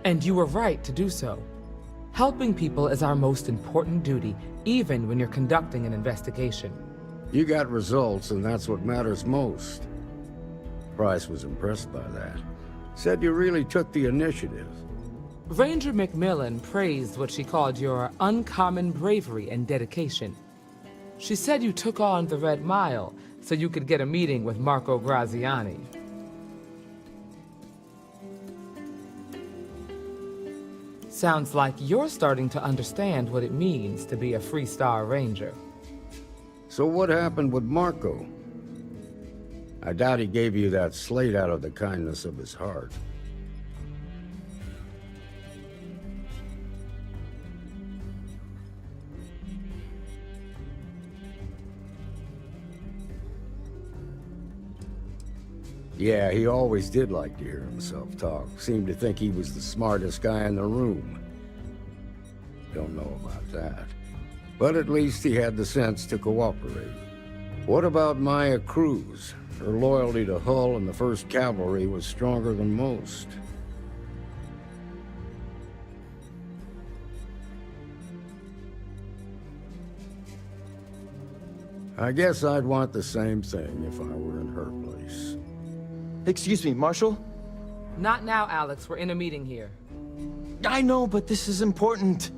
And you were right to do so. Helping people is our most important duty, even when you're conducting an investigation. You got results, and that's what matters most. Price was impressed by that. Said you really took the initiative. Ranger McMillan praised what she called your uncommon bravery and dedication. She said you took on the Red Mile, so you could get a meeting with Marco Graziani. Sounds like you're starting to understand what it means to be a Freestar Ranger. So what happened with Marco? I doubt he gave you that slate out of the kindness of his heart. Yeah, he always did like to hear himself talk. Seemed to think he was the smartest guy in the room. Don't know about that. But at least he had the sense to cooperate. What about Maya Cruz? Her loyalty to Hull and the 1st Cavalry was stronger than most. I guess I'd want the same thing if I were in her place. Excuse me, Marshal? Not now, Alex. We're in a meeting here. I know, but this is important.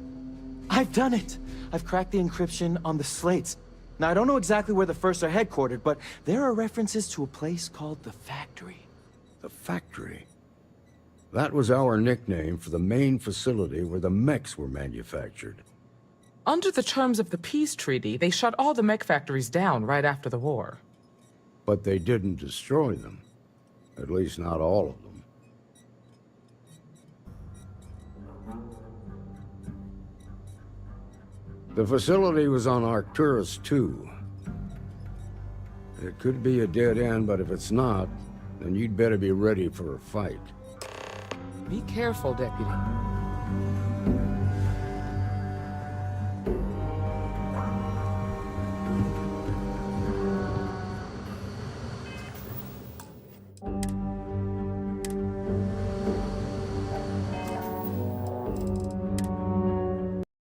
I've done it. I've cracked the encryption on the slates. Now, I don't know exactly where the First are headquartered, but there are references to a place called the Factory. The Factory? That was our nickname for the main facility where the mechs were manufactured. Under the terms of the peace treaty, they shut all the mech factories down right after the war. But they didn't destroy them. At least not all of them. The facility was on Arcturus 2. It could be a dead end, but if it's not, then you'd better be ready for a fight. Be careful, Deputy.